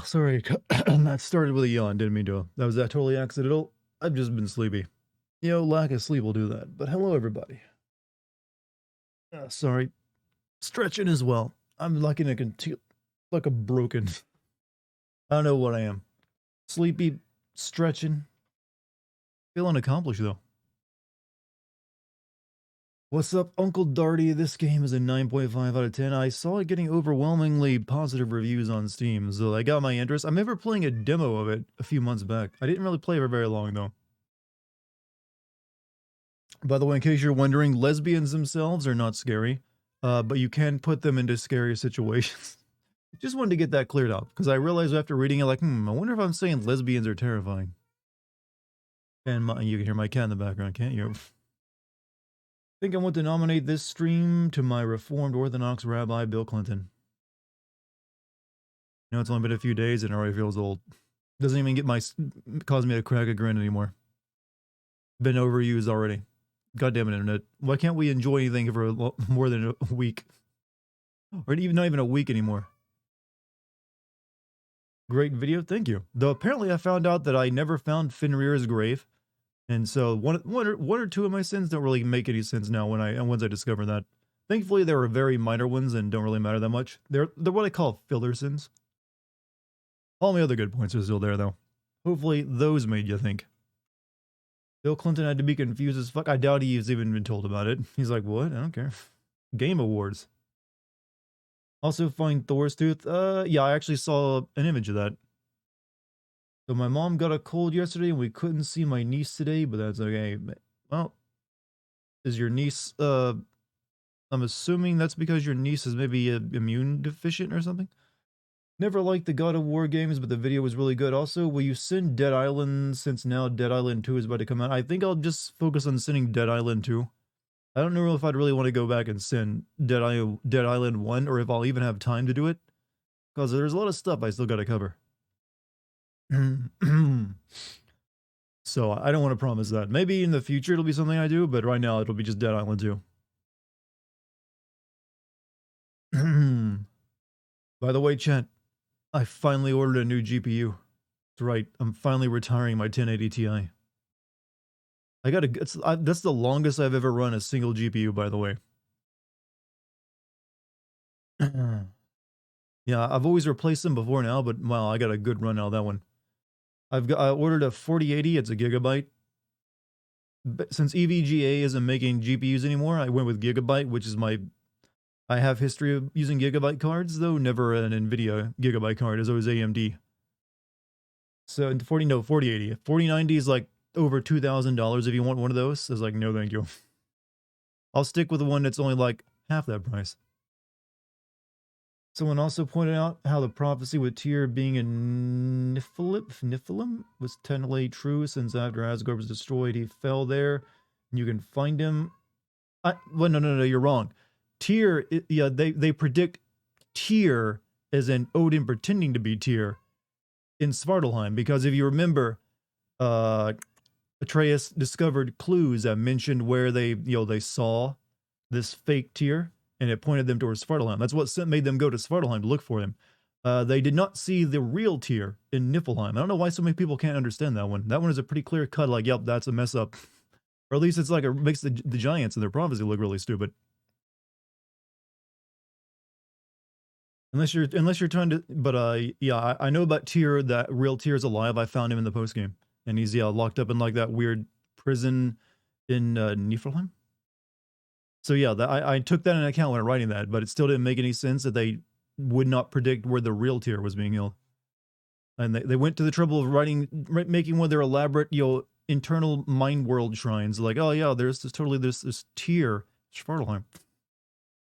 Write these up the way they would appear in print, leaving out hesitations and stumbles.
Sorry, that started with a yawn. Didn't mean to. That was that totally accidental. I've just been sleepy. Lack of sleep will do that. But hello, everybody. Sorry, stretching as well. I'm like in like a broken. I don't know what I am. Sleepy, stretching, feeling accomplished though. What's up, Uncle Darty? This game is a 9.5 out of 10. I saw it getting overwhelmingly positive reviews on Steam, so I got my interest. I remember playing a demo of it a few months back. I didn't really play for very long, though. By the way, in case you're wondering, lesbians themselves are not scary, but you can put them into scary situations. Just wanted to get that cleared up, because I realized after reading it, like, I wonder if I'm saying lesbians are terrifying. And you can hear my cat in the background, can't you? I think I want to nominate this stream to my Reformed Orthodox Rabbi, Bill Clinton. It's only been a few days and it already feels old. Doesn't even cause me to crack a grin anymore. Been overused already. Goddamn it, internet. Why can't we enjoy anything for more than a week? Or even not even a week anymore. Great video, thank you. Though apparently I found out that I never found Fenrir's grave. And so one or two of my sins don't really make any sense now once I discover that. Thankfully, they were very minor ones and don't really matter that much. They're what I call filler sins. All my other good points are still there, though. Hopefully, those made you think. Bill Clinton had to be confused as fuck. I doubt he's even been told about it. He's like, what? I don't care. Game Awards. Also find Thor's tooth. Yeah, I actually saw an image of that. So my mom got a cold yesterday and we couldn't see my niece today, but that's okay. Well, is your niece, I'm assuming that's because your niece is maybe immune deficient or something? Never liked the God of War games, but the video was really good. Also, will you send Dead Island since now Dead Island 2 is about to come out? I think I'll just focus on sending Dead Island 2. I don't know if I'd really want to go back and send Dead Island 1 or if I'll even have time to do it. Because there's a lot of stuff I still got to cover. So I don't want to promise that. Maybe in the future it'll be something I do, but right now it'll be just Dead Island 2. By the way, chat, I finally ordered a new GPU. That's right, I'm finally retiring my 1080 Ti. That's the longest I've ever run a single GPU, by the way. Yeah, I've always replaced them before now, but wow, I got a good run out of that one. I ordered a 4080, it's a gigabyte. But since EVGA isn't making GPUs anymore, I went with Gigabyte, which is I have history of using Gigabyte cards, though never an NVIDIA Gigabyte card, it's always AMD. So 4080. 4090 is like over $2,000 if you want one of those. I was like, no thank you. I'll stick with the one that's only like half that price. Someone also pointed out how the prophecy with Tyr being a Nephilim was technically true, since after Asgard was destroyed, he fell there, and you can find him. Well, no, you're wrong. Tyr, yeah, they predict Tyr as in Odin pretending to be Tyr in Svartalheim, because if you remember, Atreus discovered clues that mentioned where they saw this fake Tyr, and it pointed them towards Svartalheim. That's what made them go to Svartalheim to look for him. They did not see the real Tyr in Niflheim. I don't know why so many people can't understand that one. That one is a pretty clear cut, like, yep, that's a mess up. Or at least it's like it makes the giants and their prophecy look really stupid. Unless you're trying to, but yeah, I know about Tyr, that real Tyr is alive. I found him in the post game, and he's locked up in like that weird prison in Niflheim. So yeah, I took that into account when writing that, but it still didn't make any sense that they would not predict where the real Tyr was being held. And they went to the trouble of making one of their elaborate, internal mind world shrines. Like, oh yeah, there's this Tyr, Svartalheim.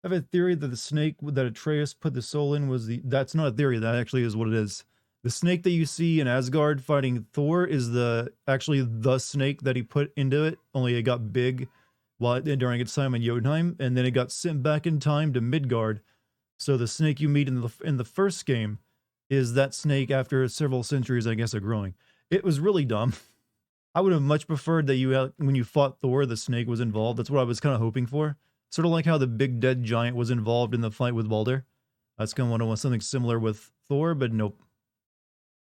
I have a theory that the snake that Atreus put the soul in was that's not a theory, that actually is what it is. The snake that you see in Asgard fighting Thor is actually the snake that he put into it, only it got big during its time in Jotunheim, and then it got sent back in time to Midgard. So the snake you meet in the first game is that snake after several centuries, I guess, of growing. It was really dumb. I would have much preferred that when you fought Thor, the snake was involved. That's what I was kind of hoping for. Sort of like how the big dead giant was involved in the fight with Balder. That's kind of what I want, something similar with Thor, but nope.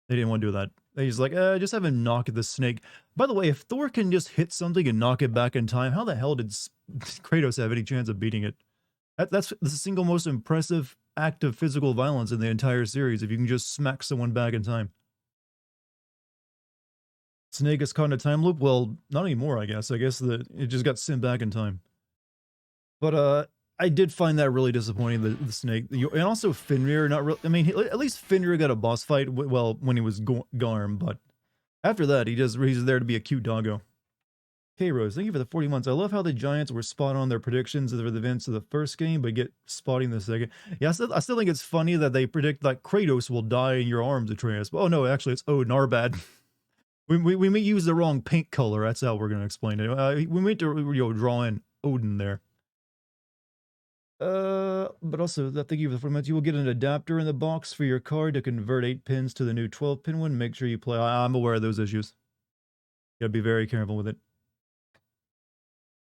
They didn't want to do that. They just like, just have him knock at the snake. By the way, if Thor can just hit something and knock it back in time, how the hell did Kratos have any chance of beating it? That's the single most impressive act of physical violence in the entire series, if you can just smack someone back in time. Snake is caught in a time loop? Well, not anymore, I guess. I guess that it just got sent back in time. But, I did find that really disappointing, the snake. And also Fenrir, not really. I mean, at least Fenrir got a boss fight, well, when he was Garm, but after that, he's there to be a cute doggo. Hey, Rose, thank you for the 40 months. I love how the Giants were spot on their predictions of the events of the first game, but get spotting the second. Yeah, I still think it's funny that they predict that Kratos will die in your arms, Atreus. Oh, no, actually, it's Odin, our bad. we may use the wrong paint color. That's how we're going to explain it. We meant to draw in Odin there. But also, thank you for the 40 months. You will get an adapter in the box for your card to convert 8 pins to the new 12-pin one. Make sure you play. I'm aware of those issues. You gotta be very careful with it.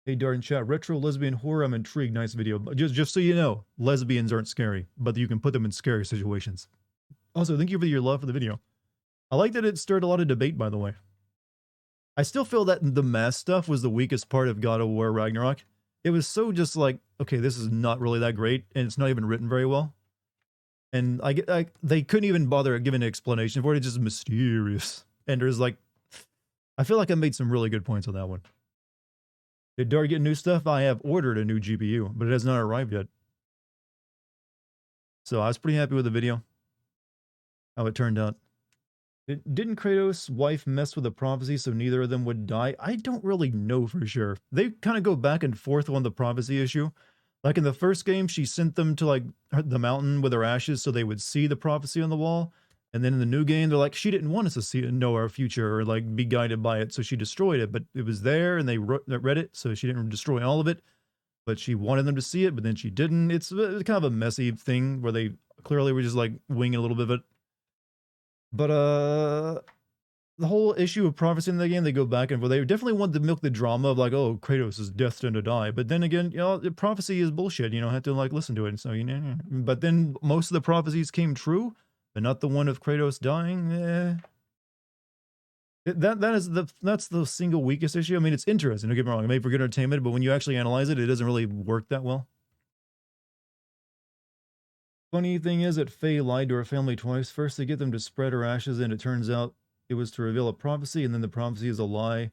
Hey, Dartin chat, retro lesbian horror, I'm intrigued. Nice video. Just so you know, lesbians aren't scary, but you can put them in scary situations. Also, thank you for your love for the video. I like that it stirred a lot of debate, by the way. I still feel that the mask stuff was the weakest part of God of War Ragnarok. It was so just like, okay, this is not really that great, and it's not even written very well. And they couldn't even bother giving an explanation for it. It's just mysterious. And there's like, I feel like I made some really good points on that one. Did Dart get new stuff? I have ordered a new GPU, but it has not arrived yet. So I was pretty happy with the video. How it turned out. Didn't Kratos' wife mess with the prophecy so neither of them would die? I don't really know for sure. They kind of go back and forth on the prophecy issue. Like in the first game, she sent them to like the mountain with her ashes so they would see the prophecy on the wall. And then in the new game, they're like, she didn't want us to see it and know our future or like be guided by it, so she destroyed it. But it was there, and they read it, so she didn't destroy all of it. But she wanted them to see it, but then she didn't. It's kind of a messy thing where they clearly were just like winging a little bit of it. But the whole issue of prophecy in the game, they go back and forth. They definitely want to milk the drama of like, oh, Kratos is destined to die. But then again, you know, prophecy is bullshit. You don't have to like listen to it. So you know, but then most of the prophecies came true. But not the one of Kratos dying. That's the single weakest issue. I mean, it's interesting. Don't get me wrong. It made for good entertainment, but when you actually analyze it, it doesn't really work that well. Funny thing is that Faye lied to her family twice. First, to get them to spread her ashes, and it turns out it was to reveal a prophecy, and then the prophecy is a lie,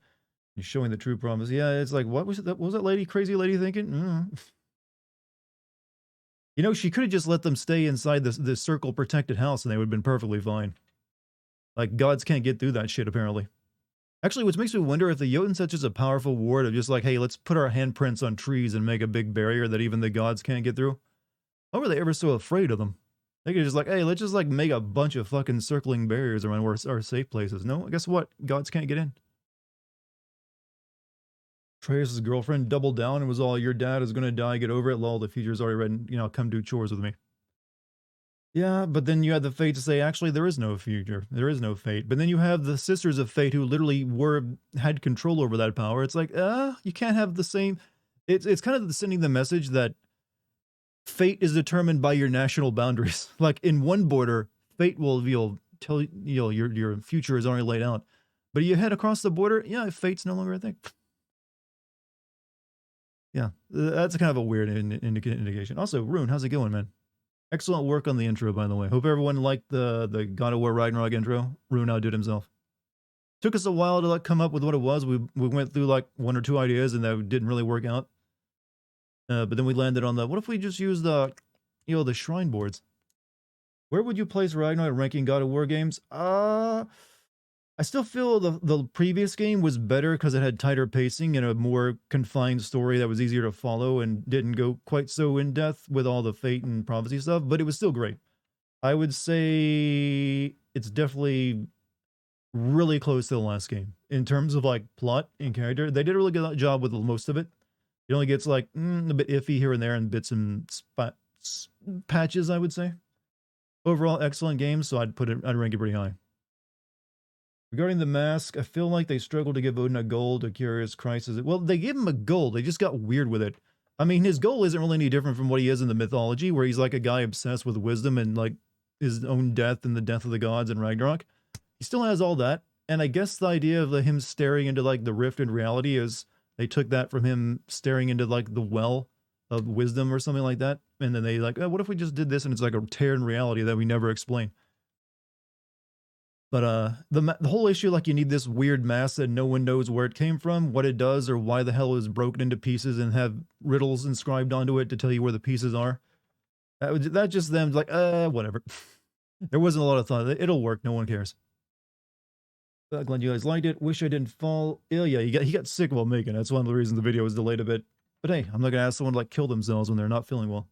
and showing the true prophecy. Yeah, it's like, what was that? What was that lady, crazy lady, thinking? You know, she could have just let them stay inside the circle protected house and they would have been perfectly fine. Like, gods can't get through that shit, apparently. Actually, which makes me wonder if the Jotun set is a powerful ward of just like, hey, let's put our handprints on trees and make a big barrier that even the gods can't get through. Why were they ever so afraid of them? They could just like, hey, let's just like make a bunch of fucking circling barriers around our safe places. No, guess what? Gods can't get in. Atreus' girlfriend doubled down and was all, your dad is going to die, get over it, lol, the future's already written, you know, come do chores with me. Yeah, but then you had the fate to say, actually, there is no future. There is no fate. But then you have the Sisters of Fate who literally had control over that power. It's like, you can't have the same... It's kind of sending the message that fate is determined by your national boundaries. Like, in one border, fate will tell you, your future is already laid out. But you head across the border, yeah, fate's no longer a thing. Yeah, that's kind of a weird indication. Also, Rune, how's it going, man? Excellent work on the intro, by the way. Hope everyone liked the God of War Ragnarok intro. Rune outdid himself. Took us a while to like come up with what it was. We went through like 1 or 2 ideas, and that didn't really work out. But then we landed on what if we just use the shrine boards? Where would you place Ragnarok ranking God of War games? I still feel the previous game was better because it had tighter pacing and a more confined story that was easier to follow and didn't go quite so in-depth with all the fate and prophecy stuff, but it was still great. I would say it's definitely really close to the last game. In terms of like plot and character, they did a really good job with most of it. It only gets like a bit iffy here and there in bits and patches, I would say. Overall, excellent game, so I'd rank it pretty high. Regarding the mask, I feel like they struggled to give Odin a goal to cure his crisis. Well, they gave him a goal. They just got weird with it. I mean, his goal isn't really any different from what he is in the mythology, where he's like a guy obsessed with wisdom and like his own death and the death of the gods in Ragnarok. He still has all that. And I guess the idea of him staring into like the rift in reality is they took that from him staring into like the well of wisdom or something like that. And then they like, oh, what if we just did this and it's like a tear in reality that we never explain. But the whole issue, like you need this weird mask that no one knows where it came from, what it does, or why the hell it was broken into pieces and have riddles inscribed onto it to tell you where the pieces are. That just them like, whatever. There wasn't a lot of thought. It'll work. No one cares. Glad you guys liked it. Wish I didn't fall ill. Yeah, he got sick while making it. That's one of the reasons the video was delayed a bit. But hey, I'm not gonna ask someone to like kill themselves when they're not feeling well.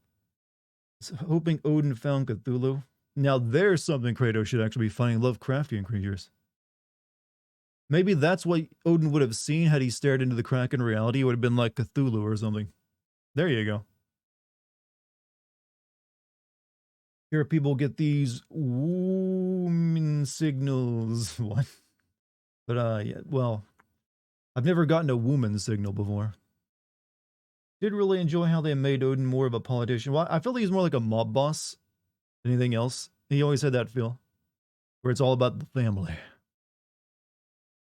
So, hoping Odin found Cthulhu. Now there's something Kratos should actually be finding Lovecraftian creatures. Maybe that's what Odin would have seen had he stared into the crack in reality. It would have been like Cthulhu or something. There you go. Here people get these woman signals. What? But yeah, well, I've never gotten a woman signal before. Did really enjoy how they made Odin more of a politician. Well, I felt like he's more like a mob boss than anything else. He always had that feel, where it's all about the family.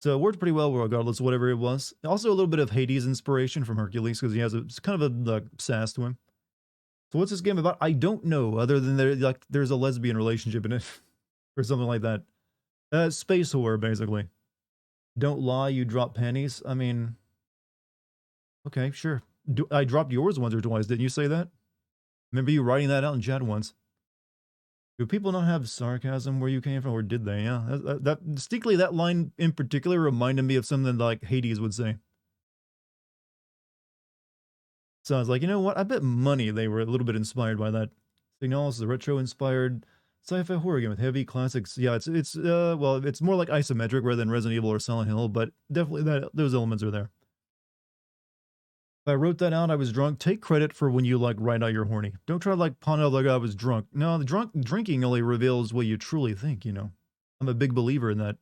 So it worked pretty well regardless of whatever it was. Also a little bit of Hades inspiration from Hercules, because he has it's kind of a like, sass to him. So what's this game about? I don't know, other than there's a lesbian relationship in it, or something like that. Space horror, basically. Don't lie, you drop panties. I mean, okay, sure. I dropped yours once or twice, didn't you say that? Remember you writing that out in chat once. Do people not have sarcasm where you came from, or did they? Yeah, that distinctly, that line in particular reminded me of something like Hades would say. So I was like, you know what? I bet money they were a little bit inspired by that. Signalis is a retro-inspired sci-fi horror game with heavy classics. Yeah, it's well, it's more like isometric rather than Resident Evil or Silent Hill, but definitely those elements are there. If I wrote that out, I was drunk. Take credit for when you like write out you're horny. Don't try to like pawn out like I was drunk. No, the drinking only reveals what you truly think, you know. I'm a big believer in that.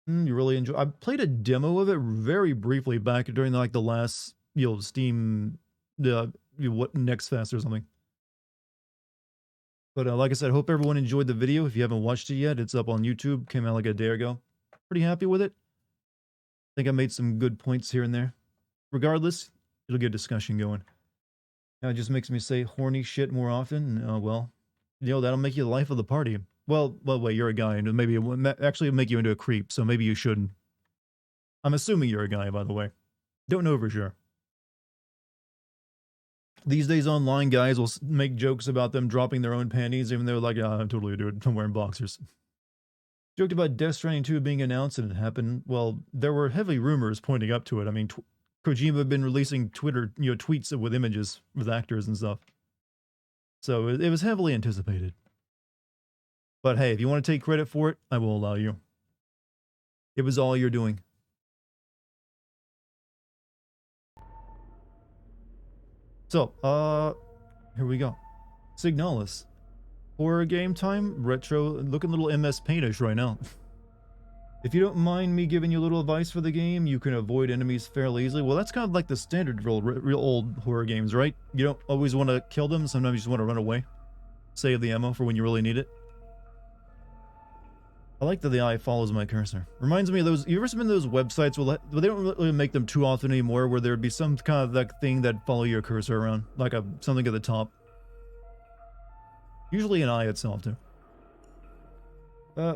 You really enjoy. I played a demo of it very briefly back during like the last, Steam, what Next Fest or something. But like I said, I hope everyone enjoyed the video. If you haven't watched it yet, it's up on YouTube. Came out like a day ago. Pretty happy with it. I think I made some good points here and there. Regardless, it'll get a discussion going. Now it just makes me say horny shit more often. Well, that'll make you the life of the party. Well, wait, you're a guy, and maybe it will actually make you into a creep, so maybe you shouldn't. I'm assuming you're a guy, by the way. Don't know for sure. These days, online guys will make jokes about them dropping their own panties, even though, like, I totally do it. I'm wearing boxers. Joked about Death Stranding 2 being announced, and it happened. Well, there were heavy rumors pointing up to it. I mean, Kojima had been releasing tweets with images with actors and stuff. So it was heavily anticipated. But hey, if you want to take credit for it, I will allow you. It was all you're doing. So, here we go. Signalis. Horror game time, retro, looking a little MS Paint-ish right now. If you don't mind me giving you a little advice for the game, you can avoid enemies fairly easily. Well, that's kind of like the standard real old horror games, right? You don't always want to kill them, sometimes you just want to run away. Save the ammo for when you really need it. I like that the eye follows my cursor. Reminds me of those, you ever been to those websites where they don't really make them too often anymore, where there'd be some kind of like thing that follow your cursor around, like something at the top. Usually an eye itself, too.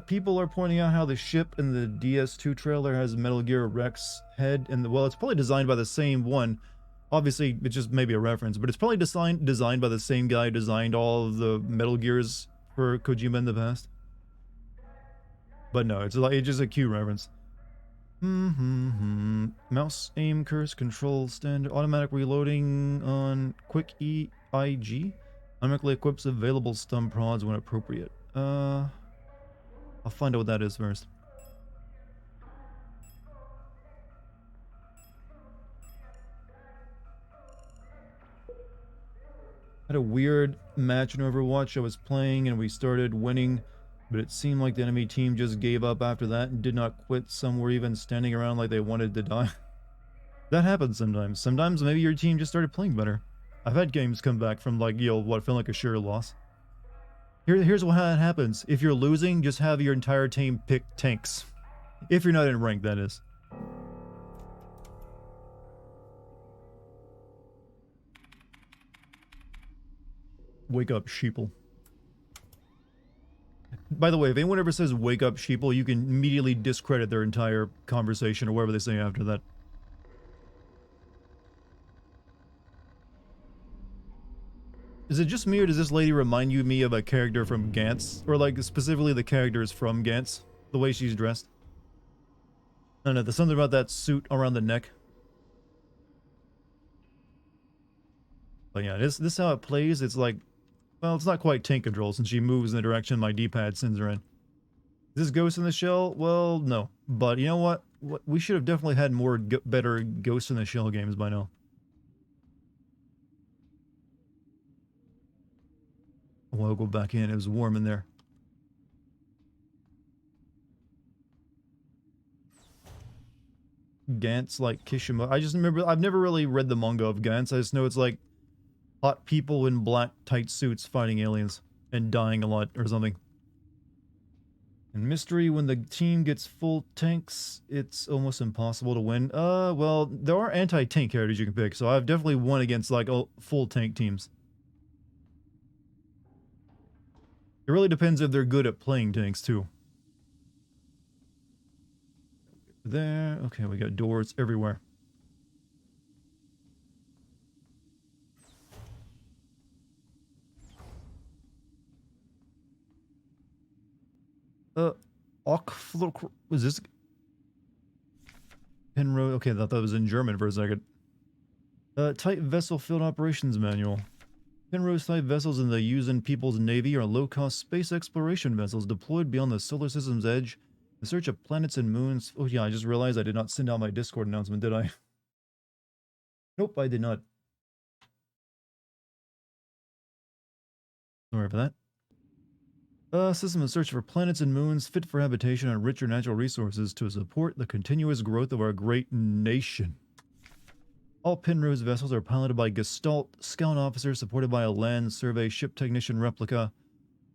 People are pointing out how the ship in the DS2 trailer has Metal Gear Rex head, and well, it's probably designed by the same one. Obviously, it's just maybe a reference, but it's probably designed by the same guy who designed all of the Metal Gears for Kojima in the past. But no, it's just a cute reference. Mouse aim curse control standard automatic reloading on quick EIG. Automatically equips available stun prods when appropriate. I'll find out what that is first. Had a weird match in Overwatch. I was playing and we started winning, but it seemed like the enemy team just gave up after that and did not quit. Some were even standing around like they wanted to die. That happens sometimes. Sometimes maybe your team just started playing better. I've had games come back from like, you know, what felt like a sure loss. Here's what happens. If you're losing, just have your entire team pick tanks. If you're not in rank, that is. Wake up, sheeple. By the way, if anyone ever says wake up, sheeple, you can immediately discredit their entire conversation or whatever they say after that. Is it just me, or does this lady remind me of a character from Gantz? Or, like, specifically the characters from Gantz? The way she's dressed? I don't know, there's something about that suit around the neck. But yeah, this is how it plays. It's like, well, it's not quite tank control since she moves in the direction my D-pad sends her in. Is this Ghost in the Shell? Well, no. But you know what? We should have definitely had more better Ghost in the Shell games by now. Well, I'll go back in. It was warm in there. Gantz, like Kishimoto. I just remember, I've never really read the manga of Gantz. I just know it's like hot people in black tight suits fighting aliens and dying a lot or something. And Mystery, when the team gets full tanks, it's almost impossible to win. Well, there are anti-tank characters you can pick, so I've definitely won against like full tank teams. It really depends if they're good at playing tanks too. There, okay, we got doors everywhere. Was this? Penrose, okay, I thought that was in German for a second. Type Vessel Field Operations Manual. Penrose-type vessels in the Yuuzhan People's Navy are low-cost space exploration vessels deployed beyond the solar system's edge in search of planets and moons. Oh yeah, I just realized I did not send out my Discord announcement, did I? Nope, I did not. Sorry for that. System in search for planets and moons fit for habitation and richer natural resources to support the continuous growth of our great nation. All Penrose vessels are piloted by Gestalt scout officers supported by a land survey ship technician replica.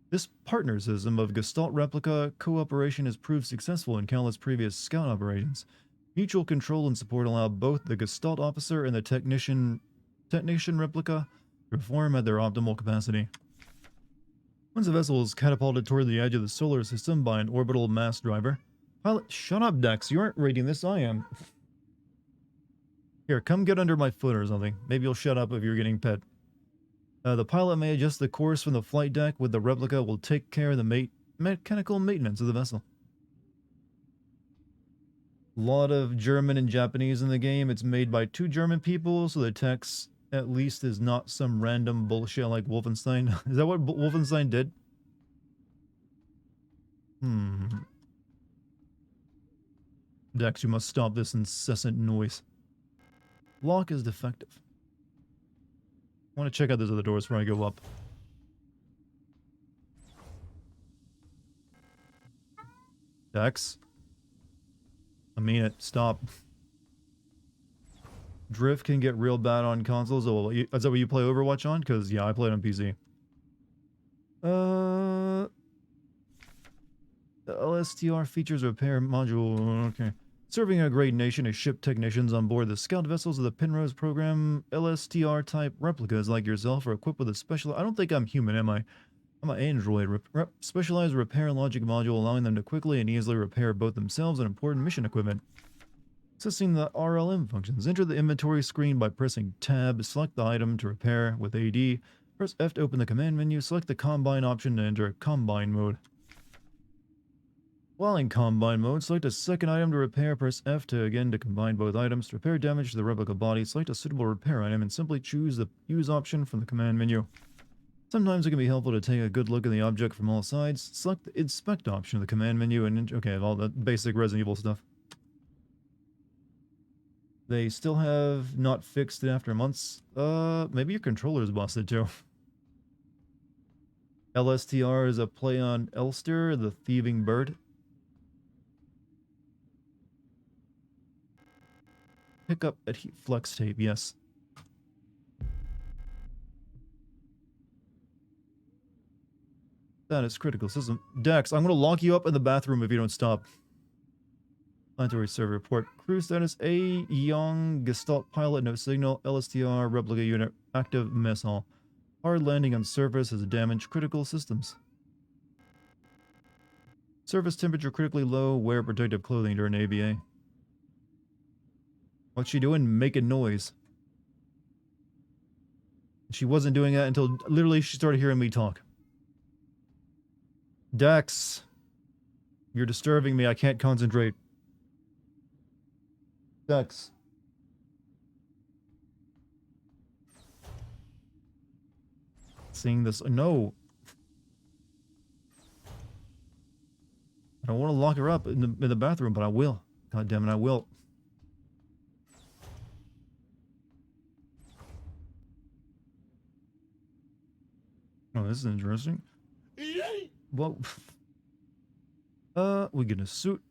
This partner system of Gestalt replica cooperation has proved successful in countless previous scout operations. Mutual control and support allow both the Gestalt officer and the technician replica to perform at their optimal capacity. Once a vessel is catapulted toward the edge of the solar system by an orbital mass driver, pilot, shut up, Dex. You aren't reading this. I am. Here, come get under my foot or something. Maybe you'll shut up if you're getting pet. The pilot may adjust the course from the flight deck, with the replica will take care of the mechanical maintenance of the vessel. A lot of German and Japanese in the game. It's made by 2 German people, so the text at least is not some random bullshit like Wolfenstein. Is that what Wolfenstein did? Dex, you must stop this incessant noise. Lock is defective. I want to check out those other doors before I go up. Dex? I mean it. Stop. Drift can get real bad on consoles. Oh, is that what you play Overwatch on? Because, yeah, I play it on PC. The LSTR features repair module. Okay. Serving a great nation as ship technicians on board the scout vessels of the Penrose program, LSTR-type replicas like yourself are equipped with a special... I don't think I'm human, am I? I'm an android. Specialized repair logic module allowing them to quickly and easily repair both themselves and important mission equipment. Accessing the RLM functions. Enter the inventory screen by pressing Tab. Select the item to repair with AD. Press F to open the command menu. Select the Combine option to enter Combine mode. While in Combine mode, select a second item to repair. Press F to combine both items. To repair damage to the replica body, select a suitable repair item and simply choose the Use option from the command menu. Sometimes it can be helpful to take a good look at the object from all sides. Select the Inspect option of the command menu and... Okay, all the basic Resident Evil stuff. They still have not fixed it after months. Maybe your controller's busted too. LSTR is a play on Elster, the thieving bird. Pick up at flex tape, yes. Status critical system. Dex, I'm gonna lock you up in the bathroom if you don't stop. Planetary server report. Crew status A. Young. Gestalt pilot. No signal. LSTR. Replica unit. Active mess hall. Hard landing on surface has damaged critical systems. Surface temperature critically low. Wear protective clothing during ABA. What's she doing? Making noise. She wasn't doing that until literally she started hearing me talk. Dex. You're disturbing me. I can't concentrate. Dex. Seeing this. No. I don't want to lock her up in the bathroom, but I will. God damn it, I will. Oh, this is interesting. Well, we get a suit.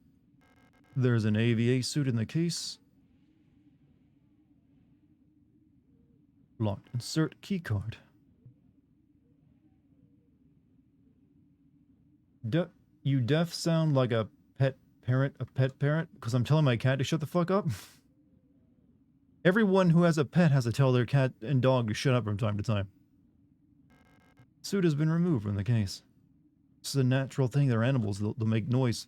There's an AVA suit in the case. Locked. Insert keycard. You deaf sound like a pet parent? Because I'm telling my cat to shut the fuck up? Everyone who has a pet has to tell their cat and dog to shut up from time to time. Suit has been removed from the case. This is a natural thing. They're animals. They'll make noise.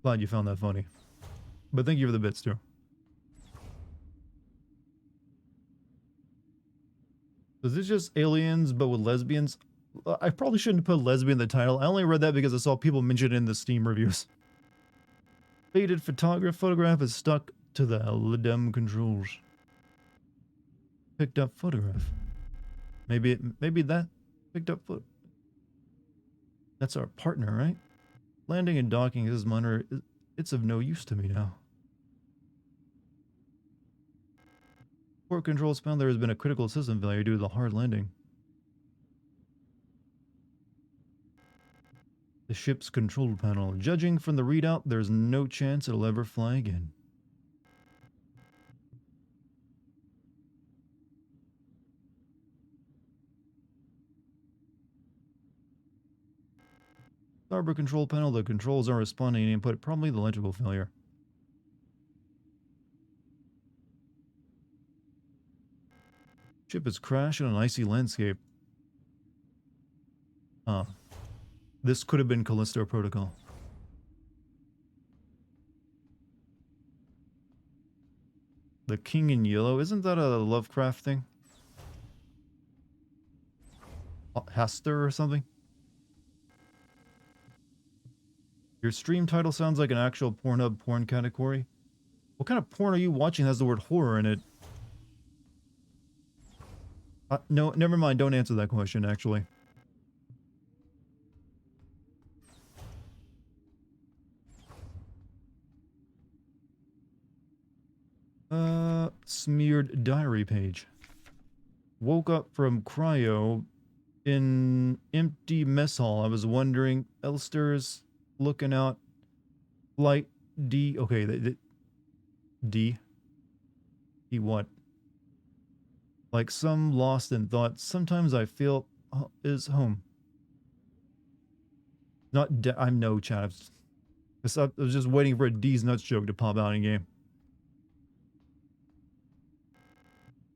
Glad you found that funny. But thank you for the bits, too. Is this just aliens, but with lesbians? I probably shouldn't put lesbian in the title. I only read that because I saw people mention it in the Steam reviews. Faded photograph is stuck to the LDM controls. Picked up photograph. Maybe that picked up foot. That's our partner, right? Landing and docking is minor. It's of no use to me now. Port controls found there has been a critical system failure due to the hard landing. The ship's control panel. Judging from the readout, there's no chance it'll ever fly again. Starboard control panel. The controls aren't responding to input. Probably the electrical failure. Ship has crashed on an icy landscape. This could have been Callisto Protocol. The King in Yellow. Isn't that a Lovecraft thing? Hester or something? Your stream title sounds like an actual Pornhub porn category. What kind of porn are you watching that has the word horror in it? No, never mind. Don't answer that question, actually. Smeared diary page. Woke up from cryo in empty mess hall. I was wondering, Elster's looking out. Flight D. Okay, D. D what? Like some lost in thought. Sometimes I feel is home. Not I'm no chat. I was just waiting for a D's nuts joke to pop out in game.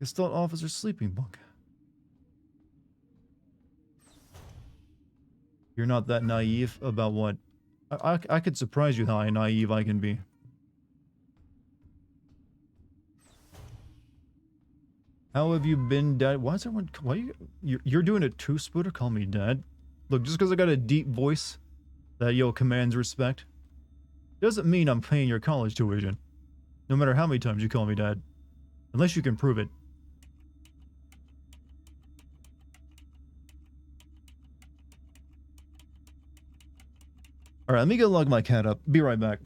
Gestalt officer sleeping bunk. You're not that naive about what? I could surprise you how naive I can be. How have you been, Dad? Why is everyone? Why you're doing it too, Spooter? Call me Dad. Look, just because I got a deep voice that commands respect, doesn't mean I'm paying your college tuition. No matter how many times you call me Dad, unless you can prove it. All right, let me go log my cat up. Be right back.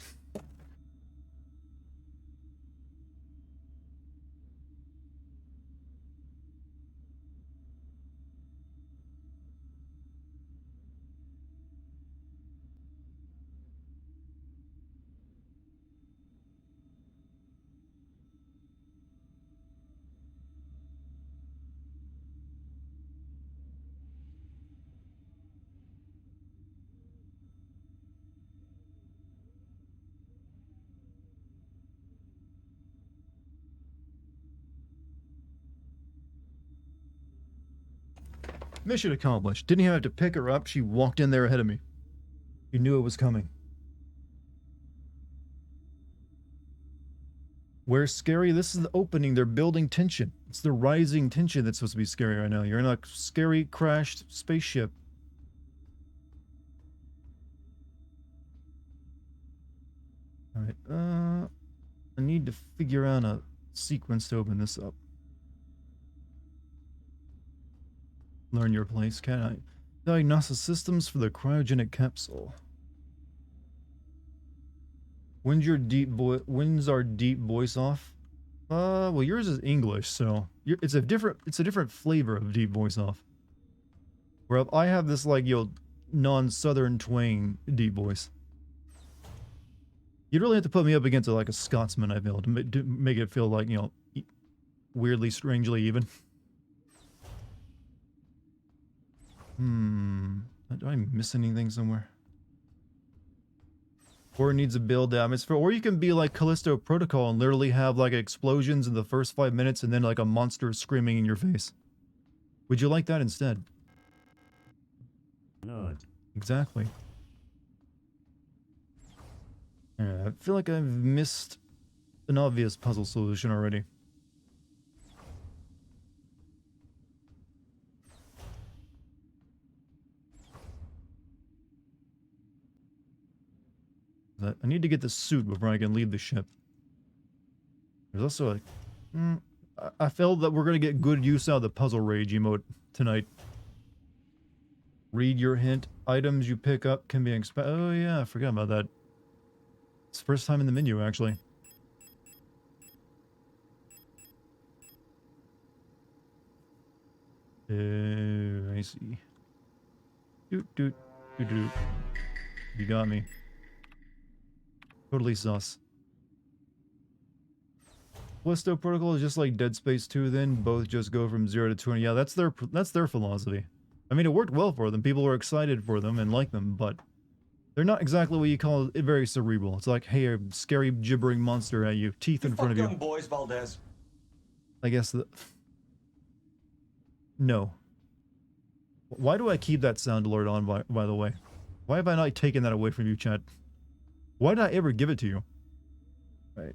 Mission accomplished. Didn't even have to pick her up. She walked in there ahead of me. She knew it was coming. Where's scary? This is the opening. They're building tension. It's the rising tension that's supposed to be scary right now. You're in a scary crashed spaceship. Alright, I need to figure out a sequence to open this up. Learn your place, can I? Diagnosis systems for the cryogenic capsule. When's our deep voice off? Well, yours is English, so it's a different flavor of deep voice off. Where I have this like non-southern twang deep voice. You'd really have to put me up against like a Scotsman, I feel, to make it feel like, weirdly, strangely even. Do I miss anything somewhere? Or it needs a build atmosphere, or you can be like Callisto Protocol and literally have like explosions in the first 5 minutes and then like a monster screaming in your face. Would you like that instead? No. Exactly. I feel like I've missed an obvious puzzle solution already. I need to get the suit before I can leave the ship. There's also a... I feel that we're going to get good use out of the puzzle rage emote tonight. Read your hint. Items you pick up can be expected. Oh yeah, I forgot about that. It's the first time in the menu, actually. I see. Doot, doot, doot, doot. You got me. Totally sus. Callisto Protocol is just like Dead Space 2 then, both just go from 0 to 20. Yeah, that's their philosophy. I mean, it worked well for them. People were excited for them and like them, but they're not exactly what you call it very cerebral. It's like, hey, a scary gibbering monster at you, teeth in front of you. Young boys, Valdez. I guess no. Why do I keep that sound alert on, by the way? Why have I not taken that away from you, chat? Why did I ever give it to you? Right.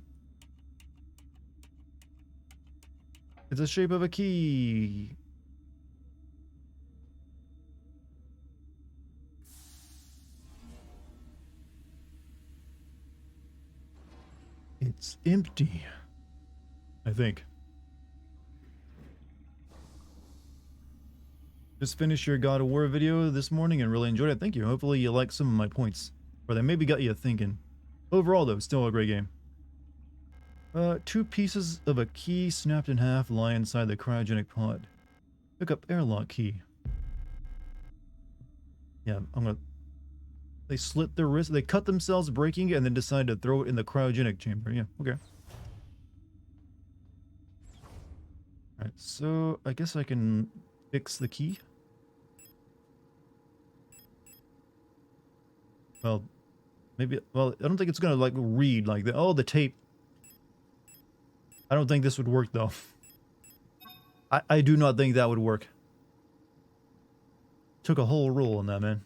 It's the shape of a key. It's empty. I think. Just finished your God of War video this morning and really enjoyed it. Thank you. Hopefully you like some of my points. Or they maybe got you thinking. Overall though, still a great game. 2 pieces of a key snapped in half lie inside the cryogenic pod. Pick up airlock key. Yeah, they slit their wrist, they cut themselves breaking it and then decide to throw it in the cryogenic chamber. Yeah, okay. Alright, so I guess I can fix the key. Well, maybe, well, I don't think it's gonna like read like the, oh, the tape. I don't think this would work though. I do not think that would work. Took a whole roll on that, man.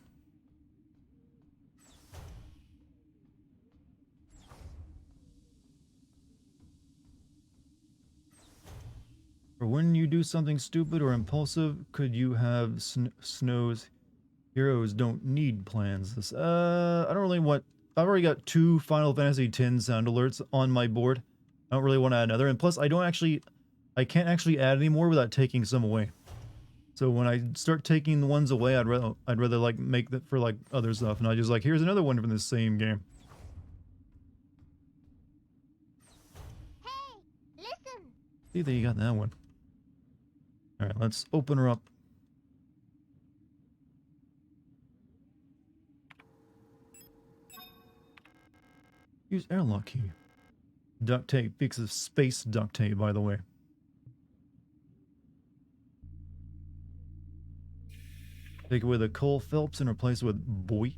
For when you do something stupid or impulsive, could you have Snow's heroes don't need plans? This, I don't really want... I've already got 2 Final Fantasy X sound alerts on my board. I don't really want to add another, and plus I can't actually add any more without taking some away. So when I start taking the ones away, I'd rather like make that for like other stuff, and I just like, here's another one from the same game. Hey, listen. See that you got that one. All right, let's open her up. Use airlock key. Duct tape fixes space duct tape, by the way. Take away the Cole Phelps and replace it with Boy.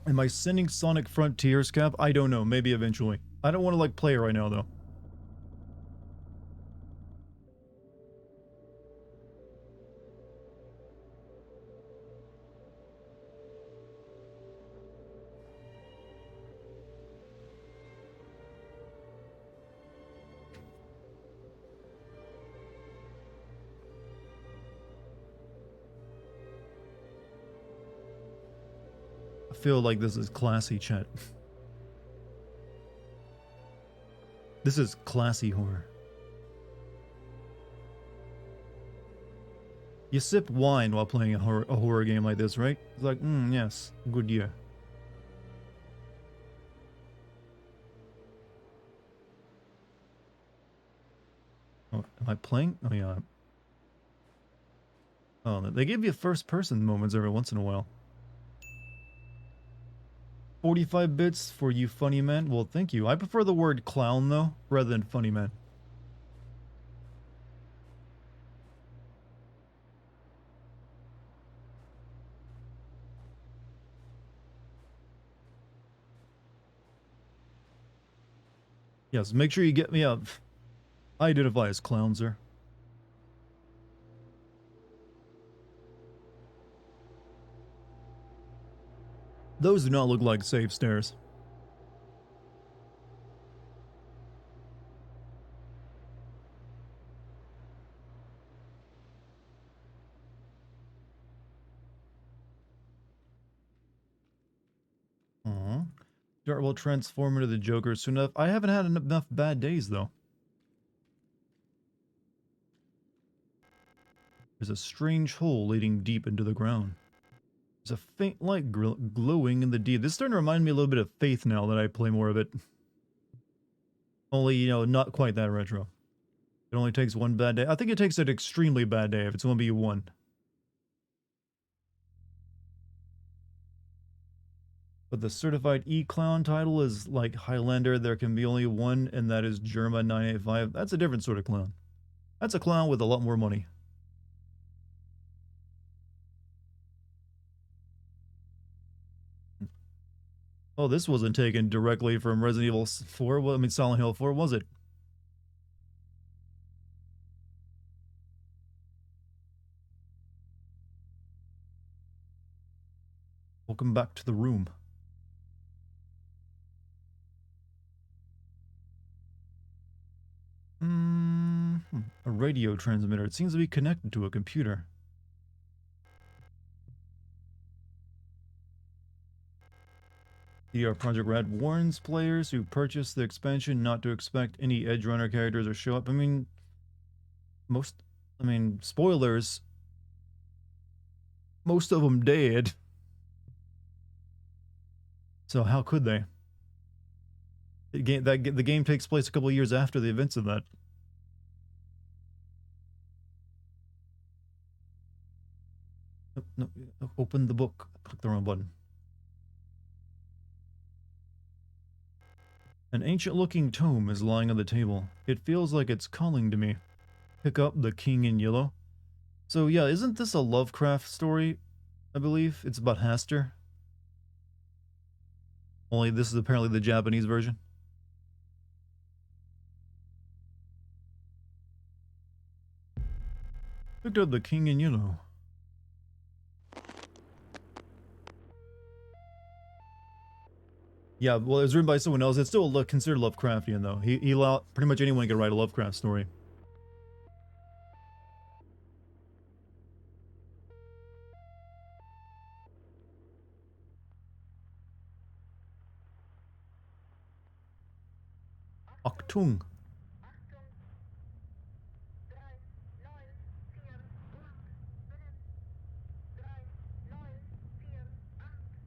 Am I sending Sonic Frontiers, Cap? I don't know. Maybe eventually. I don't want to like play it right now, though. feel like this is classy, chat. This is classy horror. You sip wine while playing a horror game like this, right? It's like, yes, good year. Oh, am I playing? Oh, yeah. Oh, they give you first-person moments every once in a while. 45 bits for you funny men? Well, thank you. I prefer the word clown, though, rather than funny man. Yes, make sure you get me up. I identify as clown, sir. Those do not look like safe stairs. Dart will transform into the Joker soon enough. I haven't had enough bad days, though. There's a strange hole leading deep into the ground. There's a faint light glowing in the deep. This is starting to remind me a little bit of Faith now that I play more of it. Only, you know, not quite that retro. It only takes one bad day. I think it takes an extremely bad day if it's going to be one. But the certified E-Clown title is like Highlander, there can be only one, and that is Germa 985. That's a different sort of clown. That's a clown with a lot more money. Oh, this wasn't taken directly from Resident Evil 4. Well, I mean, Silent Hill 4, was it? Welcome back to the room. A radio transmitter. It seems to be connected to a computer. The Project Red warns players who purchase the expansion not to expect any Edgerunner characters to show up. I mean, spoilers. Most of them dead. So how could they? The game takes place a couple of years after the events of that. No, open the book. Click the wrong button. An ancient-looking tome is lying on the table. It feels like it's calling to me. Pick up The King in Yellow. So yeah, isn't this a Lovecraft story? I believe it's about Hastur. Only this is apparently the Japanese version. Picked up The King in Yellow. Yeah, well, it was written by someone else. It's still considered Lovecraftian, though. He allowed pretty much anyone can write a Lovecraft story. Achtung.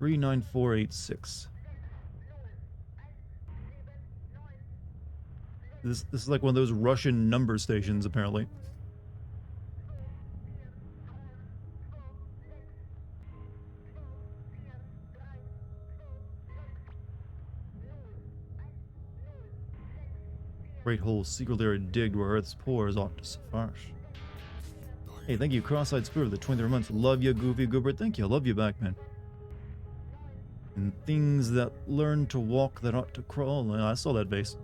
Three 39486. This is like one of those Russian number stations, apparently. Great hole secretly are digged where Earth's pores ought to suffice. Hey, thank you, Cross-Eyed Spirit, for the 23 months. Love you, Goofy Goober. Thank you. I love you back, man. And things that learn to walk that ought to crawl. I saw that base.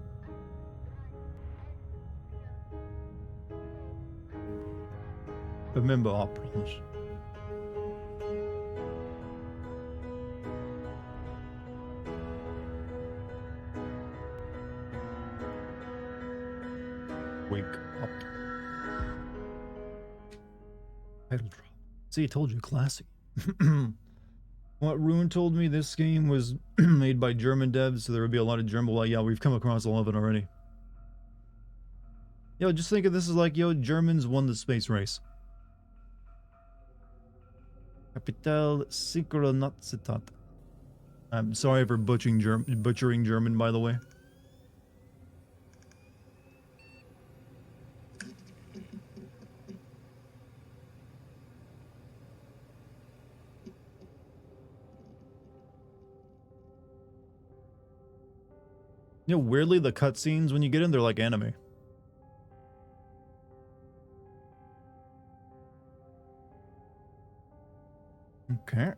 Remember our promise. Wake up. Title drop. See, I told you, classy. What Rune told me, this game was made by German devs, so there would be a lot of German. Well, yeah, we've come across a lot of it already. Yo, just think of this as like, yo, Germans won the space race. Capital Synchronicitat. I'm sorry for butchering German, by the way. You know, weirdly, the cutscenes when you get in, they're like anime. Okay.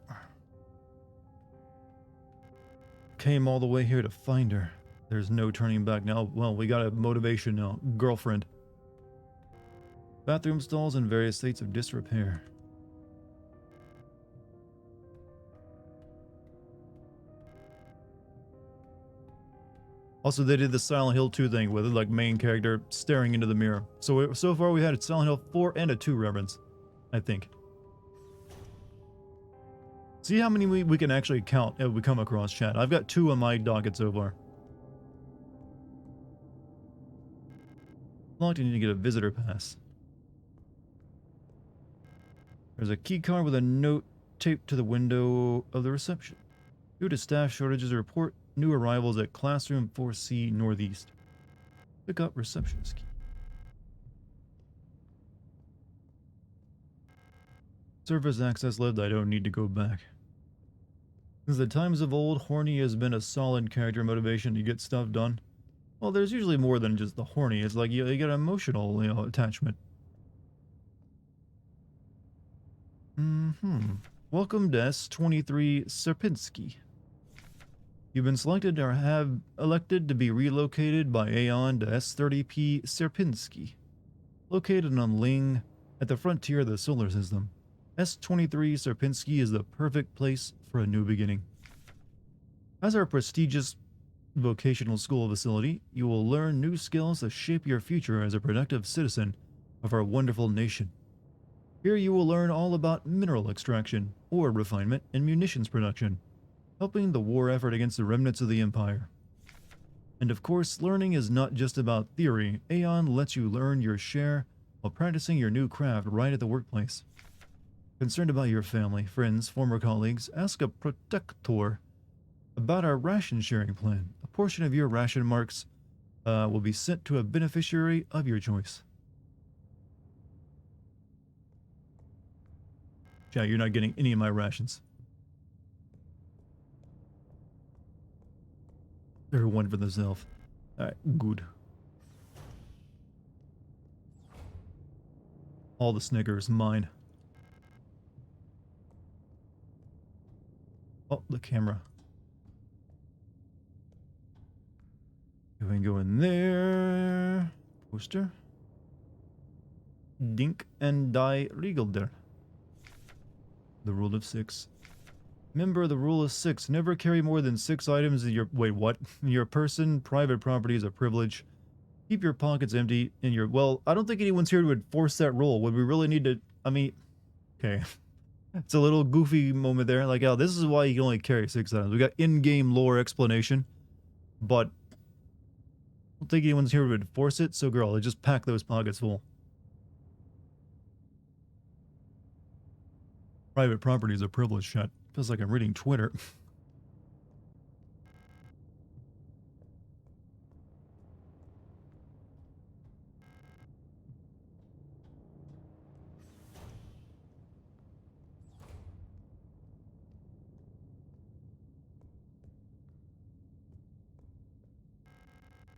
Came all the way here to find her. There's no turning back now. Well, we got a motivation now. Girlfriend. Bathroom stalls in various states of disrepair. Also, they did the Silent Hill 2 thing with it, like main character staring into the mirror. So far we had a Silent Hill 4 and a 2 reference, I think. See how many we can actually count if we come across, chat. I've got 2 on my docket so far. Locked, I need to get a visitor pass. There's a key card with a note taped to the window of the reception. Due to staff shortages, report new arrivals at classroom 4C Northeast. Pick up receptionist key. Surface access lift, I don't need to go back. Since the times of old, horny has been a solid character motivation to get stuff done. Well, there's usually more than just the horny. It's like you get an emotional, attachment. Welcome to S23 Serpinski. You've been selected or have elected to be relocated by Aeon to S30P Serpinski, located on Ling at the frontier of the solar system. S23 Serpinski is the perfect place for a new beginning. As our prestigious vocational school facility, you will learn new skills to shape your future as a productive citizen of our wonderful nation. Here you will learn all about mineral extraction, ore refinement, and munitions production, helping the war effort against the remnants of the Empire. And of course, learning is not just about theory. Aeon lets you learn your share while practicing your new craft right at the workplace. Concerned about your family, friends, former colleagues, ask a protector about our ration sharing plan. A portion of your ration marks will be sent to a beneficiary of your choice. Yeah, you're not getting any of my rations. They're one for themselves. Alright, good. All the Snickers, mine. Oh, the camera. You can go in there. Poster. Dink and die Regelder. The rule of 6. Remember the rule of 6. Never carry more than 6 items in your... Wait, what? In your person. Private property is a privilege. Keep your pockets empty in your... Well, I don't think anyone's here to enforce that rule. Would we really need to... I mean... Okay. It's a little goofy moment there. Like, oh, this is why you can only carry 6 items. We got in-game lore explanation. But... I don't think anyone's here to enforce it. So, girl, just pack those pockets full. Private property is a privilege, chat. Feels like I'm reading Twitter.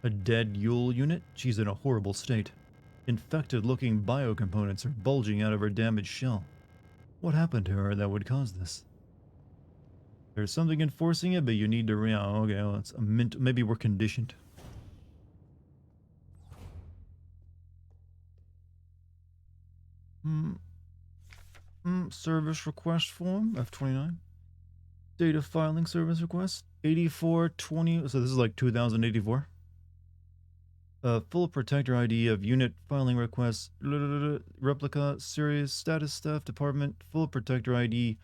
A dead Yule unit? She's in a horrible state. Infected-looking biocomponents are bulging out of her damaged shell. What happened to her that would cause this? There's something enforcing it, but you need to... Oh, okay, well, it's a mint... Maybe we're conditioned. Service request form, F29. Data filing service request, 8420... So this is like 2084. Full protector ID of unit filing request, replica, serious status staff department, full protector ID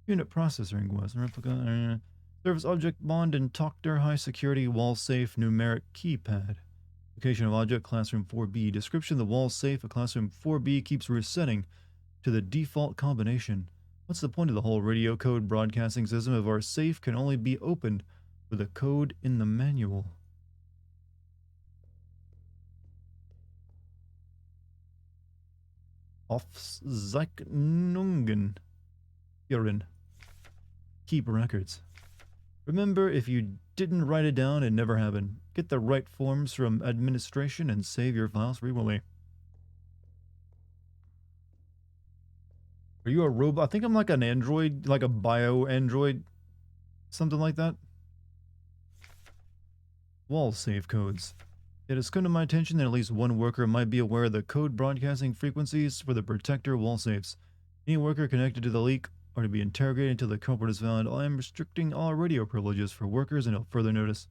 Unit processor request. Replica. Service object bond and Tokter high security wall safe numeric keypad. Location of object classroom 4B. Description: the wall safe at classroom 4B keeps resetting to the default combination. What's the point of the whole radio code broadcasting system if our safe can only be opened with a code in the manual? Aufzeichnungen. Urine. Keep records. Remember, if you didn't write it down, it never happened. Get the right forms from administration and save your files frequently. Are you a robot? I think I'm like an android, like a bio android, something like that. Wall safe codes. It has come to my attention that at least one worker might be aware of the code broadcasting frequencies for the protector wall safes. Any worker connected to the leak are to be interrogated until the culprit is found. I am restricting all radio privileges for workers until further notice.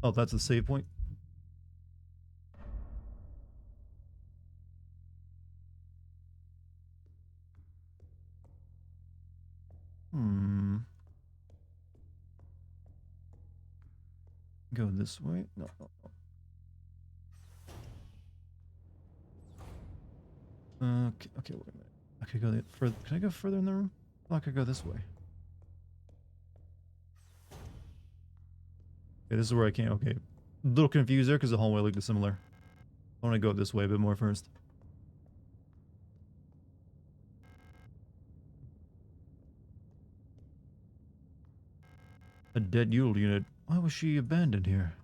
Oh, that's a save point. Go this way. No. Okay, wait a minute. I could go further. Can I go further in the room? Oh, I could go this way. Okay, this is where I can't. Okay. A little confused there because the hallway looked similar. I want to go this way a bit more first. A dead Yule unit. Why was she abandoned here?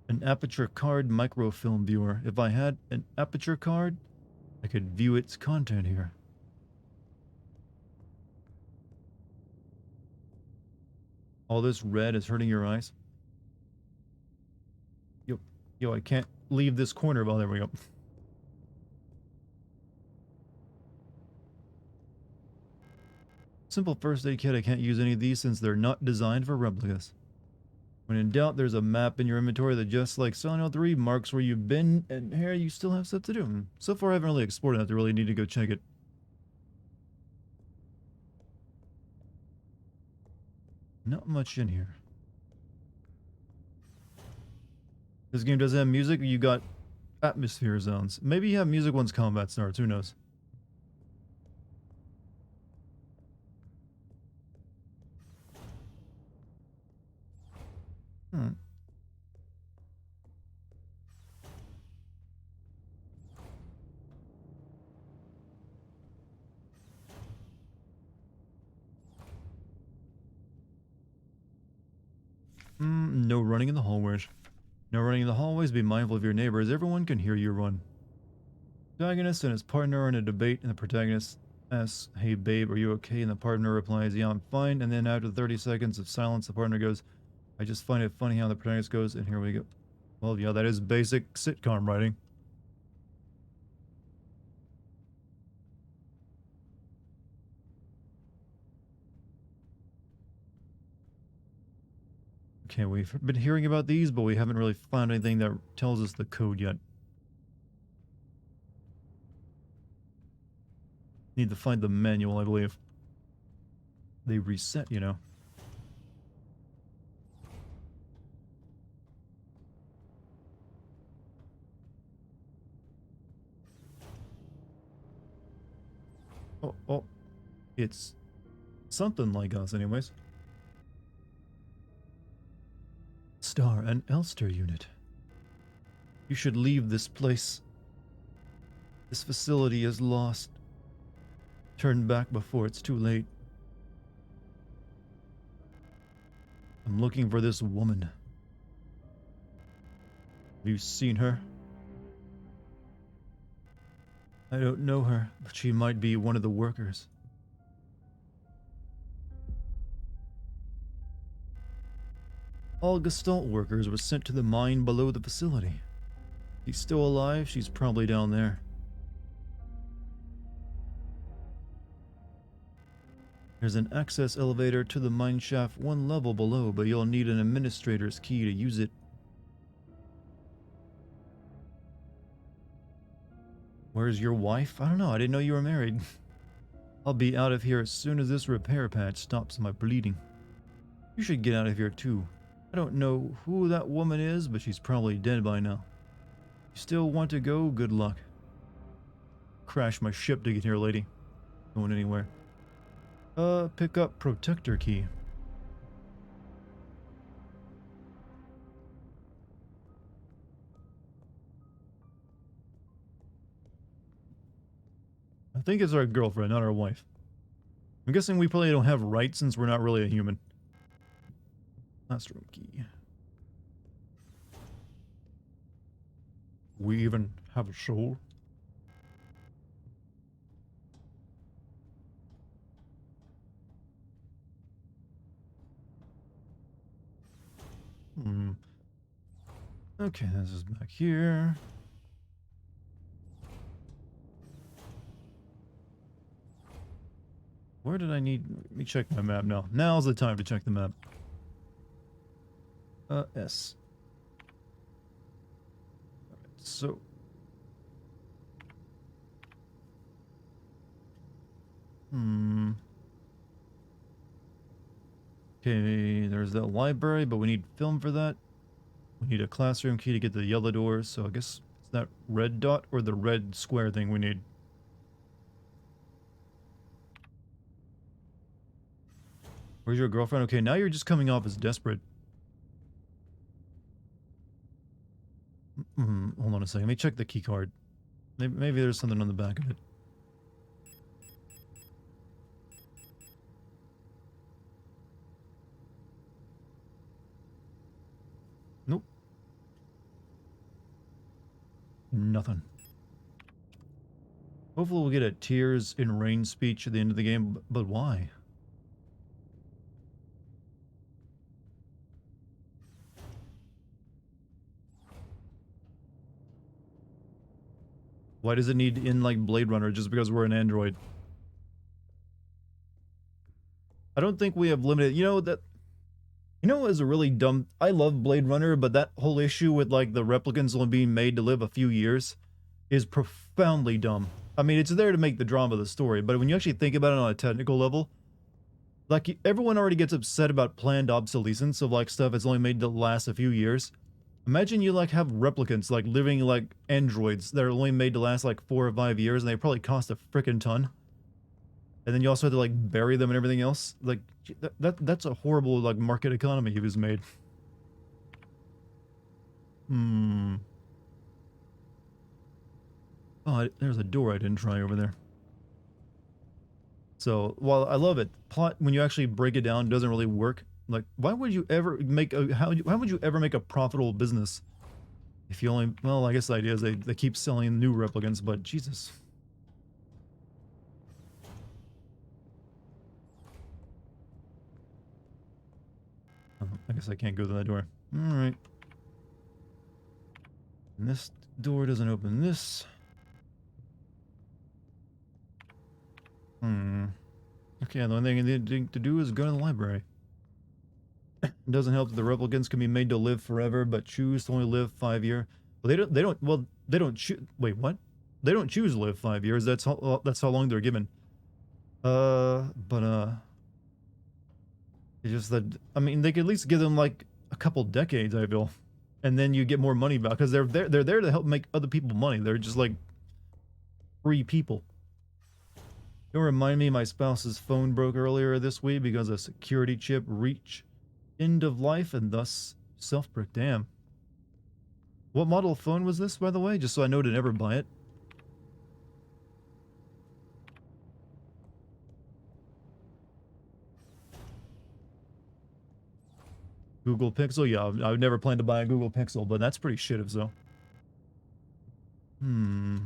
An aperture card microfilm viewer. If I had an aperture card, I could view its content here. All this red is hurting your eyes. Yo, I can't leave this corner. Oh, there we go. Simple first aid kit. I can't use any of these since they're not designed for replicas. When in doubt, there's a map in your inventory that, just like Silent Hill 3, marks where you've been, and here you still have stuff to do. So far, I haven't really explored enough to really need to go check it. Not much in here. This game doesn't have music. You got atmosphere zones. Maybe you have music once combat starts. Who knows? No running in the hallways. No running in the hallways. Be mindful of your neighbors. Everyone can hear you run. Protagonist and his partner are in a debate, and the protagonist asks, "Hey babe, are you okay?" And the partner replies, "Yeah, I'm fine." And then after 30 seconds of silence, the partner goes, "I just find it funny how the protagonist goes," and here we go. Well, yeah, that is basic sitcom writing. Okay, we've been hearing about these, but we haven't really found anything that tells us the code yet. Need to find the manual, I believe. They reset, you know. Oh, it's something like us anyways. Star and Elster unit. You should leave this place. This facility is lost. Turn back before it's too late. I'm looking for this woman. Have you seen her? I don't know her, but she might be one of the workers. All Gestalt workers were sent to the mine below the facility. She's still alive. She's probably down there. There's an access elevator to the mine shaft one level below, but you'll need an administrator's key to use it. Where's your wife? I don't know. I didn't know you were married. I'll be out of here as soon as this repair patch stops my bleeding. You should get out of here too. I don't know who that woman is, but she's probably dead by now. You still want to go? Good luck. Crash my ship to get here, lady. Going anywhere. Pick up protector key. I think it's our girlfriend, not our wife. I'm guessing we probably don't have rights since we're not really a human. Classroom key. We even have a soul? Okay, this is back here. Where did I need... Let me check my map now. Now's the time to check the map. S. Alright, so... Okay, there's that library, but we need film for that. We need a classroom key to get to the yellow doors, so I guess it's that red dot or the red square thing we need. Where's your girlfriend? Okay, now you're just coming off as desperate. Hold on a second. Let me check the key card. Maybe there's something on the back of it. Nope. Nothing. Hopefully we'll get a Tears in Rain speech at the end of the game, but why? Why does it need to end like Blade Runner just because we're an android? I don't think we have limited... You know, that... You know, is a really dumb... I love Blade Runner, but that whole issue with, like, the replicants only being made to live a few years is profoundly dumb. I mean, it's there to make the drama of the story, but when you actually think about it on a technical level, like, everyone already gets upset about planned obsolescence of, like, stuff that's only made to last a few years. Imagine you, like, have replicants, like, living, like, androids that are only made to last, like, 4 or 5 years, and they probably cost a frickin' ton. And then you also have to, like, bury them and everything else. Like, that's a horrible, like, market economy he was made. Oh, there's a door I didn't try over there. So, while I love it, plot, when you actually break it down, doesn't really work. Like, why would you ever make a... why would you ever make a profitable business if you only... Well, I guess the idea is they keep selling new replicants, but Jesus... I guess I can't go to that door. Alright. And this door doesn't open this. Okay, the only thing I need to do is go to the library. It doesn't help that the replicants can be made to live forever, but choose to only live 5 years. Well, they don't choose... Wait, what? They don't choose to live 5 years. That's how long they're given. It's just that, I mean, they could at least give them, like, a couple decades, I feel. And then you get more money back, because they're there to help make other people money. They're just, like, free people. Don't remind me my spouse's phone broke earlier this week because a security chip reached end of life and thus self-brick. Damn. What model of phone was this, by the way? Just so I know to never buy it. Google Pixel? Yeah, I would never plan to buy a Google Pixel, but that's pretty shit if so. I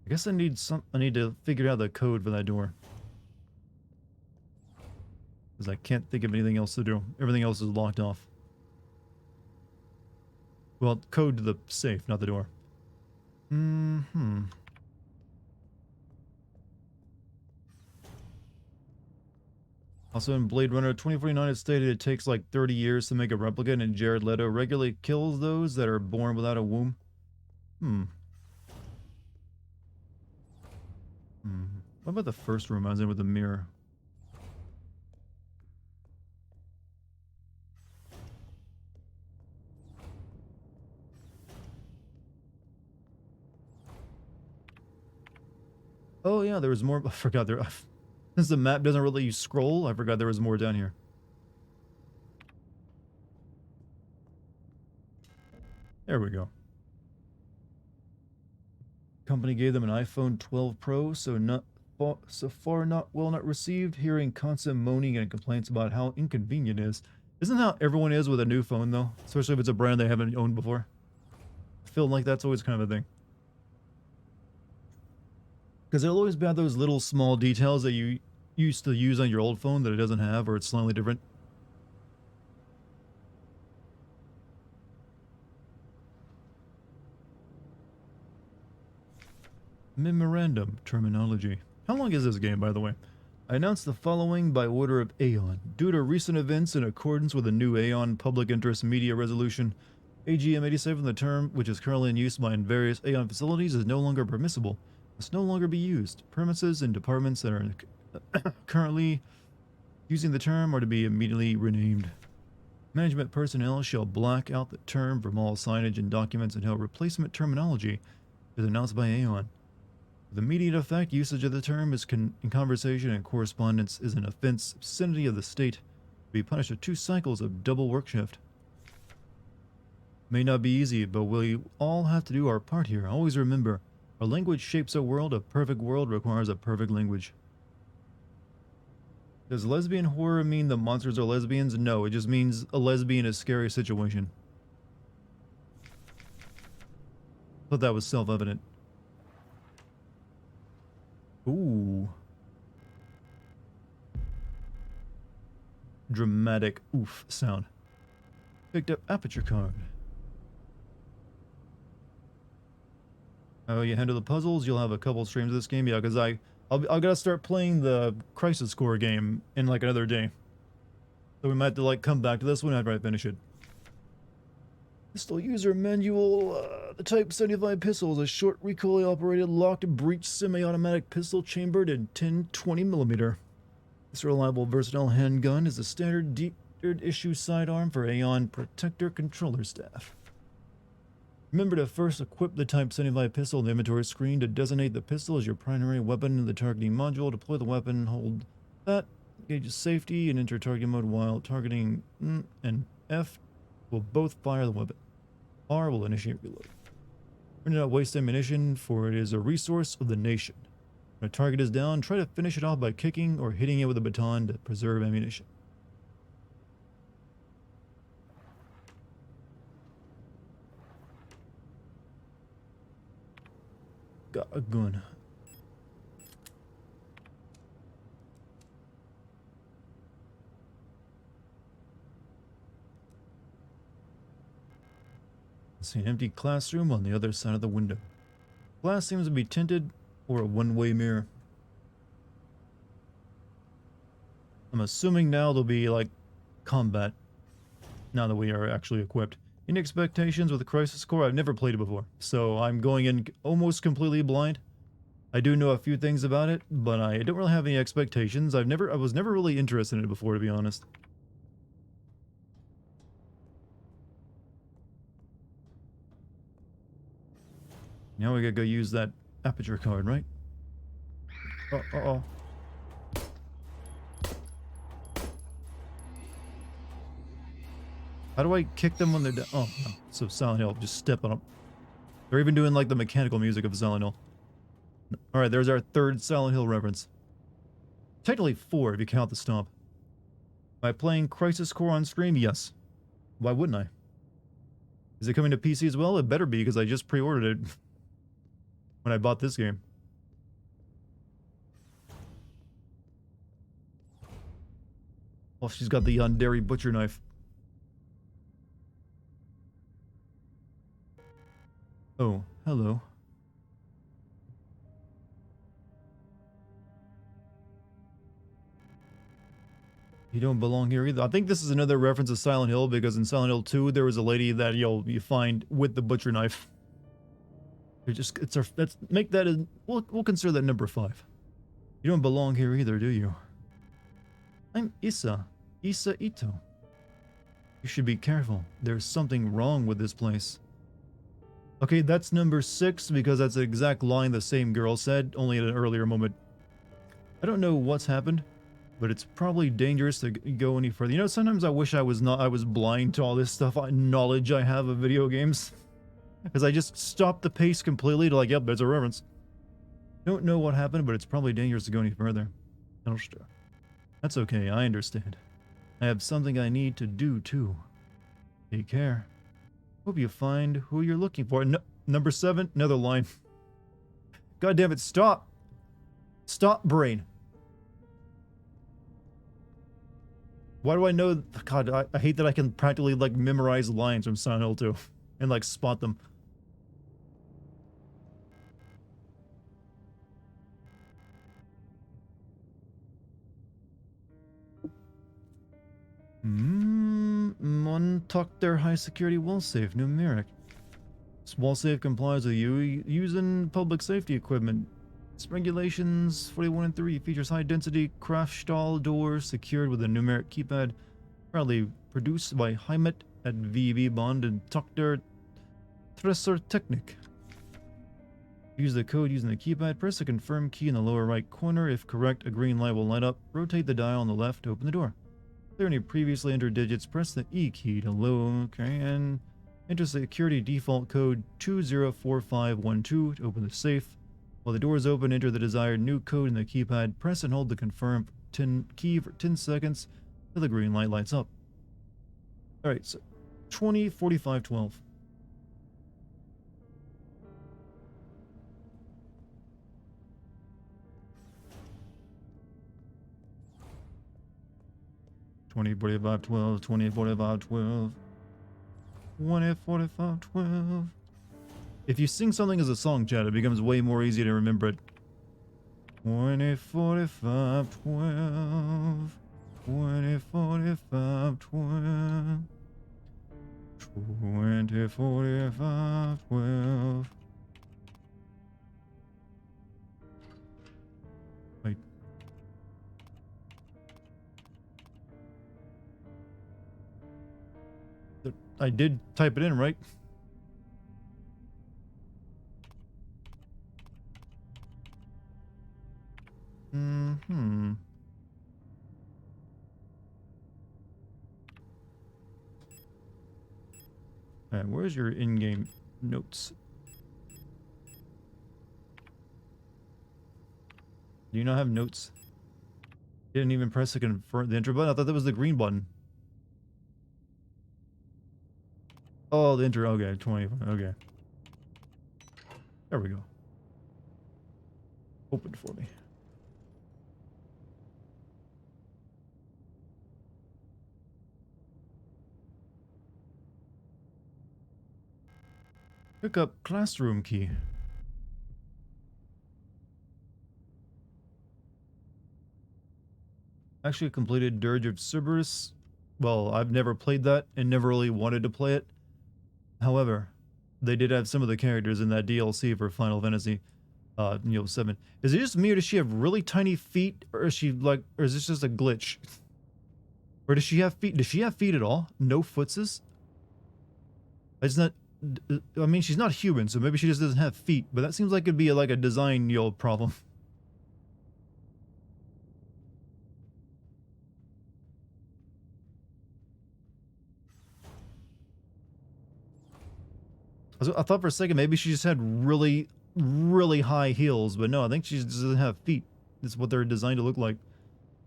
guess I need to figure out the code for that door. Because I can't think of anything else to do. Everything else is locked off. Well, code to the safe, not the door. Also in Blade Runner 2049, it stated it takes like 30 years to make a replicant, and Jared Leto regularly kills those that are born without a womb. Hmm. What about the first room I was in with the mirror? Oh yeah, there was more. I forgot there. Since the map doesn't really scroll, I forgot there was more down here. There we go. Company gave them an iPhone 12 Pro, so far not received. Hearing constant moaning and complaints about how inconvenient it is. Isn't how everyone is with a new phone though? Especially if it's a brand they haven't owned before. I feel like that's always kind of a thing. Because it'll always be those little small details that you used to use on your old phone that it doesn't have, or it's slightly different. Memorandum terminology. How long is this game, by the way? I announce the following by order of Aeon. Due to recent events in accordance with the new Aeon Public Interest Media Resolution, AGM 87, the term, which is currently in use by various Aeon facilities, is no longer permissible. Must no longer be used. Premises and departments that are currently using the term are to be immediately renamed. Management personnel shall black out the term from all signage and documents until replacement terminology is announced by Aeon. With immediate effect, usage of the term is in conversation and correspondence is an offense obscenity of the state, to be punished with 2 cycles of double work shift. May not be easy, but we all have to do our part here. Always remember, our language shapes a world. A perfect world requires a perfect language. Does lesbian horror mean the monsters are lesbians? No, it just means a lesbian is a scary situation. Thought that was self-evident. Ooh. Dramatic oof sound. Picked up aperture card. Oh, you handle the puzzles, you'll have a couple streams of this game. Yeah, because I gotta start playing the Crisis Core game in like another day. So we might have to like come back to this one after I finish it. Pistol user manual. The Type 75 pistol is a short recoil operated locked breech semi-automatic pistol chambered in 10-20mm. This reliable versatile handgun is a standard deep issue sidearm for Aeon Protector controller staff. Remember to first equip the Type 75 pistol in the inventory screen to designate the pistol as your primary weapon in the targeting module. Deploy the weapon, hold that, gauge safety, and enter targeting mode while targeting and F will both fire the weapon. R will initiate reload. Do not waste ammunition, for it is a resource of the nation. When a target is down, try to finish it off by kicking or hitting it with a baton to preserve ammunition. Got a gun. I see an empty classroom on the other side of the window. Glass seems to be tinted or a one-way mirror. I'm assuming now there'll be like combat now that we are actually equipped. Any expectations with the Crisis Core? I've never played it before, so I'm going in almost completely blind. I do know a few things about it, but I don't really have any expectations. I was never really interested in it before, to be honest. Now we gotta go use that aperture card, right? Oh. How do I kick them when they're down? Oh, no. So Silent Hill, just step on them. They're even doing like the mechanical music of Silent Hill. Alright, there's our 3rd Silent Hill reference. Technically 4 if you count the stomp. Am I playing Crisis Core on stream? Yes. Why wouldn't I? Is it coming to PC as well? It better be, because I just pre-ordered it when I bought this game. Oh, she's got the Yandere butcher knife. Oh, hello. You don't belong here either. I think this is another reference to Silent Hill, because in Silent Hill 2, there was a lady that you find with the butcher knife. Let's make that as, we'll consider that number 5. You don't belong here either, do you? I'm Isa Ito. You should be careful. There's something wrong with this place. Okay, that's number 6, because that's the exact line the same girl said, only at an earlier moment. I don't know what's happened, but it's probably dangerous to go any further. You know, sometimes I wish I was blind to all this stuff, knowledge I have of video games. Because I just stopped the pace completely to like, yep, there's a reference. Don't know what happened, but it's probably dangerous to go any further. That's okay, I understand. I have something I need to do too. Take care. Hope you find who you're looking for. No, number 7, another line. God damn it, stop! Stop, brain. Why do I know? God, I hate that I can practically like memorize lines from Silent Hill 2 and like spot them. Untuck their high security wall safe, numeric. This wall safe complies with you using public safety equipment. Its regulations 41 and 3 features high density craft stall doors secured with a numeric keypad. Proudly produced by Heimet at VB Bond and Tuckter Tresor Technic. Use the code using the keypad. Press the confirm key in the lower right corner. If correct, a green light will light up. Rotate the dial on the left to open the door. If there are any previously entered digits, press the E key to lower, and enter security default code 204512 to open the safe. While the door is open, enter the desired new code in the keypad. Press and hold the confirm key for 10 seconds till the green light lights up. Alright, so 204512. Twenty 45 12, 20 45 12, 20 45 12. If you sing something as a song, chat, it becomes way more easy to remember it. 20 45 12, 20 45 12, 20 45 12. Wait. I did type it in, right? Alright, where's your in-game notes? Do you not have notes? You didn't even press the confirm the enter button? I thought that was the green button. Oh, the enter. Okay, 20. Okay. There we go. Open for me. Pick up classroom key. Actually completed Dirge of Cerberus. Well, I've never played that and never really wanted to play it. However, they did have some of the characters in that DLC for Final Fantasy 7. Is it just me, or does she have really tiny feet, or is she like, or is this just a glitch? Or does she have feet? Does she have feet at all? No footses? It's not. I mean, she's not human, so maybe she just doesn't have feet. But that seems like it'd be like a design problem. I thought for a second maybe she just had really, really high heels, but no, I think she just doesn't have feet. That's what they're designed to look like.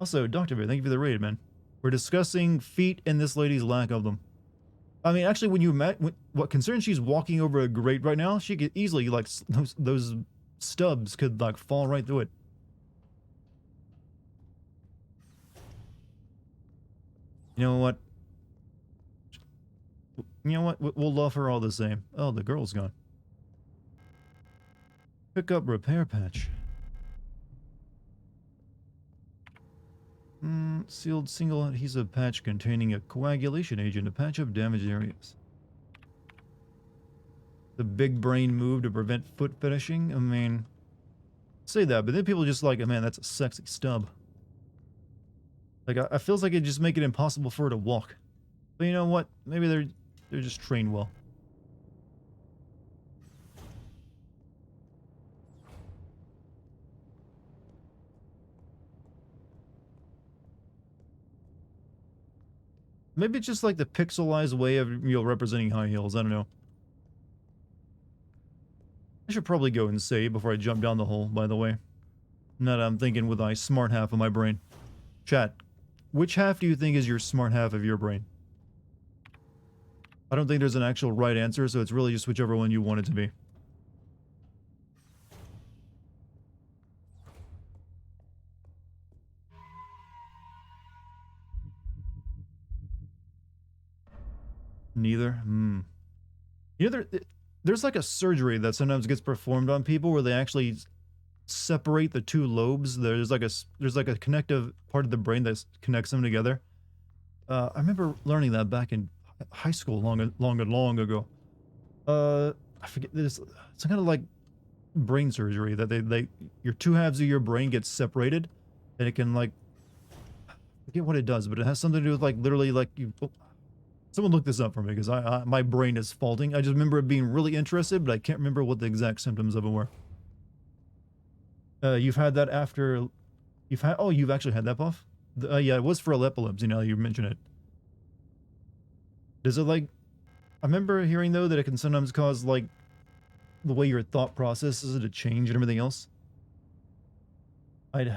Also, Dr. Bear, thank you for the raid, man. We're discussing feet and this lady's lack of them. I mean, actually, when you what concerns, she's walking over a grate right now, she could easily, like, those stubs could, like, fall right through it. You know what? You know what? We'll love her all the same. Oh, the girl's gone. Pick up repair patch. Sealed single adhesive patch containing a coagulation agent to patch up damaged areas. The big brain move to prevent foot fetishing. I mean, say that, but then people just like, oh, man, that's a sexy stub. Like, I feels like it just make it impossible for her to walk. But you know what? Maybe they're just trained well. Maybe it's just like the pixelized way of, you know, representing high heels. I don't know. I should probably go and save before I jump down the hole, by the way. Now that I'm thinking with my smart half of my brain. Chat, which half do you think is your smart half of your brain? I don't think there's an actual right answer, so it's really just whichever one you want it to be. Neither? Hmm. You know, there's like a surgery that sometimes gets performed on people where they actually separate the two lobes. There's like a connective part of the brain that connects them together. I remember learning that back in high school long ago. I forget this. It's kind of like brain surgery that they your two halves of your brain get separated, and it can like I forget what it does, but it has something to do with like literally like you. Oh, someone look this up for me because my brain is faulting. I just remember it being really interested, but I can't remember what the exact symptoms of it were. You've had that after you've actually had that, Puff? Yeah, it was for epilepsy. Now you mention it. Does it like? I remember hearing though that it can sometimes cause like the way your thought processes to change and everything else. Had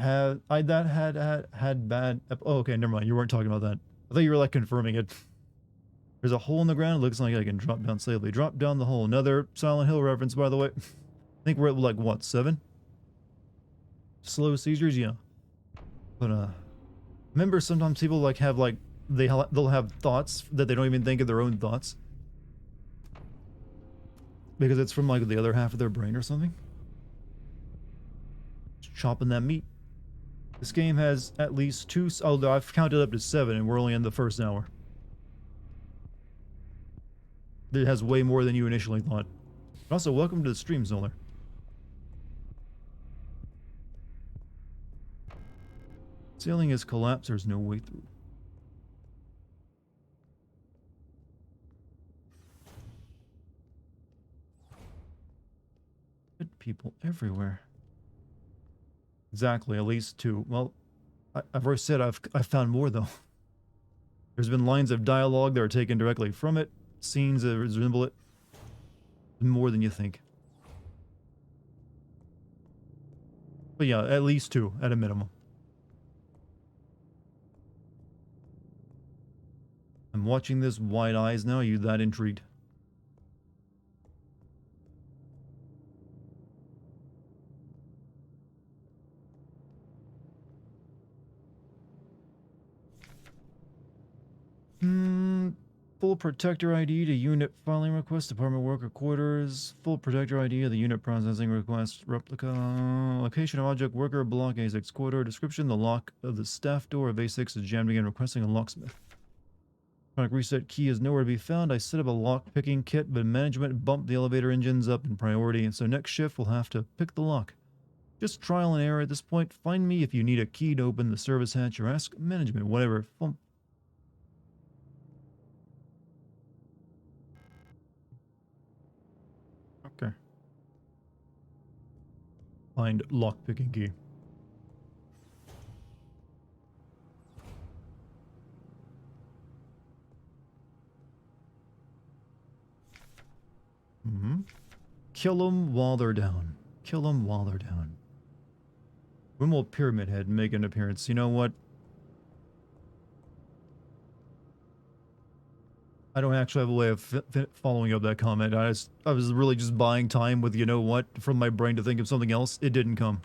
bad. Oh, okay, never mind. You weren't talking about that. I thought you were like confirming it. There's a hole in the ground. It looks like I can drop down safely. Drop down the hole. Another Silent Hill reference, by the way. I think we're at like what, 7? Slow seizures, yeah. But remember sometimes people like have like they'll have thoughts that they don't even think of their own thoughts because it's from like the other half of their brain or something. Just chopping that meat. This game has at least 2. Although I've counted up to 7, and we're only in the first hour. It has way more than you initially thought. Also, welcome to the stream, Zoller. Ceiling is collapsed. There's no way through. Good people everywhere. Exactly, at least 2. Well, I've already said I've found more though. There's been lines of dialogue that are taken directly from it. Scenes that resemble it. More than you think. But yeah, at least 2 at a minimum. I'm watching this wide eyes now. Are you that intrigued? Full protector ID to unit filing request, department worker quarters. Full protector ID of the unit processing request. Replica. Location of object worker block A6 quarter. Description: the lock of the staff door of A6 is jammed again, requesting a locksmith. Electronic reset key is nowhere to be found. I set up a lock picking kit, but management bumped the elevator engines up in priority, and so next shift we'll have to pick the lock. Just trial and error at this point. Find me if you need a key to open the service hatch or ask management, whatever. Okay. Find lockpicking key. Kill them while they're down. Kill them while they're down. When will Pyramid Head make an appearance? You know what? I don't actually have a way of following up that comment. I was really just buying time with, you know what, from my brain to think of something else. It didn't come.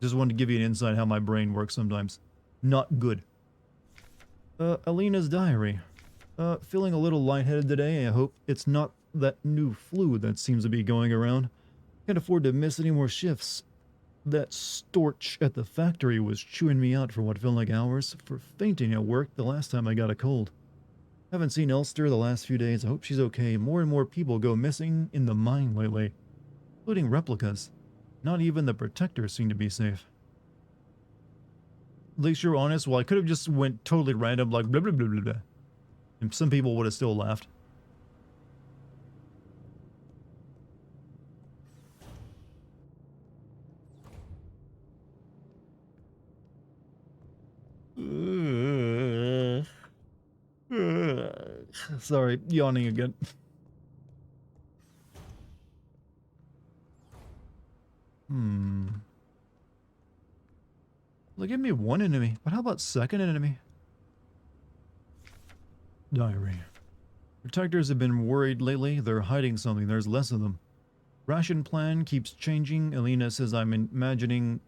Just wanted to give you an insight how my brain works sometimes. Not good. Alina's diary. Feeling a little lightheaded today. I hope it's not that new flu that seems to be going around. Can't afford to miss any more shifts. That storch at the factory was chewing me out for what felt like hours for fainting at work the last time I got a cold. Haven't seen Elster the last few days. I hope she's okay. More and more people go missing in the mine lately, including replicas. Not even the protectors seem to be safe. At least you're honest. Well, I could have just went totally random, like blah blah blah blah blah. And some people would have still laughed. Sorry, yawning again. Well, give me one enemy, but how about second enemy? Diary. Protectors have been worried lately. They're hiding something. There's less of them. Ration plan keeps changing. Elena says I'm imagining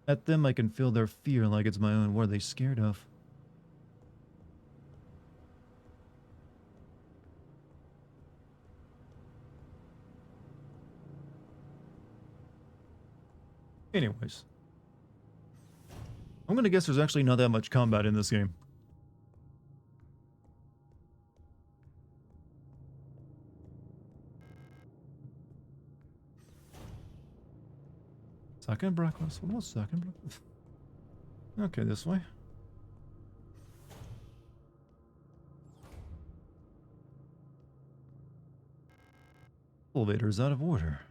at them. I can feel their fear like it's my own. What are they scared of? Anyways. I'm gonna guess there's actually not that much combat in this game. Second breakfast? What was second breakfast? Okay, this way. Elevator's out of order.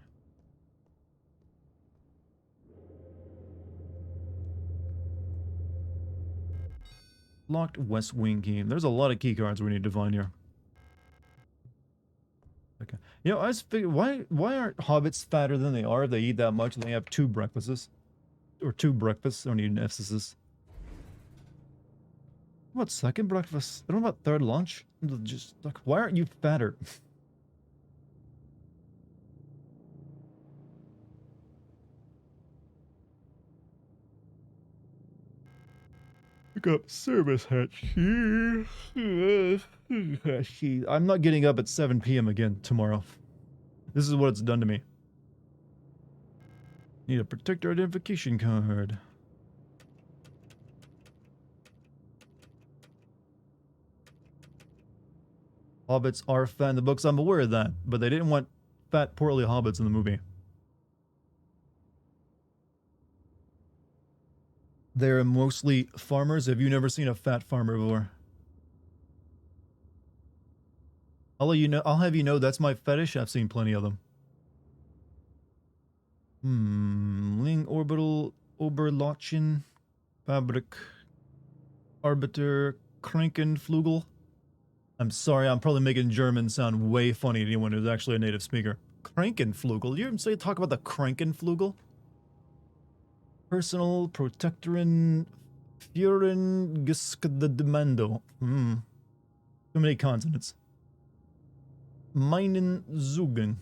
Locked West Wing key. There's a lot of key cards we need to find here. Okay. You know, I just figured, why aren't hobbits fatter than they are? They eat that much and they have 2 breakfasts. Or 2 breakfasts. I don't need an emphasis. What about second breakfast? I don't know about third lunch. Just like, why aren't you fatter? Pick up service hatch. I'm not getting up at 7 p.m. again tomorrow. This is what it's done to me. Need a protector identification card. Hobbits are fat in the books. I'm aware of that, but they didn't want fat, portly hobbits in the movie. They're mostly farmers. Have you never seen a fat farmer before? I'll let you know. I'll have you know that's my fetish. I've seen plenty of them. Ling orbital Oberlotchen Fabric Arbiter Krankenflugel. I'm sorry, I'm probably making German sound way funny to anyone who's actually a native speaker. Krankenflugel. You ever talk about the Krankenflugel? Personal Protectorin Furin Giskdemando. Too many consonants. Meinen Zugen.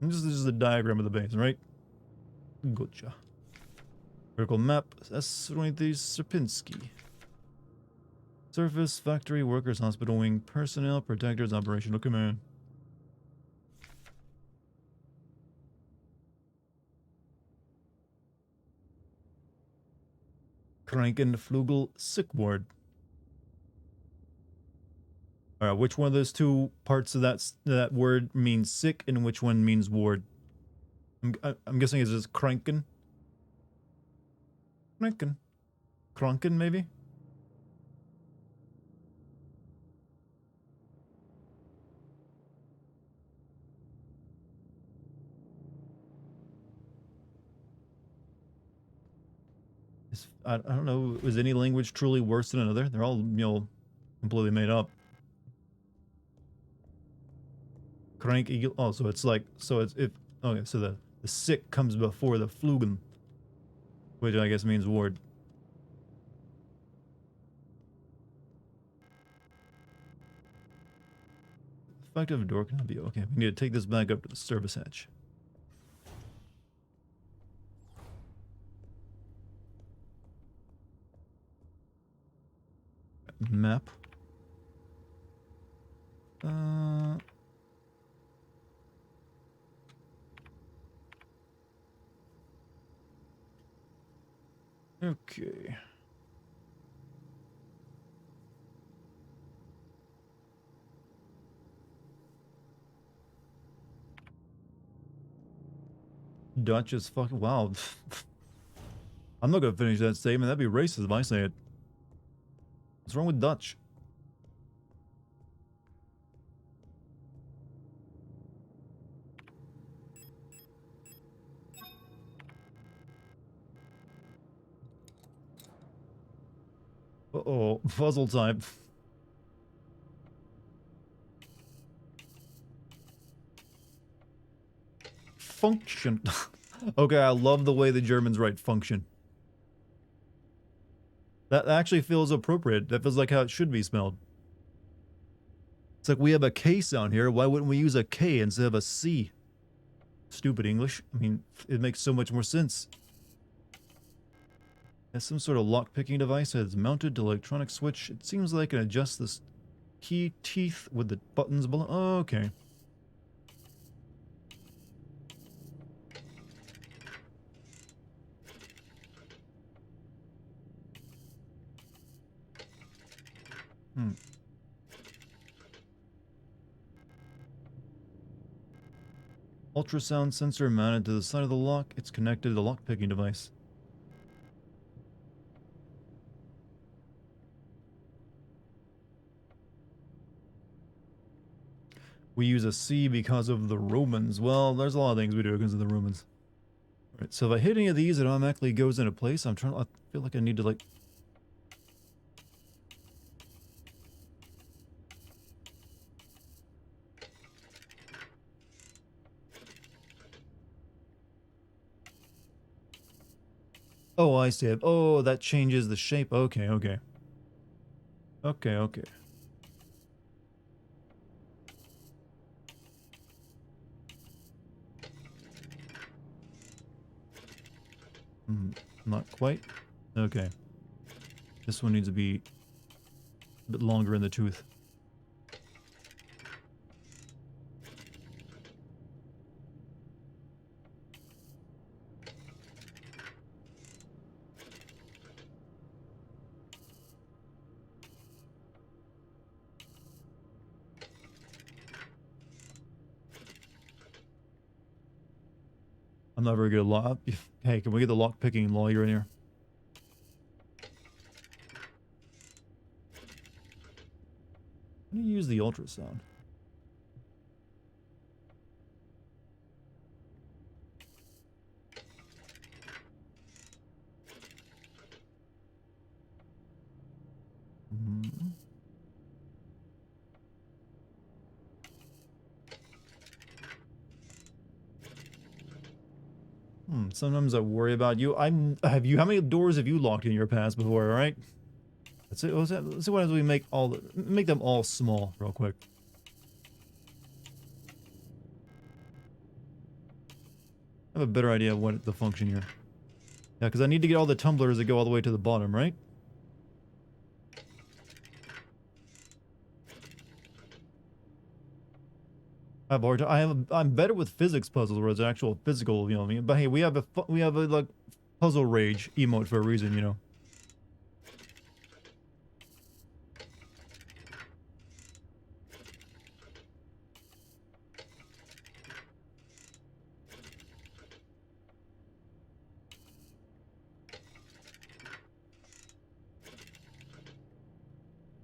This is the diagram of the base, right? Gotcha. Vertical map. Esrointhi Serpinski. Surface, factory, workers, hospital wing, personnel, protectors, operational command. Krankenflugel sick ward. Alright, which one of those 2 parts of that word means sick and which one means ward? I'm guessing it's just Kranken. Kranken, maybe? I don't know, is any language truly worse than another? They're all, you know, completely made up. Crank eagle. Oh, so it's like, so it's, if, okay, so the sick comes before the flugen, which I guess means ward. Effective door cannot be, okay, we need to take this back up to the service hatch. Map. Okay. Dutch is fucking wow. I'm not gonna finish that statement. That'd be racist if I say it. What's wrong with Dutch? Uh-oh, puzzle type. Function. Okay, I love the way the Germans write function. That actually feels appropriate. That feels like how it should be spelled. It's like we have a K sound here. Why wouldn't we use a K instead of a C? Stupid English. I mean, it makes so much more sense. Has some sort of lock-picking device that is mounted to electronic switch. It seems like it can adjust this key teeth with the buttons below. Oh, okay. Hmm. Ultrasound sensor mounted to the side of the lock. It's connected to the lock-picking device. We use a C because of the Romans. Well, there's a lot of things we do because of the Romans. Alright, so if I hit any of these, it automatically goes into place. I feel like I need to, like... Oh, I see it. Oh, that changes the shape. Okay, okay. Okay, okay. Not quite. Okay. This one needs to be a bit longer in the tooth. I'm not very good at lock. Hey, can we get the lock picking while you're in here? How do you use the ultrasound? Sometimes I worry about you. How many doors have you locked in your past before, alright? Let's see what happens we make them all small real quick. I have a better idea of what the function here. Yeah, because I need to get all the tumblers that go all the way to the bottom, right? I'm better with physics puzzles where it's actual physical, you know. But hey, we have a like puzzle rage emote for a reason, you know.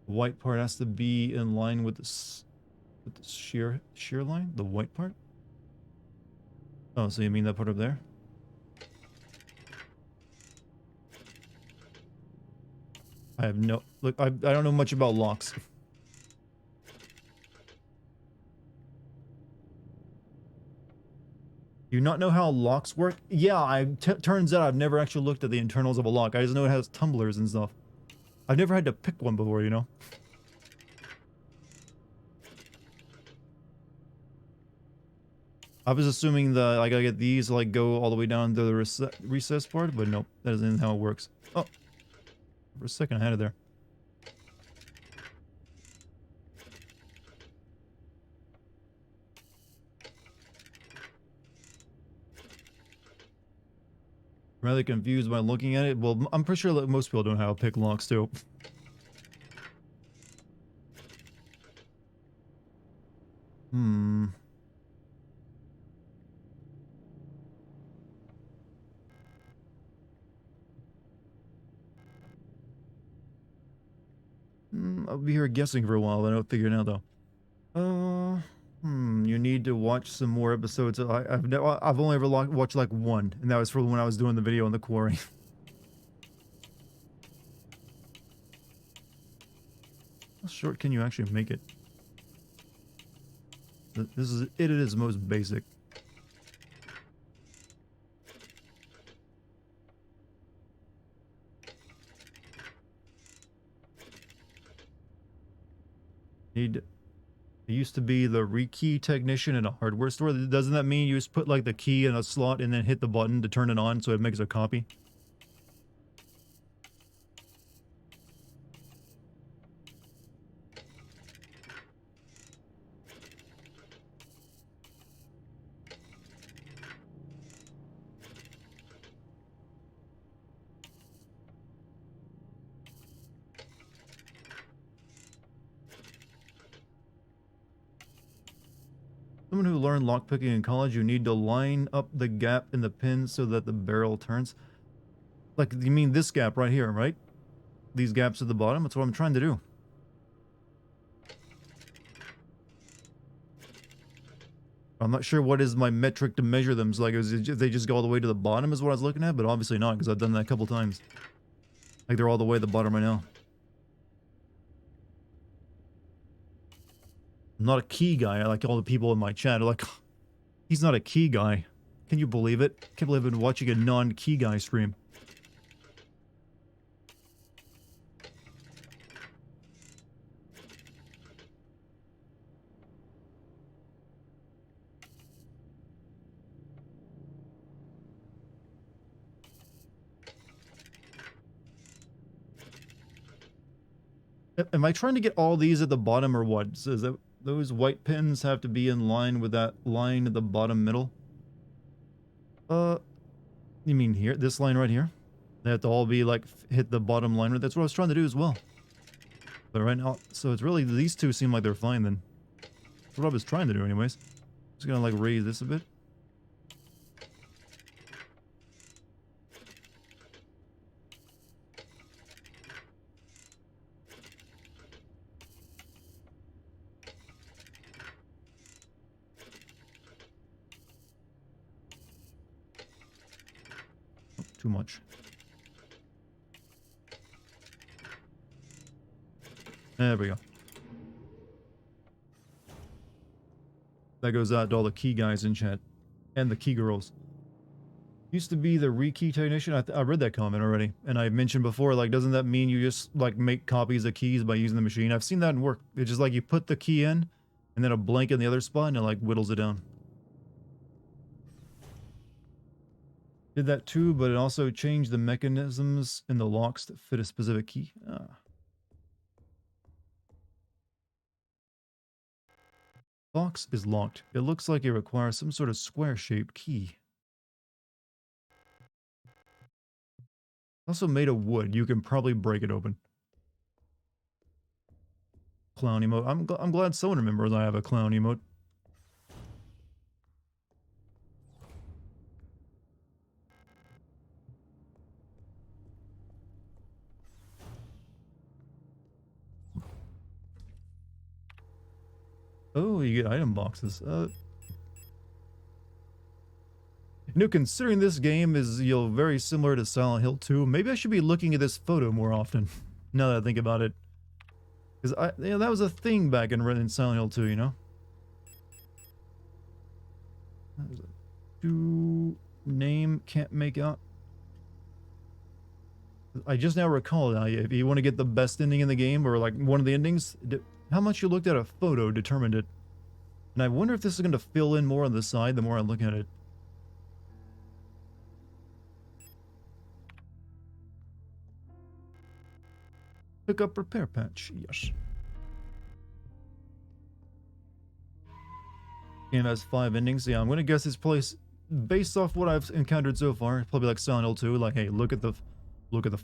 The white part has to be in line with the shear line, the white part. Oh, so you mean that part up there? I have no look. I don't know much about locks. Do you not know how locks work? Yeah, turns out I've never actually looked at the internals of a lock. I just know it has tumblers and stuff. I've never had to pick one before, you know. I was assuming that I gotta get these like go all the way down to the recess part, but nope, that isn't how it works. Oh, for a second I had it there. Rather confused by looking at it. Well, I'm pretty sure that most people don't know how to pick locks too. Hmm. I'll be here guessing for a while, but I don't figure it out though. You need to watch some more episodes. I've only ever watched like one, and that was for when I was doing the video in the quarry. How short can you actually make it? This is it. It is most basic. Need. I used to be the rekey technician in a hardware store. Doesn't that mean you just put like the key in a slot and then hit the button to turn it on so it makes a copy? Someone who learned lockpicking in college, you need to line up the gap in the pin so that the barrel turns. Like, you mean this gap right here, right? These gaps at the bottom? That's what I'm trying to do. I'm not sure what is my metric to measure them. So like, they just go all the way to the bottom is what I was looking at, but obviously not, because I've done that a couple times. Like, they're all the way at the bottom right now. I'm not a key guy. I like all the people in my chat are like, he's not a key guy. Can you believe it? Can't believe I've been watching a non-key guy stream. Am I trying to get all these at the bottom or what? So is that those white pins have to be in line with that line at the bottom middle? You mean here? This line right here? They have to all be like hit the bottom line. That's what I was trying to do as well. But right now, so it's really, these two seem like they're fine then. That's what I was trying to do anyways. Just gonna like raise this a bit. Oh, too much. There we go. That goes out to all the key guys in chat. And the key girls. Used to be the rekey technician. I read that comment already. And I mentioned before, like, doesn't that mean you just, like, make copies of keys by using the machine? I've seen that in work. It's just like you put the key in, and then a blank in the other spot, and it, like, whittles it down. Did that too, but it also changed the mechanisms in the locks that fit a specific key. Box is locked. It looks like it requires some sort of square-shaped key. Also made of wood. You can probably break it open. Clown emote. I'm glad someone remembers I have a clown emote. Oh, you get item boxes. You know, considering this game is, you know, very similar to Silent Hill 2, maybe I should be looking at this photo more often. Now that I think about it. Because that was a thing back in Silent Hill 2, you know? Name, can't make out. I just now recall that if you want to get the best ending in the game, or like one of the endings, how much you looked at a photo determined it. And I wonder if this is going to fill in more on the side the more I look at it. Pick up repair patch, yes. Game has 5 endings. Yeah, I'm going to guess this place based off what I've encountered so far, probably like Silent Hill 2, like, hey, look at the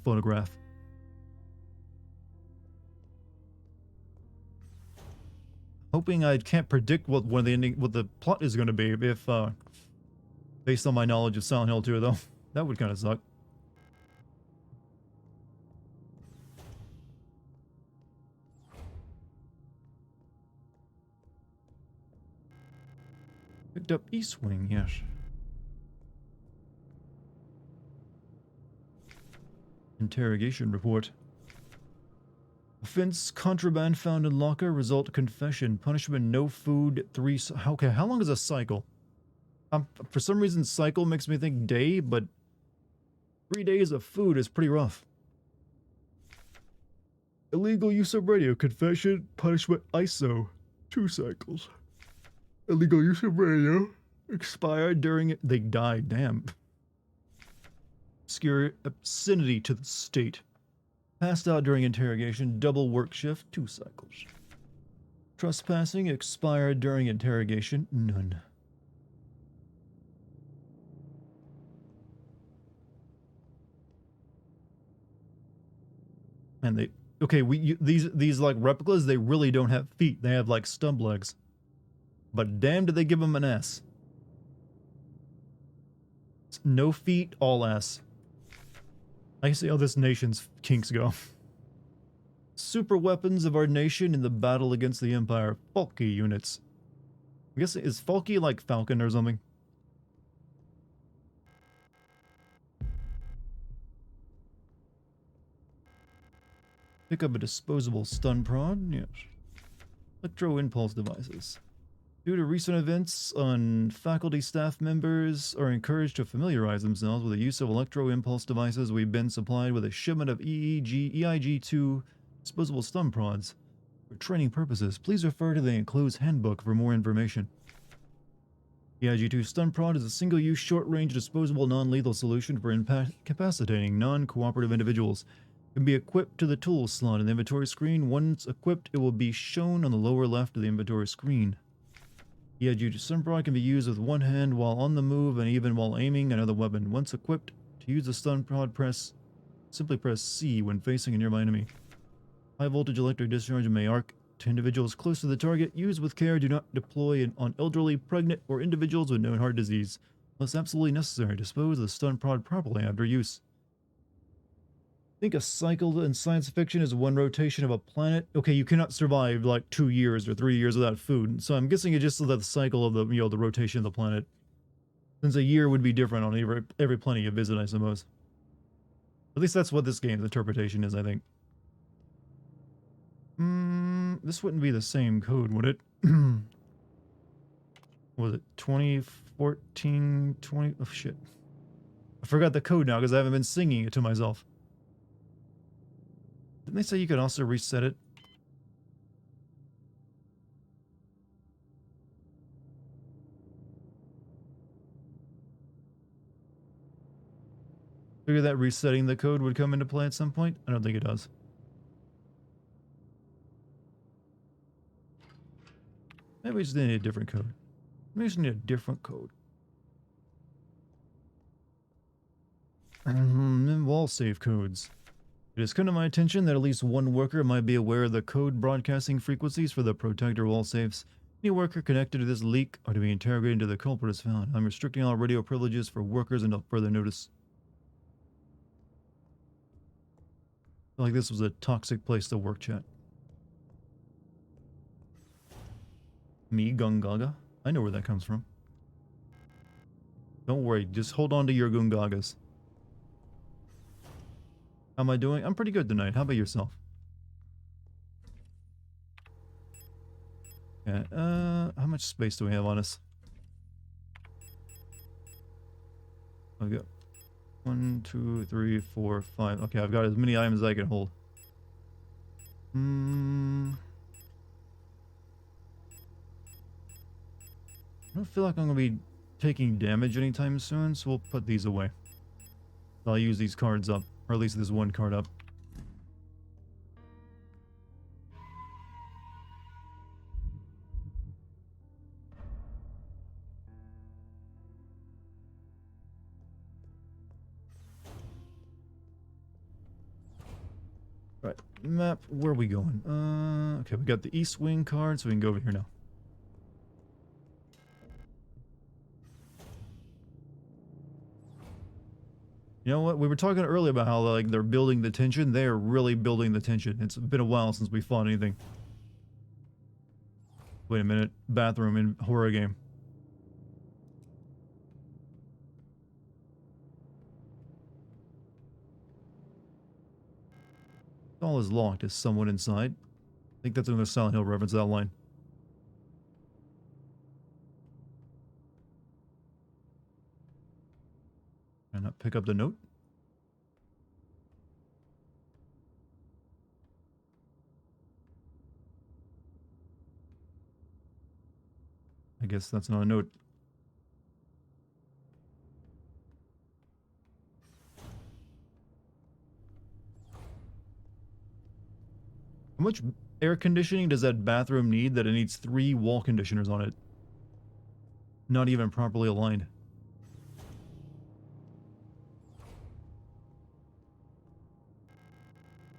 photograph. Hoping I can't predict what one of the ending, what the plot is going to be if, based on my knowledge of Silent Hill 2, though. That would kind of suck. Picked up East Wing, yes. Interrogation report. Offense, contraband found in locker, result confession, punishment, no food, 3... Okay, how long is a cycle? For some reason, cycle makes me think day, but 3 days of food is pretty rough. Illegal use of radio, confession, punishment, ISO, 2 cycles. Illegal use of radio, expired during it. They died, damn. Obscure obscenity to the state. Passed out during interrogation, double work shift, 2 cycles. Trespassing, expired during interrogation, none. And they... Okay, these like replicas, they really don't have feet. They have like stump legs. But damn, did they give them an S. No feet, all S. I see how this nation's kinks go. Super weapons of our nation in the battle against the Empire. Falky units. I guess, is Falky like Falcon or something? Pick up a disposable stun prod. Yes. Electro impulse devices. Due to recent events, faculty staff members are encouraged to familiarize themselves with the use of electro impulse devices. We've been supplied with a shipment of EIG-2 disposable stun prods. For training purposes, please refer to the enclosed handbook for more information. EIG-2 stun prod is a single-use, short-range, disposable, non-lethal solution for incapacitating non-cooperative individuals. It can be equipped to the tools slot in the inventory screen. Once equipped, it will be shown on the lower left of the inventory screen. EIG-2 stun prod can be used with one hand while on the move and even while aiming another weapon. Once equipped, to use the stun prod, simply press C when facing a nearby enemy. High voltage electric discharge may arc to individuals close to the target. Use with care. Do not deploy on elderly, pregnant, or individuals with known heart disease. Unless absolutely necessary, dispose of the stun prod properly after use. I think a cycle in science fiction is one rotation of a planet. Okay, you cannot survive like 2 years or 3 years without food. So I'm guessing it's just the cycle of the, the rotation of the planet. Since a year would be different on every planet you visit, I suppose. At least that's what this game's interpretation is, I think. This wouldn't be the same code, would it? Was it 2014, 20... Oh, shit. I forgot the code now because I haven't been singing it to myself. Didn't they say you could also reset it? Figure that resetting the code would come into play at some point? I don't think it does. Maybe we just need a different code. Maybe we just need a different code. Wall save codes. It has come to my attention that at least one worker might be aware of the code broadcasting frequencies for the protector wall safes. Any worker connected to this leak are to be interrogated until the culprit is found. I'm restricting all radio privileges for workers until further notice. I feel like this was a toxic place to work, chat. Me, Gungaga? I know where that comes from. Don't worry, just hold on to your Gungagas. How am I doing? I'm pretty good tonight. How about yourself? Yeah, how much space do we have on us? I've got 1, 2, 3, 4, 5. Okay, I've got as many items as I can hold. I don't feel like I'm going to be taking damage anytime soon, so we'll put these away. I'll use these cards up, or at least this one card up. Map, where are we going? Okay, we got the East Wing card, so we can go over here now. You know what? We were talking earlier about how like they're building the tension. They are really building the tension. It's been a while since we fought anything. Wait a minute. Bathroom in horror game. All is locked. Is someone inside? I think that's another Silent Hill reference, that line. Can I not pick up the note? I guess that's not a note. How much air conditioning does that bathroom need that it needs 3 wall conditioners on it? Not even properly aligned.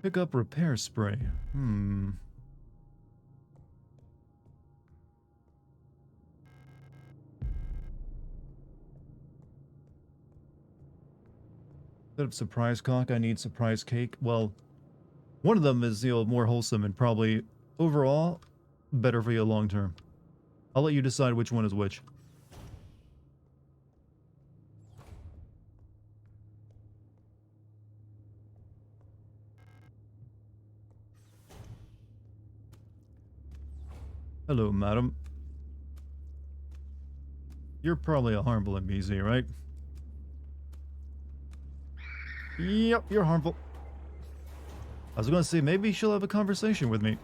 Pick up repair spray. Instead of surprise cock, I need surprise cake. Well, one of them is, more wholesome and probably, overall, better for you long term. I'll let you decide which one is which. Hello, madam. You're probably a harmful NPC, right? Yep, you're harmful. I was gonna say, maybe she'll have a conversation with me.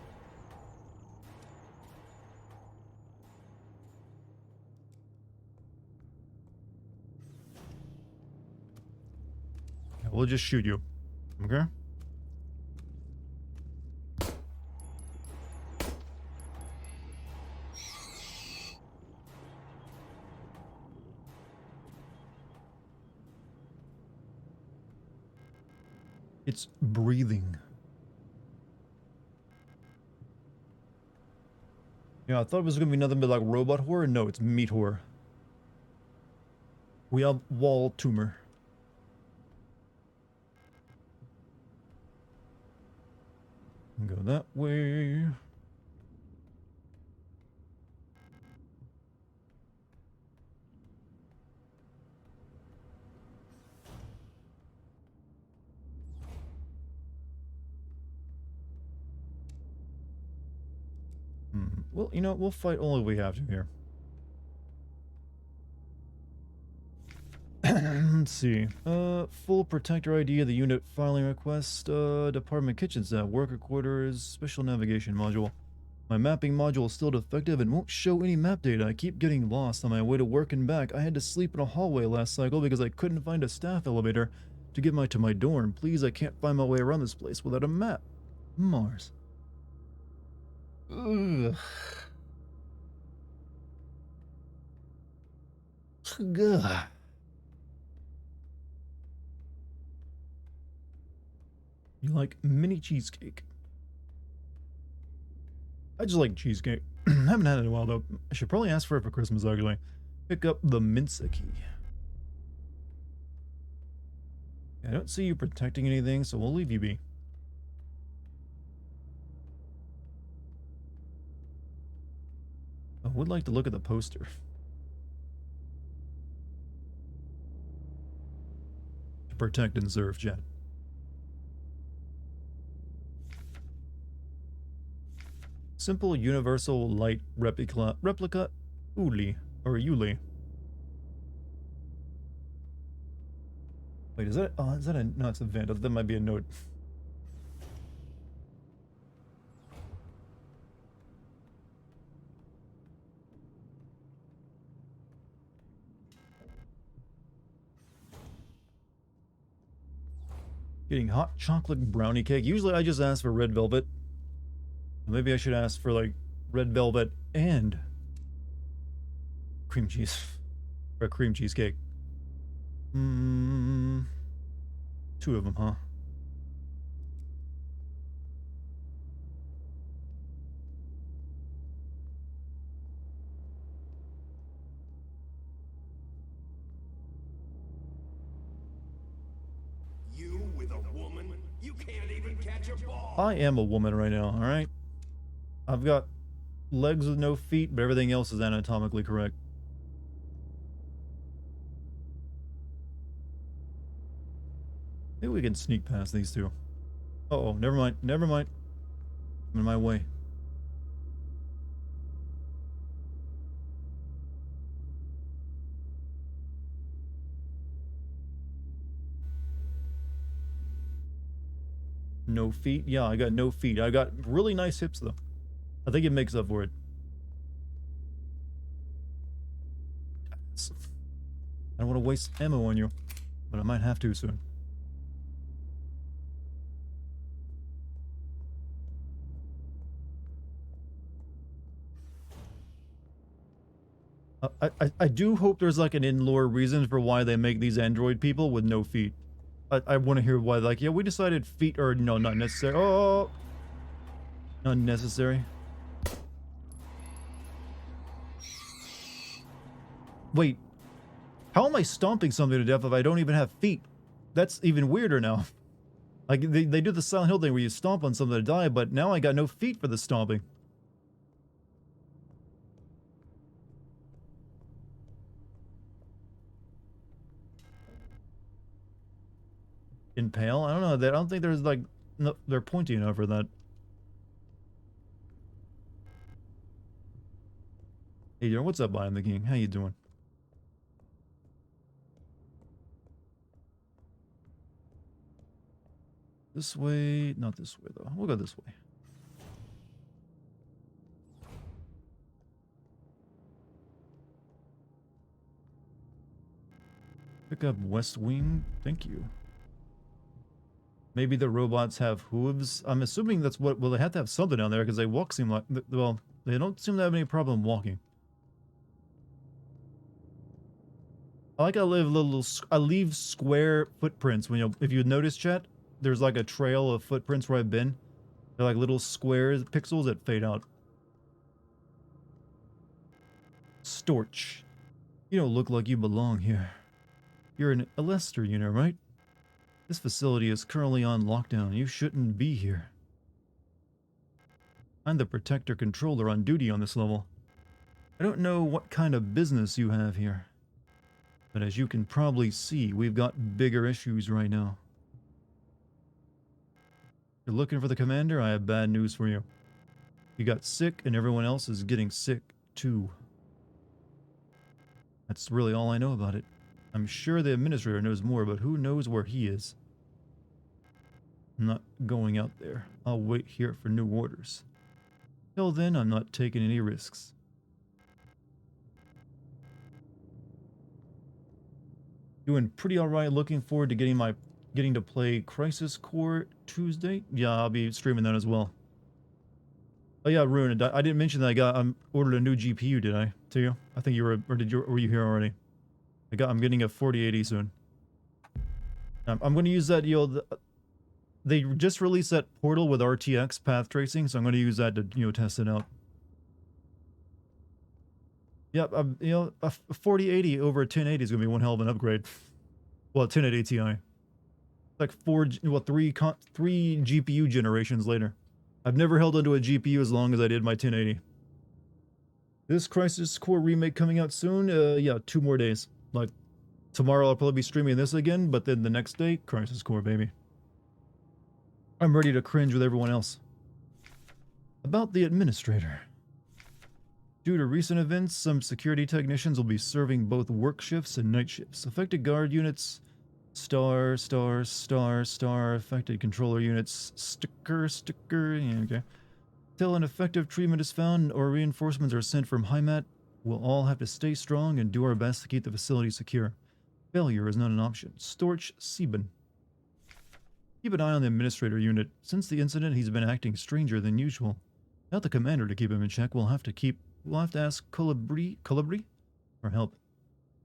Yeah, we'll just shoot you. Okay? It's breathing. Yeah, I thought it was gonna be nothing but like robot horror. No, it's meat horror. We have wall tumor. Go that way. Well, we'll fight only if we have to here. Let's see. Full protector ID of the unit filing request, department kitchen set, worker quarters, special navigation module. My mapping module is still defective and won't show any map data. I keep getting lost on my way to work and back. I had to sleep in a hallway last cycle because I couldn't find a staff elevator to get to my dorm. Please, I can't find my way around this place without a map. Mars. Ugh. Gah. You like mini cheesecake? I just like cheesecake. Haven't had it in a while though. I should probably ask for it for Christmas actually. Pick up the Mensa key. I don't see you protecting anything, so we'll leave you be. I would like to look at the poster. To protect and serve, chat. Simple universal light replica Uli or Yuli. Wait, is that a no, it's a vandal. That might be a note. Getting hot chocolate brownie cake. Usually I just ask for red velvet. Maybe I should ask for like red velvet and cream cheese. Or a cream cheesecake. 2 of them, huh? with a woman? You can't even catch a ball. I am a woman right now, alright? I've got legs with no feet, but everything else is anatomically correct. Maybe we can sneak past these two. Uh-oh, never mind, never mind. I'm in my way. No feet? Yeah, I got no feet. I got really nice hips, though. I think it makes up for it. I don't want to waste ammo on you, but I might have to soon. I do hope there's like an in-lore reason for why they make these android people with no feet. I want to hear why, like, yeah, we decided feet are, no, not necessary. Oh! Not necessary. Wait. How am I stomping something to death if I don't even have feet? That's even weirder now. Like, they do the Silent Hill thing where you stomp on something to die, but now I got no feet for the stomping. Impale? I don't know. I don't think there's like, no, they're pointy enough for that. Hey, Darren, what's up, I am the King? How you doing? This way, not this way though. We'll go this way. Pick up West Wing. Thank you. Maybe the robots have hooves. I'm assuming that's what. Well, they have to have something down there because they walk seem like. Well, they don't seem to have any problem walking. I like I leave square footprints when if you notice, chat, there's like a trail of footprints where I've been. They're like little squares, pixels that fade out. Storch. You don't look like you belong here. You're an Alester unit, right? This facility is currently on lockdown. You shouldn't be here. I'm the Protector Controller on duty on this level. I don't know what kind of business you have here. But as you can probably see, we've got bigger issues right now. If you're looking for the commander, I have bad news for you. You got sick and everyone else is getting sick too. That's really all I know about it. I'm sure the administrator knows more, but who knows where he is. I'm not going out there. I'll wait here for new orders. Till then, I'm not taking any risks. Doing pretty alright. Looking forward to getting to play Crisis Core Tuesday. Yeah, I'll be streaming that as well. Oh yeah, Rune, I didn't mention that I ordered a new GPU, did I? To you? I think you were, or were you here already? I'm getting a 4080 soon. I'm going to use that, they just released that Portal with RTX path tracing, so I'm going to use that to, test it out. Yep, a 4080 over a 1080 is going to be one hell of an upgrade. Well, 1080 Ti. Like three GPU generations later. I've never held onto a GPU as long as I did my 1080. This Crisis Core remake coming out soon? Yeah, 2 more days. Like, tomorrow I'll probably be streaming this again, but then the next day, Crisis Core, baby. I'm ready to cringe with everyone else. About the administrator. Due to recent events, some security technicians will be serving both work shifts and night shifts. Affected guard units, star, affected controller units, sticker, yeah, okay. Till an effective treatment is found or reinforcements are sent from HIMAT, we'll all have to stay strong and do our best to keep the facility secure. Failure is not an option. Storch Sieben. Keep an eye on the administrator unit. Since the incident, he's been acting stranger than usual. Without the commander to keep him in check, we'll have to ask Colibri for help.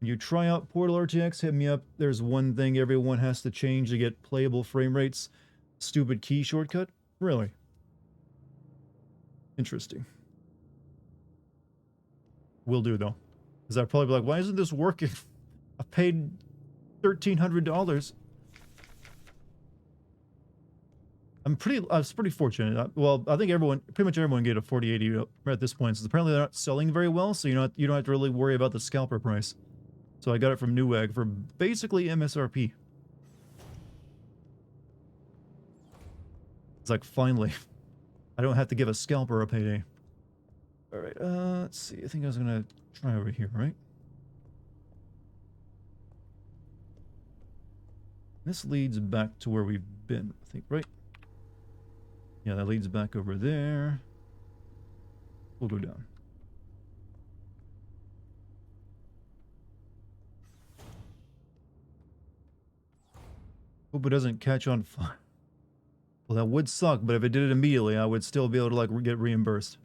When you try out Portal RTX, hit me up. There's one thing everyone has to change to get playable frame rates. Stupid key shortcut? Really? Interesting. Will do, though. Because I'd probably be like, why isn't this working? I paid $1,300. I was pretty fortunate. Well, I think pretty much everyone get a 4080 at this point, since apparently they're not selling very well, so you don't have to really worry about the scalper price. So I got it from Newegg for basically MSRP. It's like, finally, I don't have to give a scalper a payday. Alright, let's see. I think I was gonna try over here, right? This leads back to where we've been, I think, right? Yeah, that leads back over there. We'll go down. Hope it doesn't catch on fire. Well, that would suck, but if it did it immediately, I would still be able to, like, get reimbursed.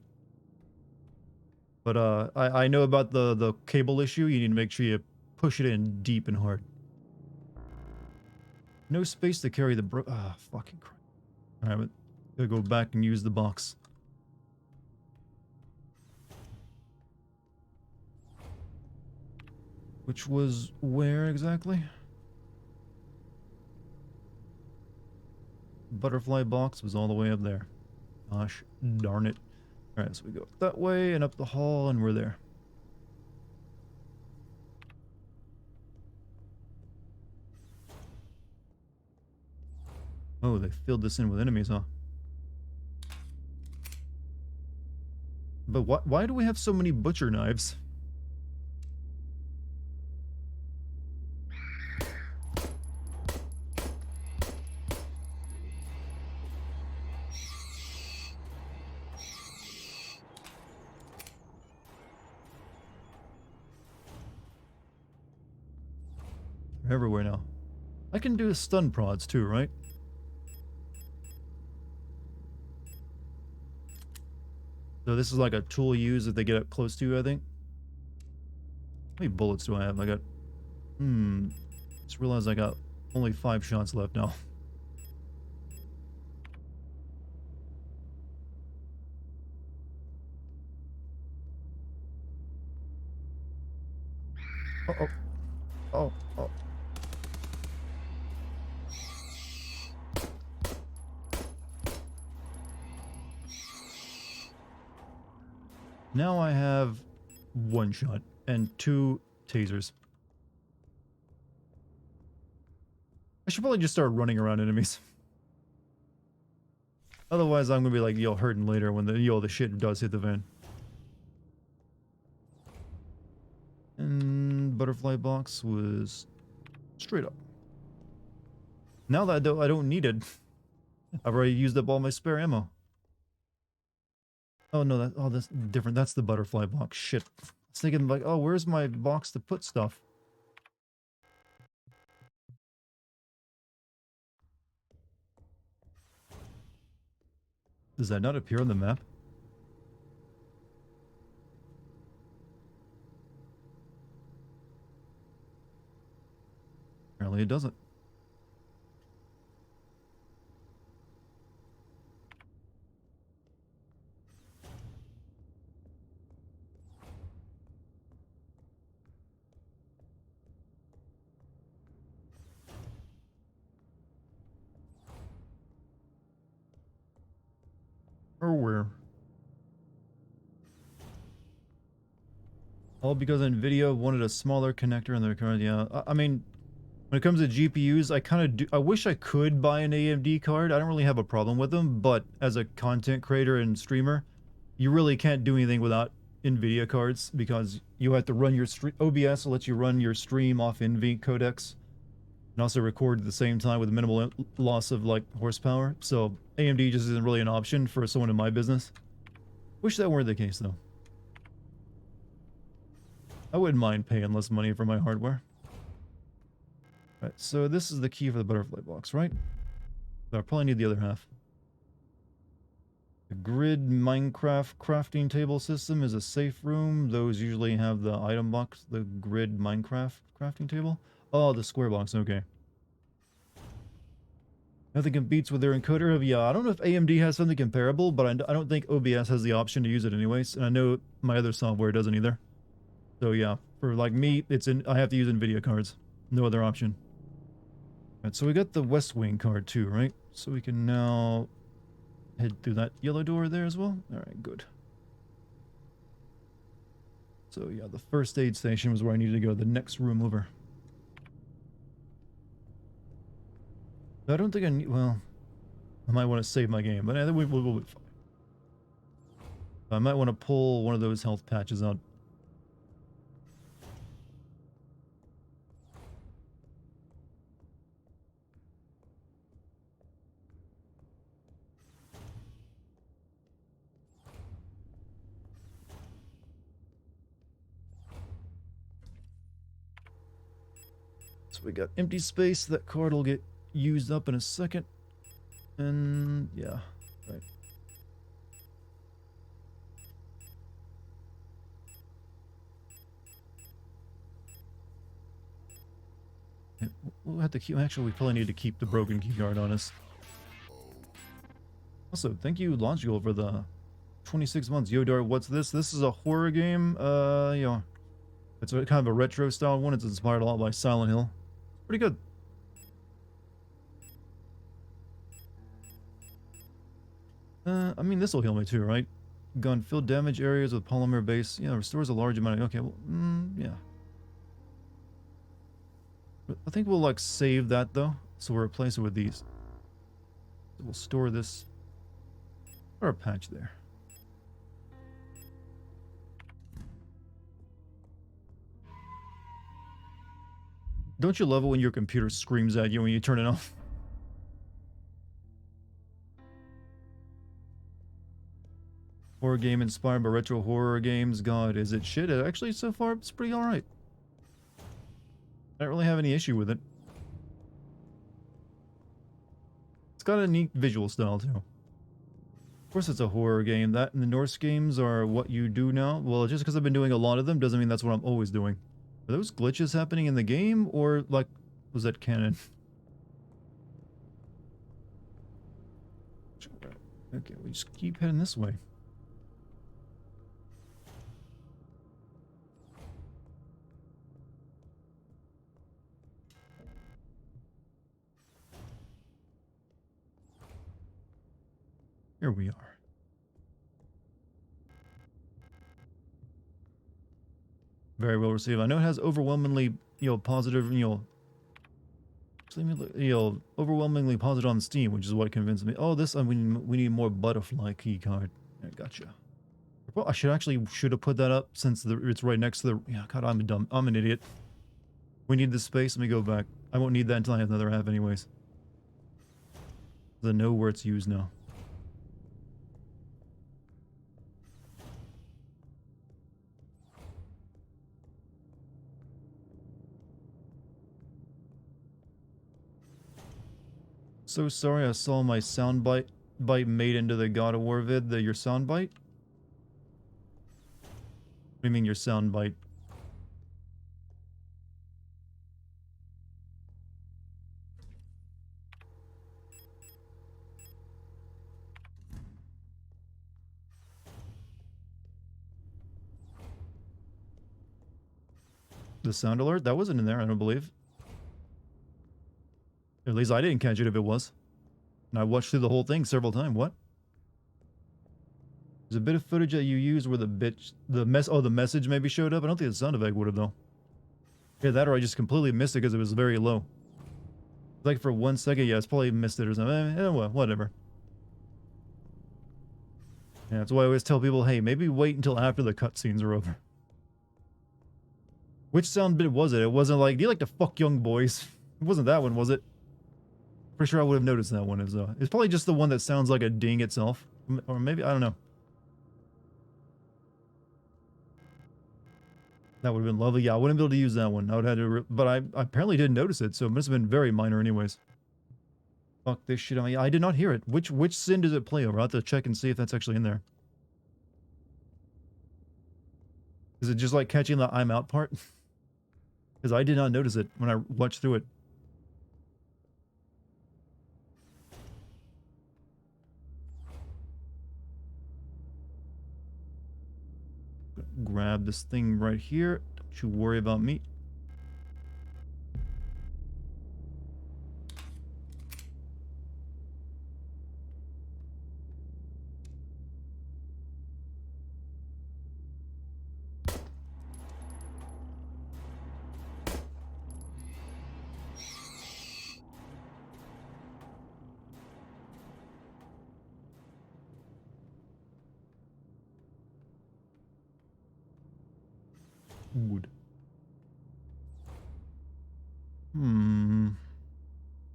But, I know about the cable issue. You need to make sure you push it in deep and hard. No space to carry the fucking crap. Alright, gotta go back and use the box. Which was where exactly? Butterfly box was all the way up there. Gosh darn it. Alright, so we go that way and up the hall and we're there. Oh, they filled this in with enemies, huh? But why do we have so many butcher knives? They're everywhere now. I can do stun prods too, right? So this is like a tool used if they get up close to you, I think. How many bullets do I have? I got... Just realized I got only 5 shots left now. Uh-oh. Oh, oh. Now I have 1 shot and 2 tasers. I should probably just start running around enemies. Otherwise, I'm gonna be like, hurting later when the shit does hit the van. And butterfly box was straight up. Now that I don't need it, I've already used up all my spare ammo. Oh no, that's different. That's the butterfly box. Shit. I was thinking like, oh, where's my box to put stuff? Does that not appear on the map? Apparently it doesn't. Or where? All because Nvidia wanted a smaller connector in their card. Yeah, I mean, when it comes to GPUs, I kind of do. I wish I could buy an AMD card. I don't really have a problem with them, but as a content creator and streamer, you really can't do anything without Nvidia cards because you have to run your OBS will let you run your stream off NV codecs and also record at the same time with minimal loss of like horsepower. So AMD just isn't really an option for someone in my business. Wish that weren't the case though. I wouldn't mind paying less money for my hardware. Right, so this is the key for the butterfly box, right? So I probably need the other half. The grid Minecraft crafting table system is a safe room. Those usually have the item box, the grid Minecraft crafting table. Oh, the square box, okay. Nothing competes with their encoder. Yeah, I don't know if AMD has something comparable, but I don't think OBS has the option to use it anyways. And I know my other software doesn't either. So yeah, for like me, I have to use NVIDIA cards. No other option. Right, so we got the West Wing card too, right? So we can now head through that yellow door there as well. Alright, good. So yeah, the first aid station was where I needed to go, the next room over. I don't think I need, well, I might want to save my game, but I think we'll be fine. I might want to pull one of those health patches out. So we got empty space. That card will get used up in a second. And yeah, right. We'll have to keep, actually we probably need to keep the broken key card on us. Also, thank you Launch Goal for the 26 months. Yo Dart, what's this? This is a horror game. You know, it's a kind of a retro style one. It's inspired a lot by Silent Hill. Pretty good. I mean, this will heal me too, right? Gun filled damage areas with polymer base. Yeah, restores a large amount of... Okay, well, yeah. I think we'll, like, save that, though. So we'll replace it with these. So we'll store this. Or a patch there. Don't you love it when your computer screams at you when you turn it off? Horror game inspired by retro horror games. God, is it shit? Actually, so far, it's pretty alright. I don't really have any issue with it. It's got a neat visual style, too. Of course, it's a horror game. That and the Norse games are what you do now. Well, just because I've been doing a lot of them doesn't mean that's what I'm always doing. Are those glitches happening in the game, or, like, was that canon? Okay, we just keep heading this way. Here we are. Very well received. I know it has overwhelmingly, positive, overwhelmingly positive on Steam, which is what convinced me. Oh, this, we need more butterfly key card. I gotcha. Well, I should have put that up since it's right next to the, yeah, God, I'm an idiot. We need this space. Let me go back. I won't need that until I have another half anyways. I know where it's used now. So sorry I saw my soundbite made into the God of War vid. Your soundbite? What do you mean your soundbite? The sound alert? That wasn't in there, I don't believe. At least I didn't catch it if it was. And I watched through the whole thing several times. What? There's a bit of footage that you used where the message maybe showed up. I don't think the sound effect would have though. Yeah, that or I just completely missed it because it was very low. Like for 1 second, yeah, it's probably missed it or something. Well, whatever. Yeah, that's why I always tell people, hey, maybe wait until after the cutscenes are over. Which sound bit was it? It wasn't like, do you like to fuck young boys? It wasn't that one, was it? Pretty sure I would have noticed that one. It's probably just the one that sounds like a ding itself. Or maybe, I don't know. That would have been lovely. Yeah, I wouldn't be able to use that one. I would have to, but I apparently didn't notice it, so it must have been very minor anyways. Fuck this shit. I did not hear it. Which sin does it play over? I'll have to check and see if that's actually in there. Is it just like catching the I'm out part? Because I did not notice it when I watched through it. Grab this thing right here. Don't you worry about me. Good. Hmm.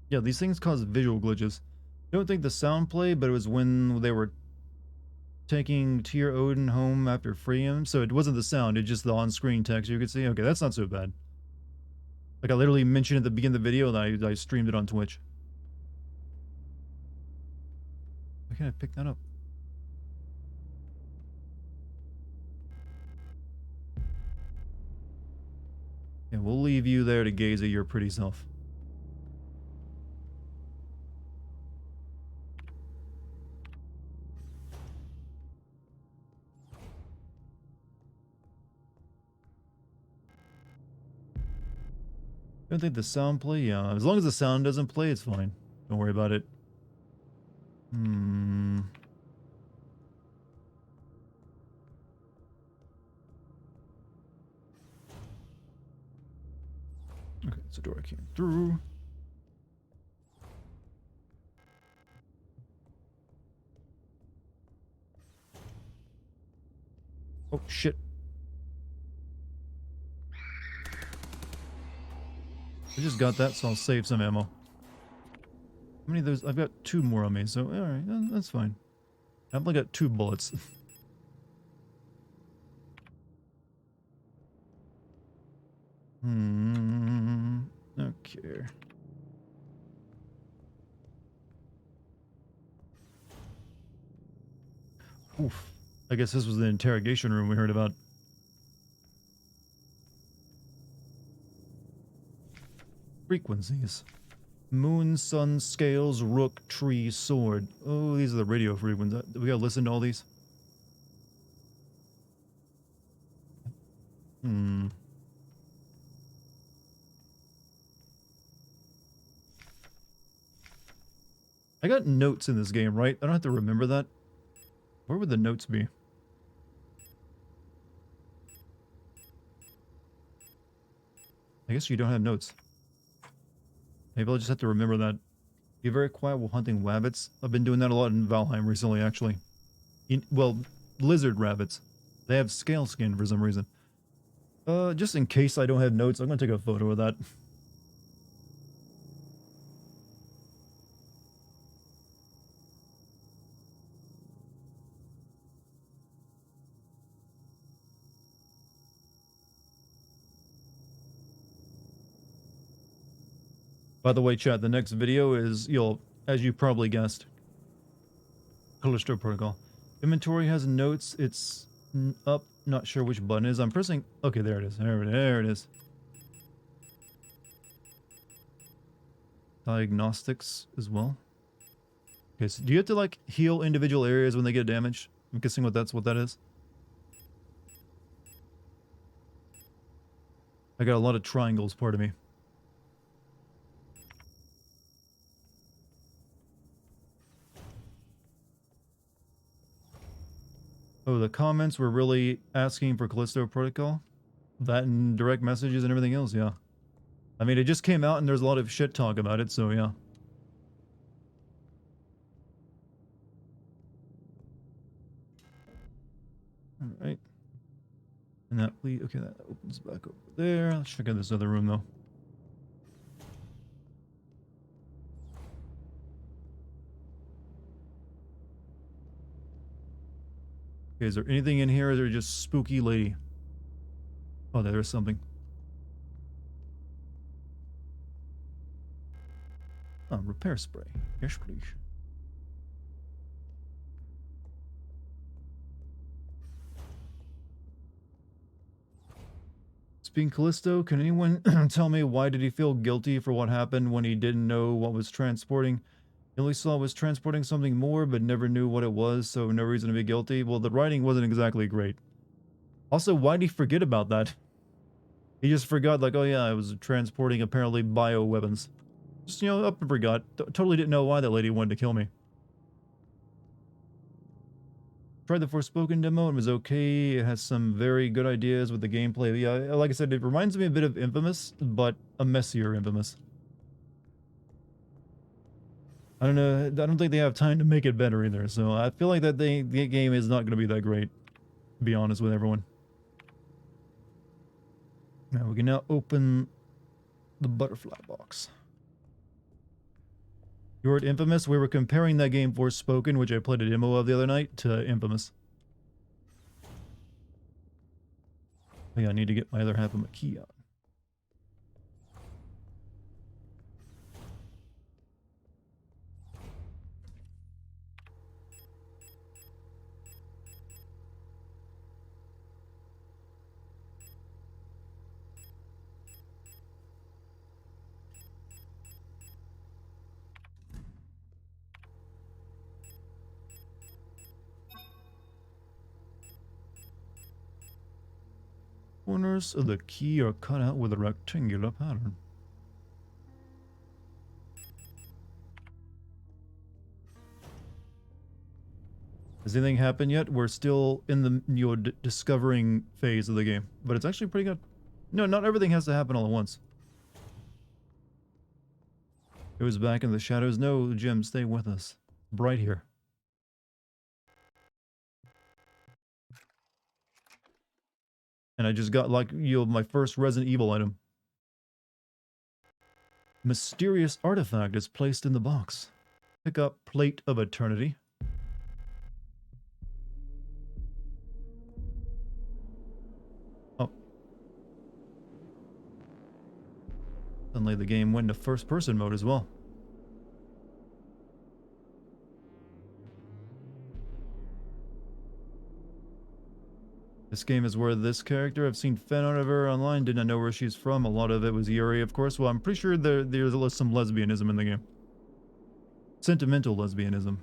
Yeah, these things cause visual glitches. I don't think the sound played, but it was when they were taking Tyr Odin home after freeing him. So it wasn't the sound, it's just the on-screen text you could see. Okay, that's not so bad. Like I literally mentioned at the beginning of the video that I streamed it on Twitch. Why can't I pick that up? Yeah, we'll leave you there to gaze at your pretty self. Don't think the sound play? Yeah, as long as the sound doesn't play, it's fine. Don't worry about it. Hmm. Okay, it's a door I came through. Oh, shit. I just got that, so I'll save some ammo. How many of those? I've got 2 more on me, so alright, that's fine. I've only got 2 bullets. Okay. Oof. I guess this was the interrogation room we heard about. Frequencies. Moon, sun, scales, rook, tree, sword. Oh, these are the radio frequencies. We gotta listen to all these. I got notes in this game, right? I don't have to remember that. Where would the notes be? I guess you don't have notes. Maybe I'll just have to remember that. Be very quiet while hunting rabbits. I've been doing that a lot in Valheim recently, actually. Well, lizard rabbits. They have scale skin for some reason. Just in case I don't have notes, I'm gonna take a photo of that. By the way, chat, the next video is, as you probably guessed, Callisto Protocol. Inventory has notes. It's up. Not sure which button is. I'm pressing. Okay, there it is. There it is. Diagnostics as well. Okay, so do you have to like heal individual areas when they get damaged? I'm guessing what that is. I got a lot of triangles, part of me. Oh, the comments were really asking for Callisto Protocol? That and direct messages and everything else, yeah. I mean, it just came out and there's a lot of shit talk about it, so yeah. Alright. And that lead, okay, that opens back over there. Let's check out this other room, though. Okay, is there anything in here, or is there just spooky lady? Oh, there's something. Oh, repair spray. Yes, please. Speaking Callisto, can anyone tell me why did he feel guilty for what happened when he didn't know what was transporting? He only saw was transporting something more, but never knew what it was, so no reason to be guilty. Well, the writing wasn't exactly great. Also, why did he forget about that? He just forgot, like, oh yeah, I was transporting apparently bioweapons. Just, up and forgot. Totally didn't know why that lady wanted to kill me. Tried the Forspoken demo, it was okay. It has some very good ideas with the gameplay. Yeah, like I said, it reminds me a bit of Infamous, but a messier Infamous. I don't know, I don't think they have time to make it better either, so I feel like that the game is not going to be that great, to be honest with everyone. Now we can now open the butterfly box. You were at Infamous? We were comparing that game Forspoken, which I played a demo of the other night, to Infamous. Oh yeah, I need to get my other half of my key out. Corners of the key are cut out with a rectangular pattern. Has anything happened yet? We're still in the discovering phase of the game, but it's actually pretty good. No, not everything has to happen all at once. It was back in the shadows. No, Jim, stay with us. Bright here. And I just got, like, my first Resident Evil item. Mysterious artifact is placed in the box. Pick up Plate of Eternity. Oh. Suddenly the game went into first-person mode as well. This game is where this character, I've seen fan art of her online, did not know where she's from. A lot of it was Yuri, of course. Well, I'm pretty sure there's some lesbianism in the game. Sentimental lesbianism.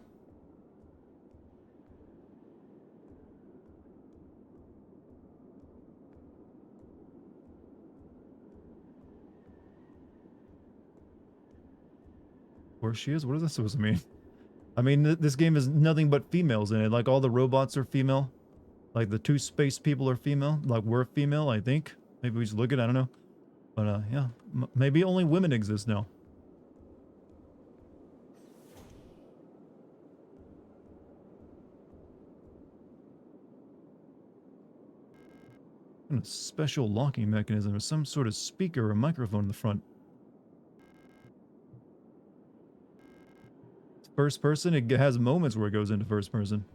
Where she is? What is that supposed to mean? I mean, this game is nothing but females in it. Like, all the robots are female. Like, the two space people are female. Like, we're female, I think. Maybe we should look at it, I don't know. But, yeah. Maybe only women exist now. And a special locking mechanism or some sort of speaker or microphone in the front. First person, it has moments where it goes into first person.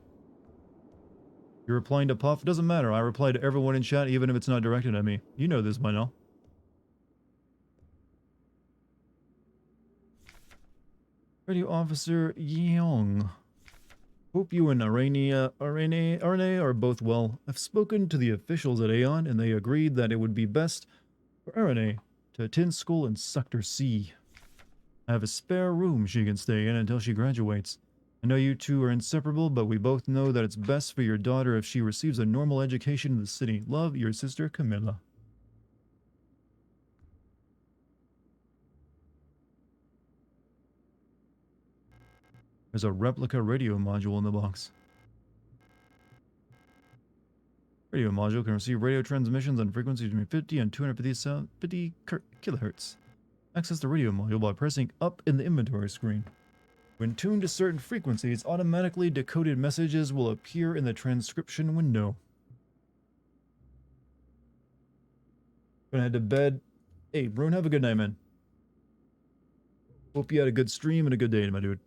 You're replying to Puff? Doesn't matter. I reply to everyone in chat, even if it's not directed at me. You know this by now. Radio Officer Yeong. Hope you and Arene are both well. I've spoken to the officials at Aeon, and they agreed that it would be best for Arene to attend school in Sector C. I have a spare room she can stay in until she graduates. I know you two are inseparable, but we both know that it's best for your daughter if she receives a normal education in the city. Love, your sister, Camilla. There's a replica radio module in the box. Radio module can receive radio transmissions on frequencies between 50 and 250 kilohertz. Access the radio module by pressing up in the inventory screen. When tuned to certain frequencies, automatically decoded messages will appear in the transcription window. Gonna head to bed. Hey, Brune, have a good night, man. Hope you had a good stream and a good day, my dude.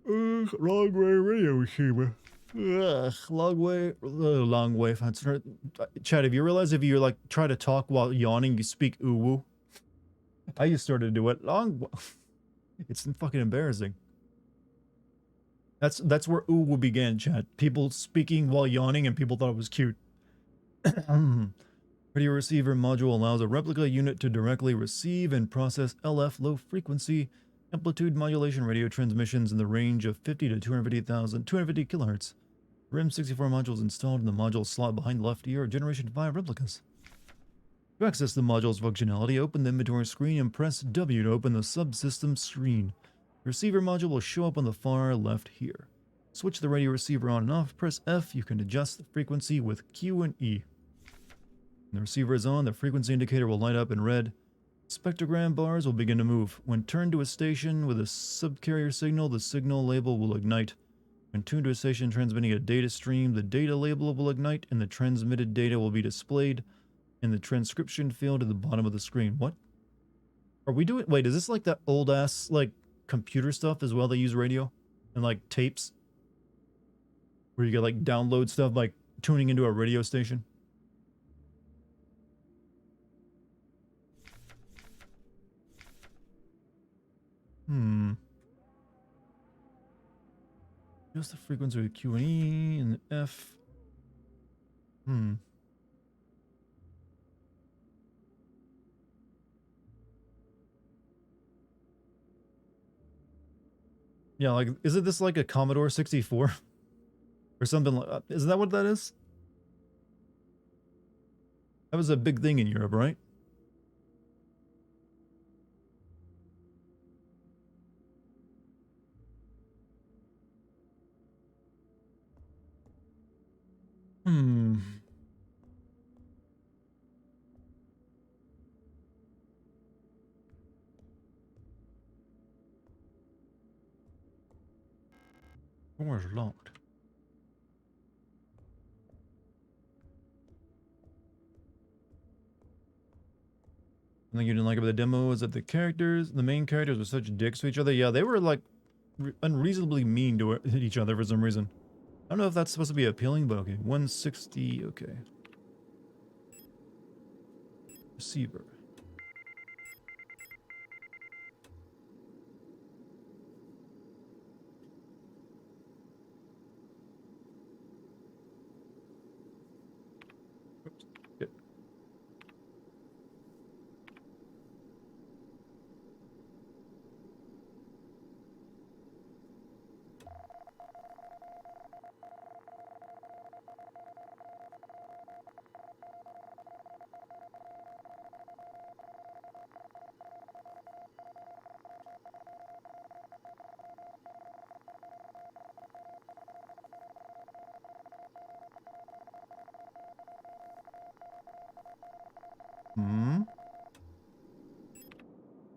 Long way radio receiver. Long way. Chad, have you realized if you, like, try to talk while yawning, you speak uwu? I just started to do it. It's fucking embarrassing. That's where uwu began, Chad. People speaking while yawning, and people thought it was cute. Radio receiver module allows a replica unit to directly receive and process LF low frequency amplitude modulation radio transmissions in the range of 50 to 250 kilohertz. RIM64 modules installed in the module slot behind the left ear are Generation 5 replicas. To access the module's functionality, open the inventory screen and press W to open the subsystem screen. The receiver module will show up on the far left here. Switch the radio receiver on and off, press F, you can adjust the frequency with Q and E. When the receiver is on, the frequency indicator will light up in red. Spectrogram bars will begin to move. When turned to a station with a subcarrier signal, the signal label will ignite. When tuned to a station transmitting a data stream, the data label will ignite and the transmitted data will be displayed in the transcription field at the bottom of the screen. What? Are we doing... Wait, is this like that old-ass, like, computer stuff as well? They use radio? And, like, tapes? Where you get, like, download stuff, like, tuning into a radio station? Just the frequency of Q and E and the F. Yeah, like, isn't this like a Commodore 64? Or something like that? Isn't that what that is? That was a big thing in Europe, right? Door is locked. Something you didn't like about the demo is that the main characters were such dicks to each other. Yeah, they were like unreasonably mean to each other for some reason. I don't know if that's supposed to be appealing, but okay. 160, okay. Receiver. Oops. Yep.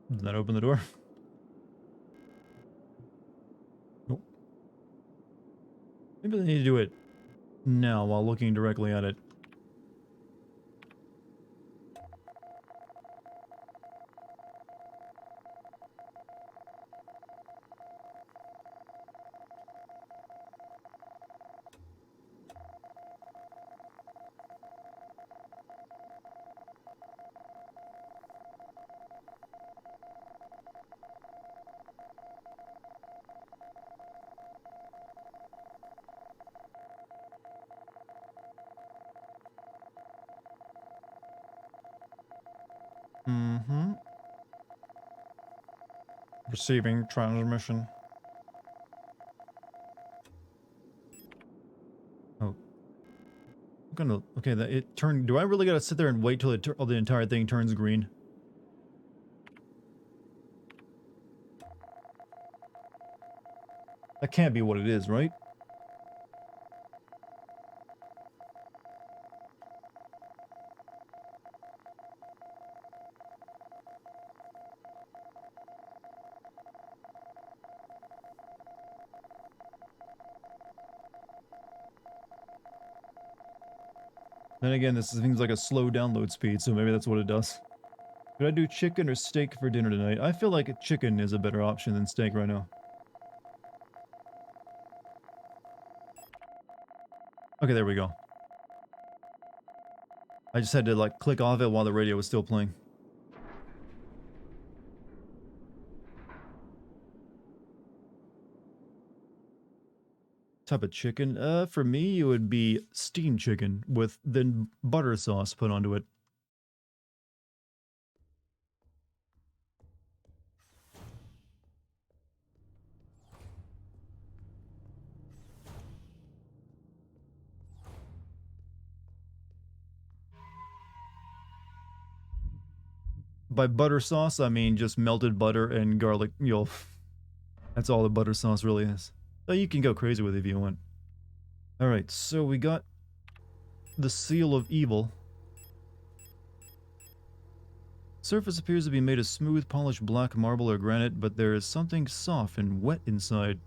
Did that open the door? Nope. Maybe they need to do it now while looking directly at it. Receiving transmission. Oh. I'm gonna... Okay, that it turned... Do I really gotta sit there and wait till the entire thing turns green? That can't be what it is, right? Then again, this seems like a slow download speed, so maybe that's what it does. Should I do chicken or steak for dinner tonight? I feel like chicken is a better option than steak right now. Okay, there we go. I just had to, like, click off it while the radio was still playing. Type of chicken? For me, it would be steamed chicken with then butter sauce put onto it. By butter sauce, I mean just melted butter and garlic. That's all the butter sauce really is. So you can go crazy with it if you want. Alright, so we got the Seal of Evil. Surface appears to be made of smooth, polished black marble or granite, but there is something soft and wet inside.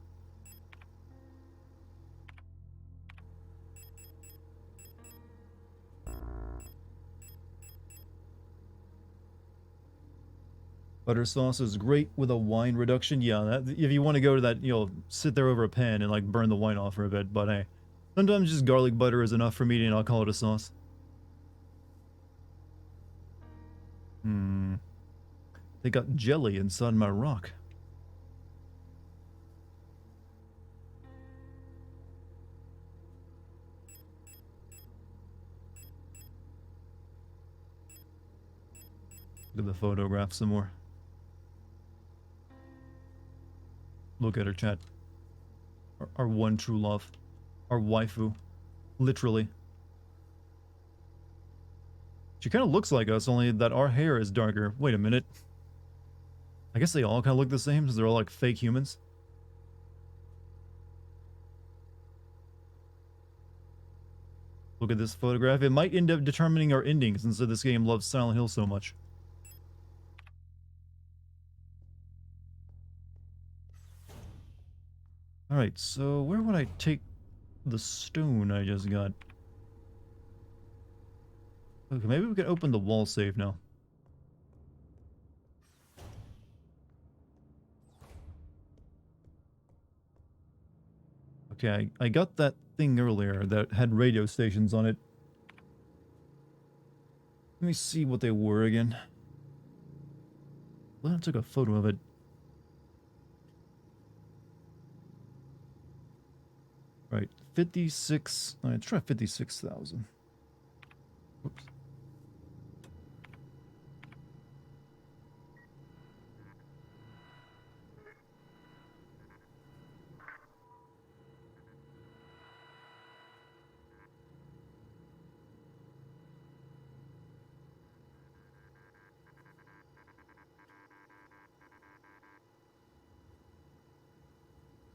Butter sauce is great with a wine reduction. Yeah, that, if you want to go to that, sit there over a pan and like burn the wine off for a bit. But hey, sometimes just garlic butter is enough for me and I'll call it a sauce. Hmm. They got jelly inside my rock. Look at the photograph some more. Look at her, chat. Our one true love. Our waifu. Literally. She kind of looks like us, only that our hair is darker. Wait a minute. I guess they all kind of look the same, since they're all like fake humans. Look at this photograph. It might end up determining our ending, since this game loves Silent Hill so much. Alright, so where would I take the stone I just got? Okay, maybe we can open the wall safe now. Okay, I got that thing earlier that had radio stations on it. Let me see what they were again. Well, I took a photo of it. Right, 56. Let's try 56,000. Oops.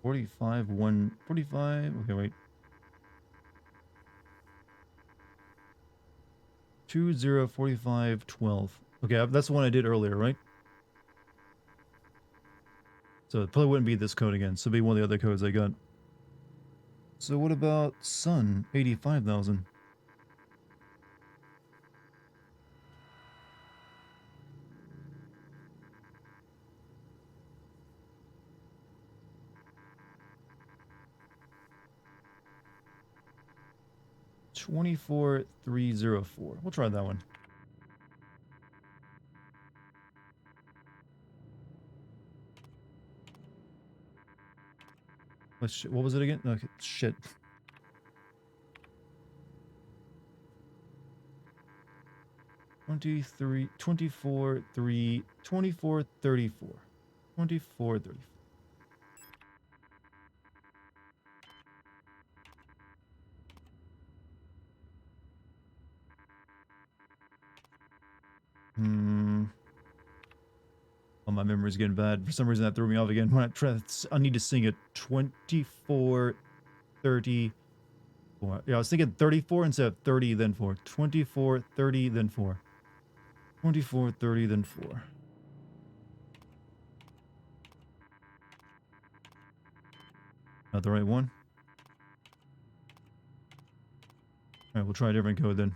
$45, 145. Okay, wait. 204512. Okay, that's the one I did earlier, right? So it probably wouldn't be this code again. So it'd be one of the other codes I got. So what about sun? 85,000. $24,304. We'll try that one. What was it again? Okay, shit. $23, $24, 3, $24, 34. $24, 34. Oh, my memory's getting bad. For some reason that threw me off again. When I need to sing it. 24, 34. Yeah, I was thinking 34 instead of 30, then 4. 24, 30, then 4. 24, 30, then 4. Not the right one? Alright, we'll try a different code then.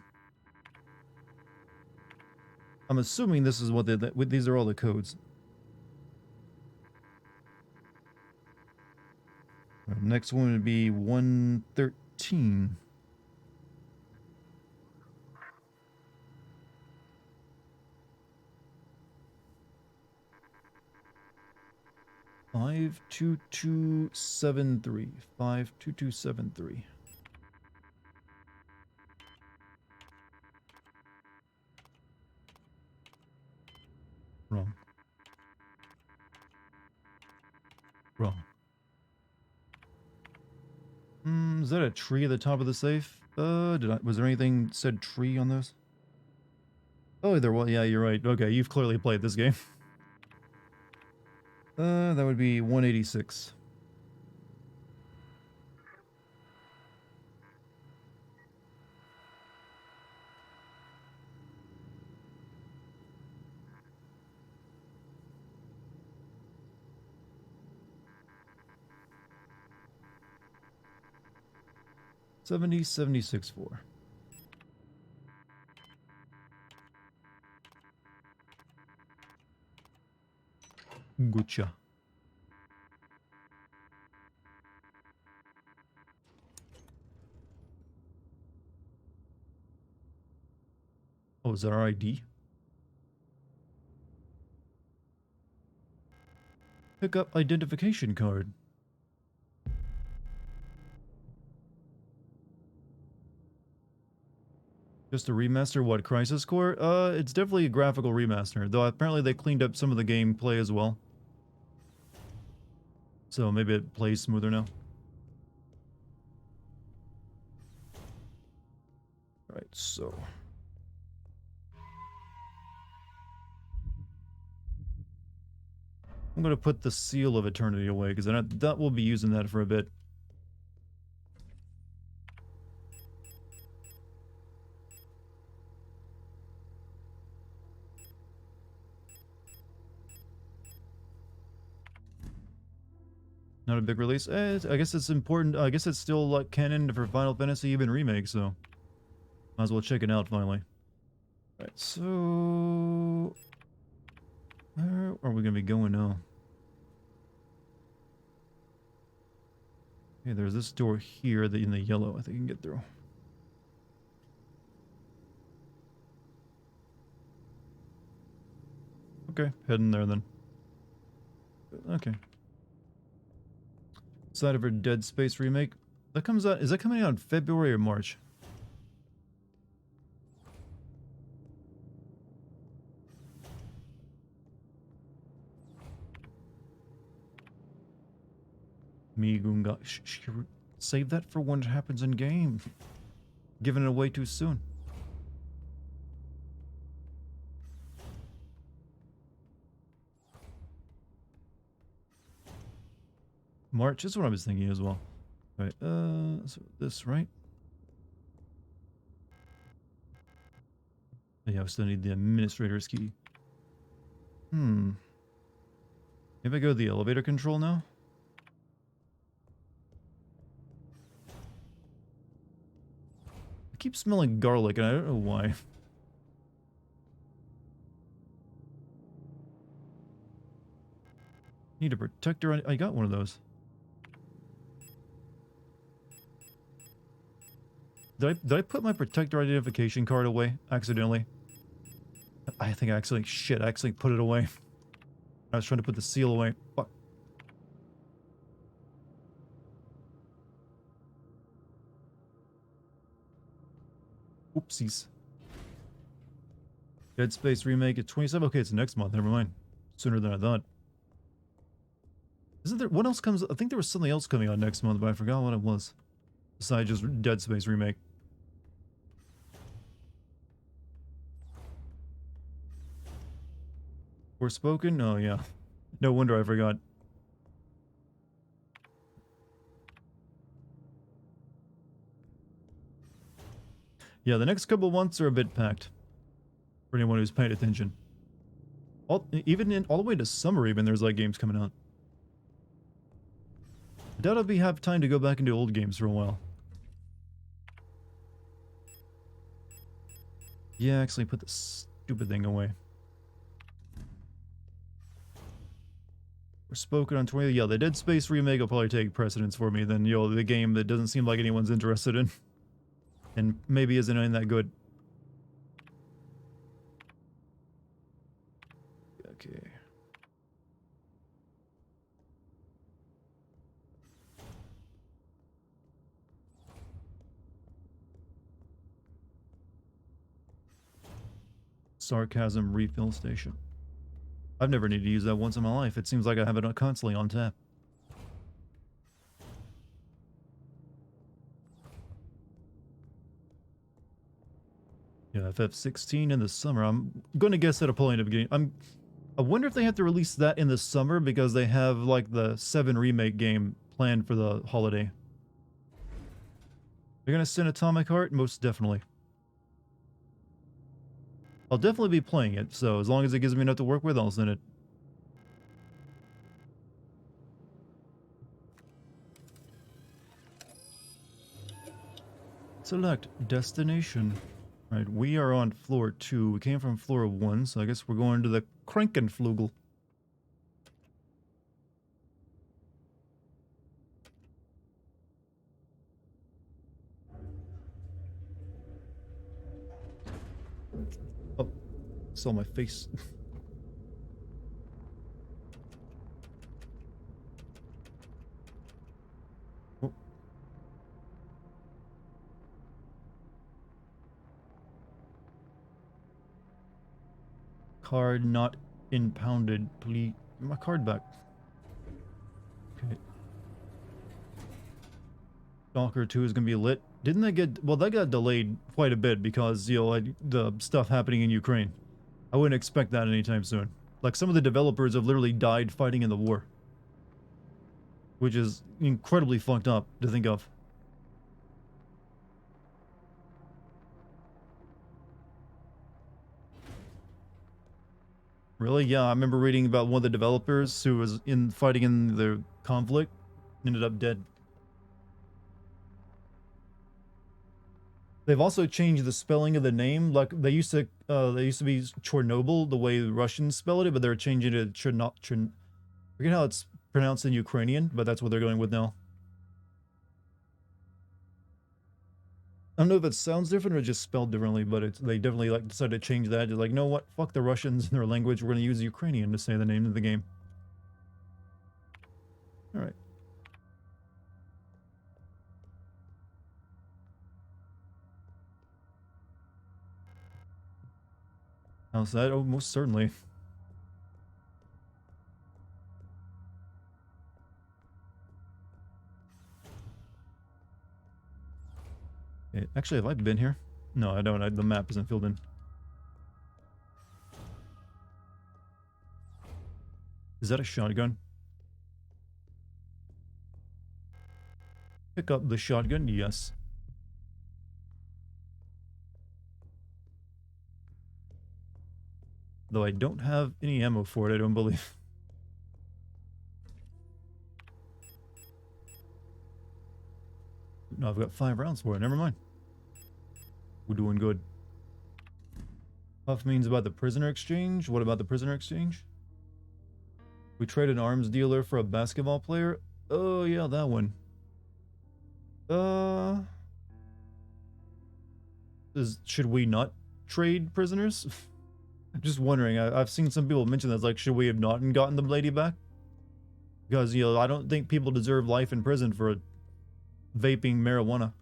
I'm assuming this is what these are all the codes. Next one would be 113. Five two two seven three. 52273. Wrong. Wrong. Is that a tree at the top of the safe? Was there anything said tree on those? Oh, there was. Yeah, you're right. Okay, you've clearly played this game. That would be 186. $70,764. Gotcha. Oh, is that our ID? Pick up identification card. Just a remaster, what, Crisis Core? It's definitely a graphical remaster, though apparently they cleaned up some of the gameplay as well. So maybe it plays smoother now. Right, so... I'm gonna put the Seal of Eternity away, because that will be using that for a bit. Not a big release. I guess it's important. I guess it's still like canon for Final Fantasy even remake, so might as well check it out finally. Right, so where are we gonna be going now? Okay, there's this door here in the yellow. I think I can get through. Okay, heading there then. Okay. Side of her Dead Space remake. That comes out. Is that coming out in February or March? Migunga. Save that for when it happens in game. Giving it away too soon. March is what I was thinking as well. Right, so this, right? Yeah, I still need the administrator's key. Maybe I go to the elevator control now? I keep smelling garlic and I don't know why. Need a protector. I got one of those. Did I put my protector identification card away accidentally? I think I actually put it away. I was trying to put the seal away. Fuck. Oopsies. Dead Space remake at 27. Okay, it's next month. Never mind. Sooner than I thought. Isn't there what else comes? I think there was something else coming out next month, but I forgot what it was. Besides just Dead Space remake. Forspoken? Oh yeah. No wonder I forgot. Yeah, the next couple months are a bit packed. For anyone who's paying attention. All the way to summer even, there's like games coming out. I doubt I'll have time to go back into old games for a while. Yeah, actually put this stupid thing away. We're spoken on 20. Yeah, the Dead Space remake will probably take precedence for me than, the game that doesn't seem like anyone's interested in. And maybe isn't any that good. Okay. Sarcasm refill station. I've never needed to use that once in my life. It seems like I have it constantly on tap. Yeah, FF16 in the summer. I'm going to guess that'll probably end up getting... I wonder if they have to release that in the summer because they have, like, the 7 remake game planned for the holiday. They're going to send Atomic Heart? Most definitely. I'll definitely be playing it, so as long as it gives me enough to work with, I'll send it. Select destination. Right, we are on floor 2. We came from floor 1, so I guess we're going to the Krankenflugel. Saw my face. Oh. Card not impounded. Please, give my card back. Okay. Stalker 2 is gonna be lit. Didn't they get... Well, that got delayed quite a bit because, you know, like, the stuff happening in Ukraine. I wouldn't expect that anytime soon. Like, some of the developers have literally died fighting in the war. Which is incredibly fucked up to think of. Really? Yeah, I remember reading about one of the developers who was fighting in the conflict, ended up dead. They've also changed the spelling of the name. Like they used to be Chernobyl, the way the Russians spelled it, but they're changing it to forget how it's pronounced in Ukrainian, but that's what they're going with now. I don't know if it sounds different or just spelled differently, but they definitely like decided to change that. Just like, you know what? Fuck the Russians and their language. We're gonna use Ukrainian to say the name of the game. All right. How's that? Oh, most certainly. Okay, actually, have I been here? No, I don't. The map isn't filled in. Is that a shotgun? Pick up the shotgun, yes. Though I don't have any ammo for it, I don't believe. No, I've got 5 rounds for it. Never mind. We're doing good. Puff means about the prisoner exchange. What about the prisoner exchange? We traded an arms dealer for a basketball player. Oh, yeah, that one. Should we not trade prisoners? I'm just wondering. I've seen some people mention that. Like, should we have not gotten the lady back? Because, you know, I don't think people deserve life in prison for vaping marijuana.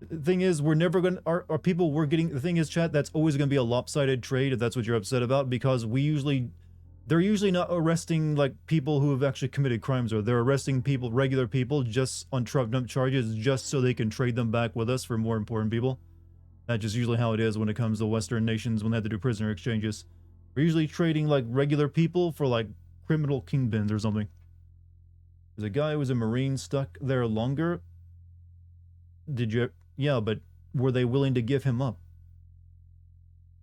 The thing is, we're never gonna... Our people, we're getting... The thing is, chat, that's always gonna be a lopsided trade if that's what you're upset about, because we usually... They're usually not arresting, like, people who have actually committed crimes, or they're arresting people, regular people, just on trumped-up charges, just so they can trade them back with us for more important people. That's just usually how it is when it comes to Western nations when they have to do prisoner exchanges. We're usually trading, like, regular people for, like, criminal kingpins or something. There's a guy who was a Marine stuck there longer. Did you... Yeah, but were they willing to give him up?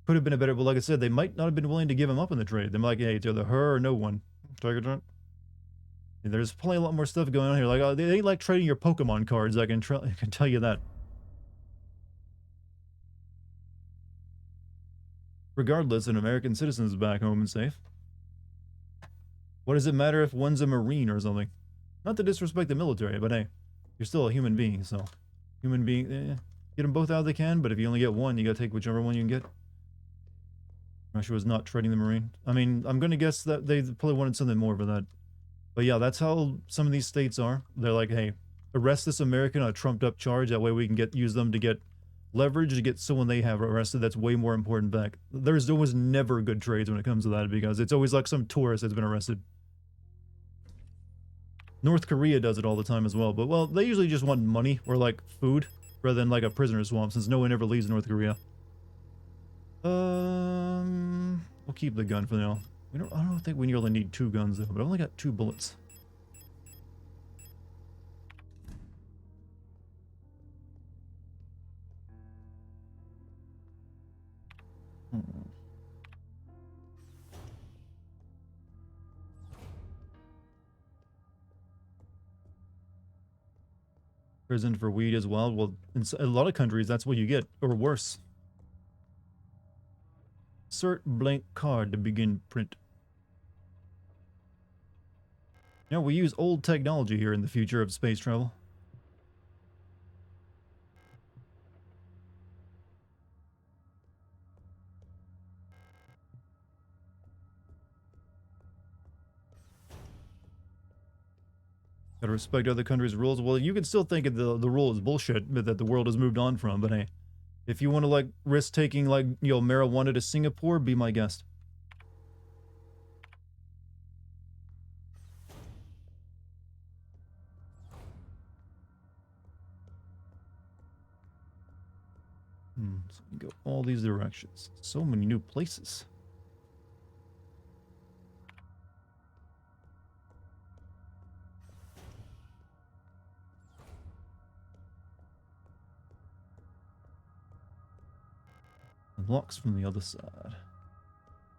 Could have been a better... Well, like I said, they might not have been willing to give him up in the trade. They're like, hey, it's either her or no one. There's probably a lot more stuff going on here. Like, they ain't like trading your Pokemon cards, I can tell you that. Regardless, an American citizen is back home and safe. What does it matter if one's a Marine or something? Not to disrespect the military, but hey, you're still a human being, so... Human being... get them both out if they can, but if you only get one, you gotta take whichever one you can get. Russia was not trading the Marine. I mean, I'm gonna guess that they probably wanted something more for that. But yeah, that's how some of these states are. They're like, hey, arrest this American on a trumped-up charge, that way we can use them to get leverage to get someone they have arrested that's way more important back. There's almost never good trades when it comes to that, because it's always like some tourist that's been arrested. North Korea does it all the time as well, but well, they usually just want money or like food rather than like a prisoner swamp, since no one ever leaves North Korea. We'll keep the gun for now. I don't think we really need 2 guns though, but I've only got 2 bullets. Prison for weed as well. Well, in a lot of countries, that's what you get, or worse. Insert blank card to begin print. You know, we use old technology here in the future of space travel. Gotta respect other countries' rules. Well, you can still think of the rule is bullshit that the world has moved on from, but hey, if you want to like risk taking like, you know, marijuana to Singapore, be my guest. So we go all these directions. So many new places. Unlocks from the other side.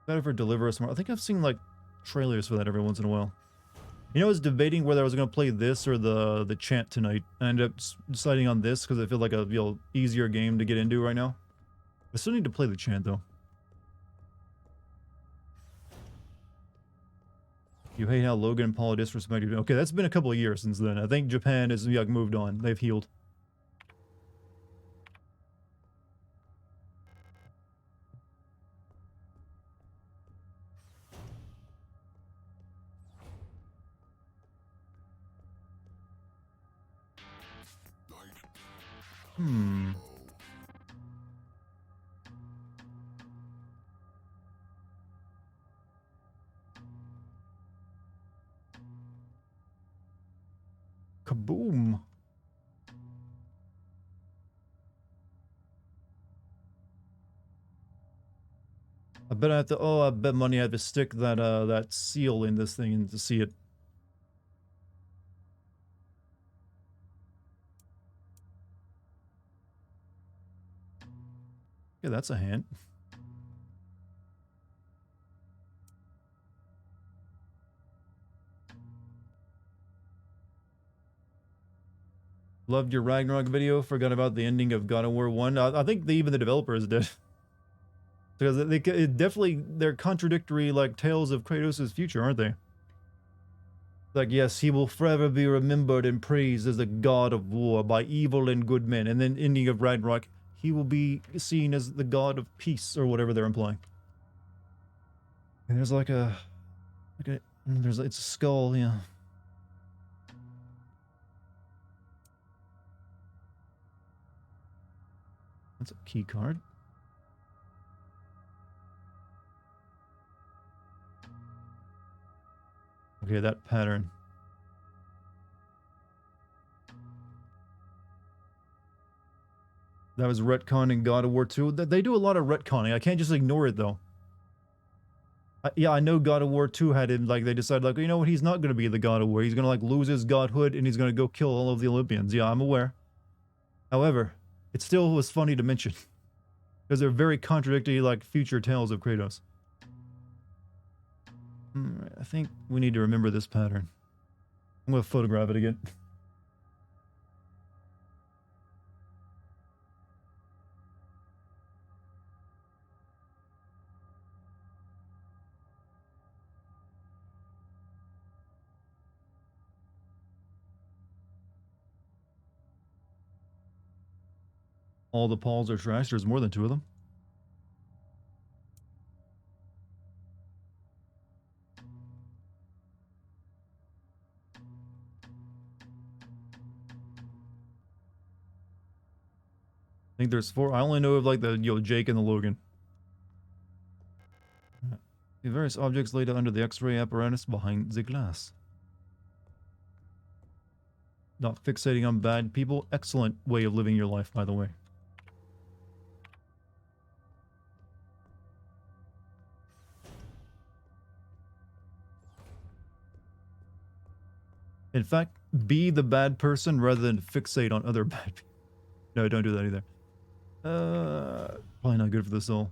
Better for deliver us more. I think I've seen like trailers for that every once in a while. You know, I was debating whether I was going to play this or the chant tonight. I ended up deciding on this because I feel like a easier game to get into right now. I still need to play the chant though. You hate how Logan and Paula disrespected you. Okay, that's been a couple of years since then. I think Japan has like moved on. They've healed. Kaboom. I bet I have to, oh, I bet money I have to stick that, that seal in this thing and to see it. Yeah, that's a hint. Loved your Ragnarok video. Forgot about the ending of God of War 1. I think even the developers did. Because it definitely, they're contradictory, like, tales of Kratos' future, aren't they? Like, yes, he will forever be remembered and praised as the god of war by evil and good men. And then ending of Ragnarok, he will be seen as the god of peace, or whatever they're implying. And there's like a, it's a skull, yeah. That's a key card. Okay, that pattern. That was retconning God of War 2. They do a lot of retconning. I can't just ignore it, though. Yeah, I know God of War 2 had him, like, they decided, like, you know what, he's not going to be the God of War. He's going to, like, lose his godhood, and he's going to go kill all of the Olympians. Yeah, I'm aware. However, it still was funny to mention. Because they're very contradictory, like, future tales of Kratos. I think we need to remember this pattern. I'm going to photograph it again. All the Pauls are trash. There's more than 2 of them. I think there's 4. I only know of like the, you know, Jake and the Logan. The various objects laid out under the X-ray apparatus behind the glass. Not fixating on bad people. Excellent way of living your life, by the way. In fact, be the bad person rather than fixate on other bad people. No, don't do that either. Probably not good for the soul.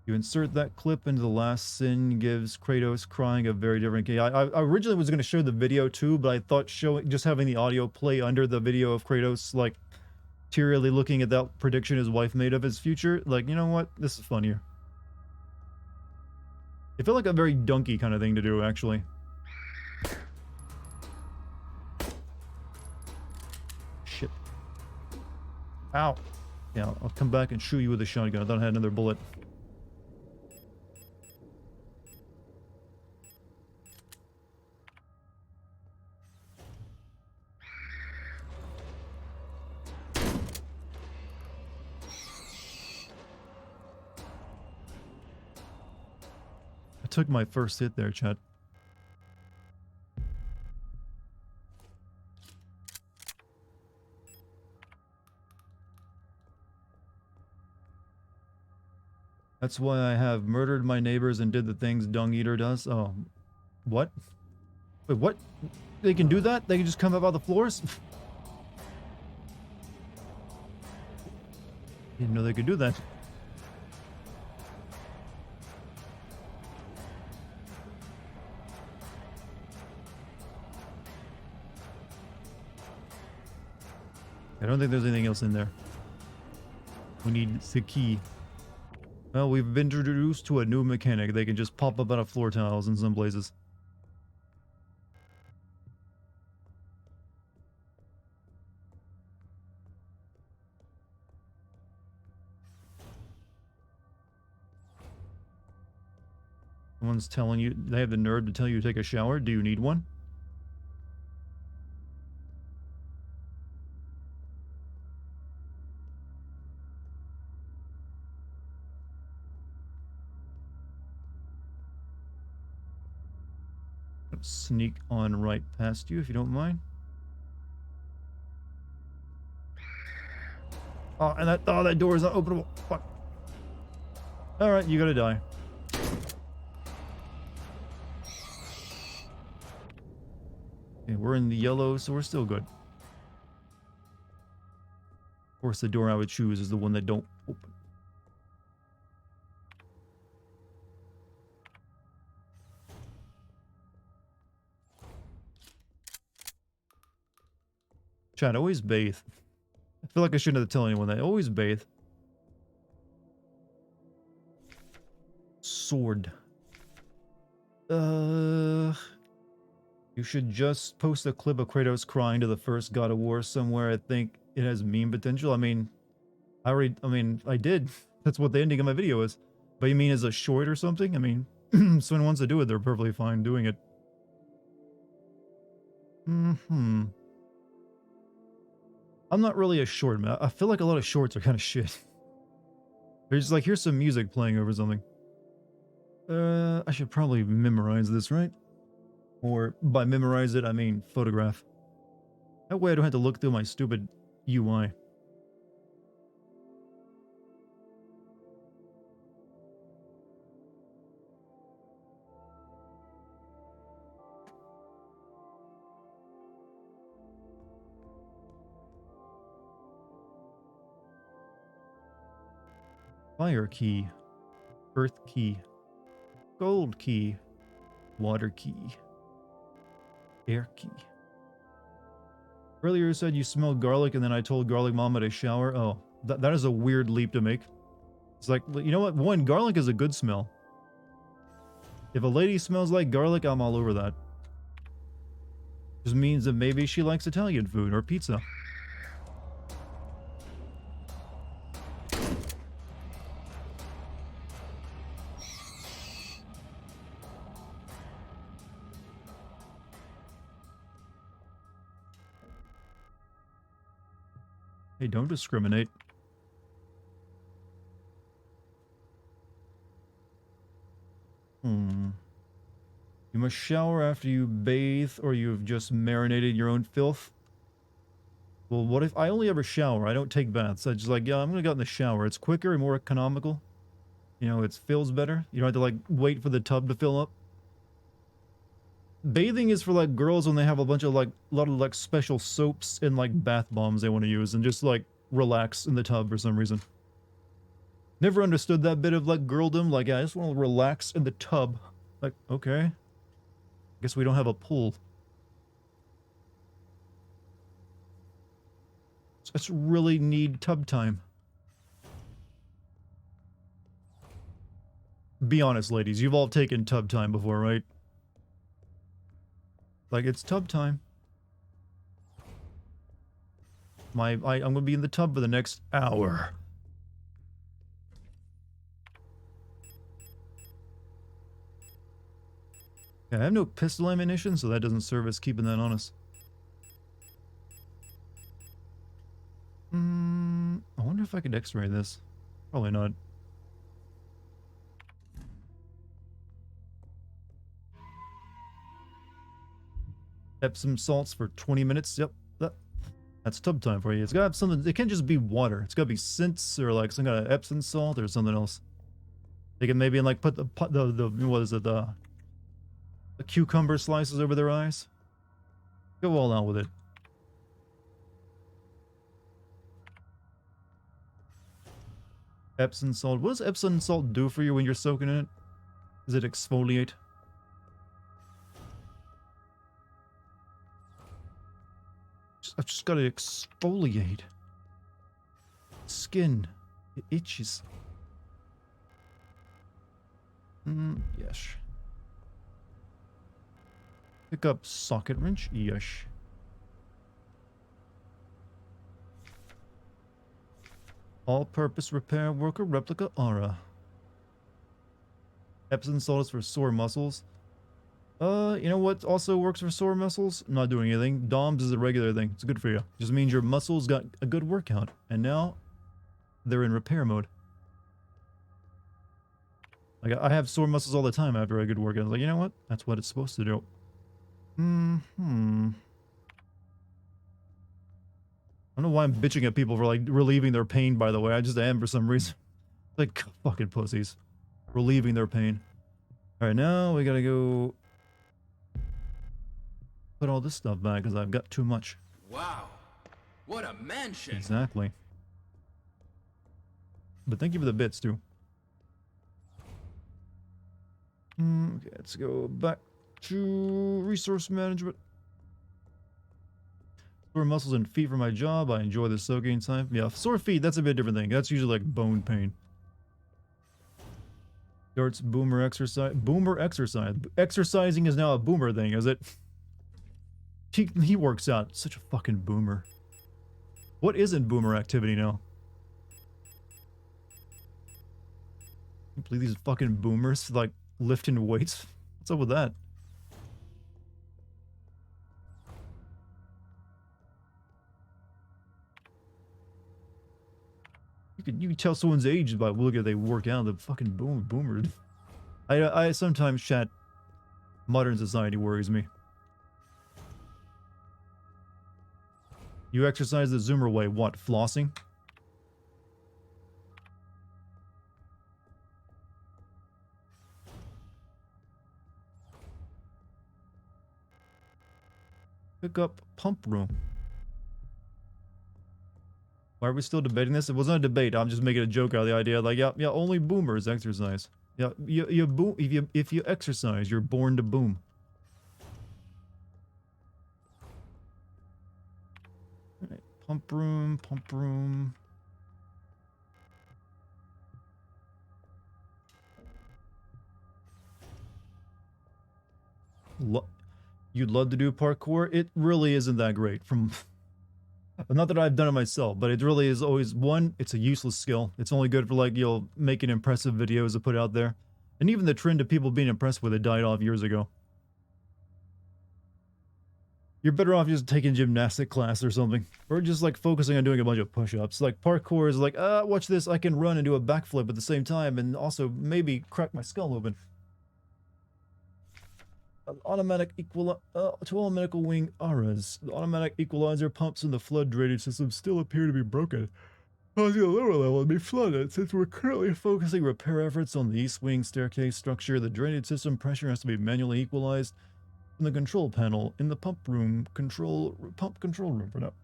You insert that clip into the last sin gives Kratos crying a very different key. I originally was going to show the video too, but I thought just having the audio play under the video of Kratos, like, tearily looking at that prediction his wife made of his future, like, you know what? This is funnier. It felt like a very donkey kind of thing to do, actually. Shit. Ow. Yeah, I'll come back and shoot you with a shotgun. I thought I had another bullet. took my first hit there, chat. That's why I have murdered my neighbors and did the things Dung Eater does. Oh, what? Wait, what? They can do that? They can just come up out of the floors? Didn't know they could do that. I don't think there's anything else in there. We need the key. Well, we've been introduced to a new mechanic. They can just pop up out of floor tiles in some places. Someone's telling you, they have the nerve to tell you to take a shower. Do you need one? Sneak on right past you if you don't mind. Oh, and that door is not openable. Fuck. All right, you gotta die. Okay, we're in the yellow, so we're still good. Of course, the door I would choose is the one that don't open. Chat, always bathe. I feel like I shouldn't have to tell anyone that. Always bathe. Sword. You should just post a clip of Kratos crying to the first God of War somewhere. I think it has meme potential. I mean, I did. That's what the ending of my video is. But you mean as a short or something? I mean, someone wants to do it, they're perfectly fine doing it. I'm not really a short man. I feel like a lot of shorts are kind of shit. They're just like, here's some music playing over something. I should probably memorize this, right? Or by memorize it, I mean photograph. That way I don't have to look through my stupid UI. Fire key. Earth key. Gold key. Water key. Air key. Earlier you said you smelled garlic and then I told Garlic Mama to shower. Oh, that is a weird leap to make. It's like, you know what? One, garlic is a good smell. If a lady smells like garlic, I'm all over that. Just means that maybe she likes Italian food or pizza. Hey, don't discriminate. You must shower after you bathe or you've just marinated your own filth. Well, what if I only ever shower? I don't take baths. I just like, yeah, I'm gonna go in the shower. It's quicker and more economical. You know, it feels better. You don't have to like wait for the tub to fill up. Bathing is for like girls when they have a bunch of like a lot of like special soaps and like bath bombs they want to use and just like relax in the tub for some reason. Never understood that bit of like girldom. Like, yeah, I just want to relax in the tub. Like, okay. Guess we don't have a pool. Just really need tub time. Be honest, ladies. You've all taken tub time before, right? Like, it's tub time. I'm gonna be in the tub for the next hour. Okay, I have no pistol ammunition, so that doesn't serve as keeping that on us. I wonder if I could x-ray this. Probably not. Epsom salts for 20 minutes. Yep, that's tub time for you. It's gotta have something. It can't just be water. It's gotta be scents or like some kind of Epsom salt or something else. They can maybe like put the what is it, the cucumber slices over their eyes. Go all out with it. Epsom salt. What does Epsom salt do for you when you're soaking in it? Does it exfoliate? I've just got to exfoliate. Skin. It itches. Yes. Pick up socket wrench. Yes. All-purpose repair worker replica aura. Epsom salt is for sore muscles. You know what also works for sore muscles? I'm not doing anything. DOMS is a regular thing. It's good for you. Just means your muscles got a good workout. And now, they're in repair mode. Like, I have sore muscles all the time after a good workout. I was like, you know what? That's what it's supposed to do. I don't know why I'm bitching at people for, like, relieving their pain, by the way. I just am for some reason. Like, fucking pussies. Relieving their pain. Alright, now we gotta go put all this stuff back because I've got too much. Wow. What a mansion. Exactly. But thank you for the bits, too. Okay, let's go back to resource management. Sore muscles and feet for my job. I enjoy the soaking time. Yeah, sore feet, that's a bit different thing. That's usually like bone pain. Dart's boomer exercise. Boomer exercise. Exercising is now a boomer thing, is it? He works out. Such a fucking boomer. What isn't boomer activity now? I can't believe these fucking boomers, like, lifting weights. What's up with that? You can tell someone's age by look at they work out. The fucking boomer. I sometimes chat. Modern society worries me. You exercise the Zoomer way. What? Flossing? Pick up pump room. Why are we still debating this? It wasn't a debate. I'm just making a joke out of the idea. Like, yeah, only boomers exercise. Yeah, you boom. If you exercise, you're born to boom. All right, pump room, pump room. You'd love to do parkour. It really isn't that great. From not that I've done it myself, but it really is always one. It's a useless skill. It's only good for like you'll making impressive videos to put out there, and even the trend of people being impressed with it died off years ago. You're better off just taking gymnastic class or something, or just like focusing on doing a bunch of push-ups. Like parkour is like, watch this. I can run and do a backflip at the same time, and also maybe crack my skull open. An automatic two automatic wing auras. The automatic equalizer pumps in the flood drainage system still appear to be broken, causing the lower level to be flooded. Since we're currently focusing repair efforts on the east wing staircase structure, the drainage system pressure has to be manually equalized from the control panel in the pump control room for now.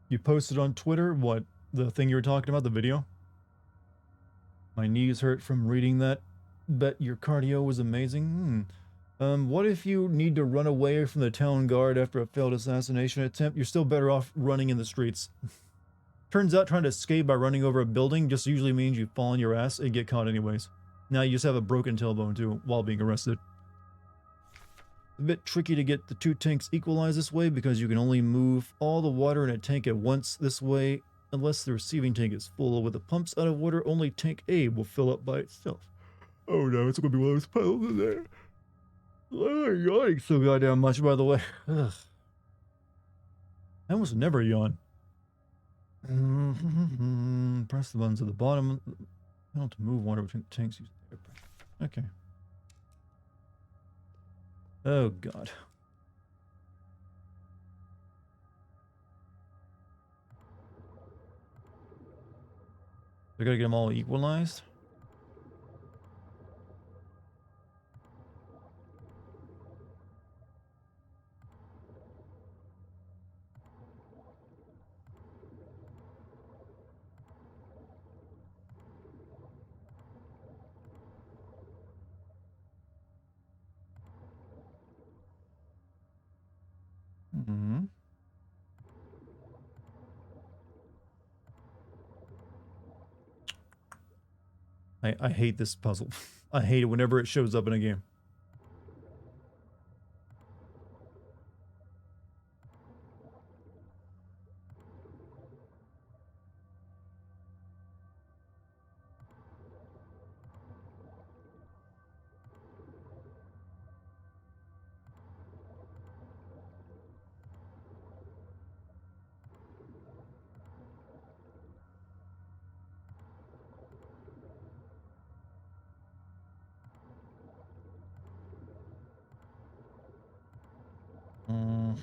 You posted on Twitter what the thing you were talking about, the video? My knees hurt from reading that. Bet your cardio was amazing. What if you need to run away from the town guard after a failed assassination attempt? You're still better off running in the streets. Turns out trying to escape by running over a building just usually means you fall on your ass and get caught anyways. Now you just have a broken tailbone too while being arrested. A bit tricky to get the two tanks equalized this way because you can only move all the water in a tank at once this way unless the receiving tank is full. With the pumps out of water, only tank A will fill up by itself. Oh no, it's gonna be one of those puddles in there. Oh, yawning so goddamn much, by the way. Ugh. I almost never yawn. Press the buttons at the bottom. To move water between the tanks. Okay. Oh, God. I gotta get them all equalized. Hmm. I hate this puzzle. I hate it whenever it shows up in a game. Mm.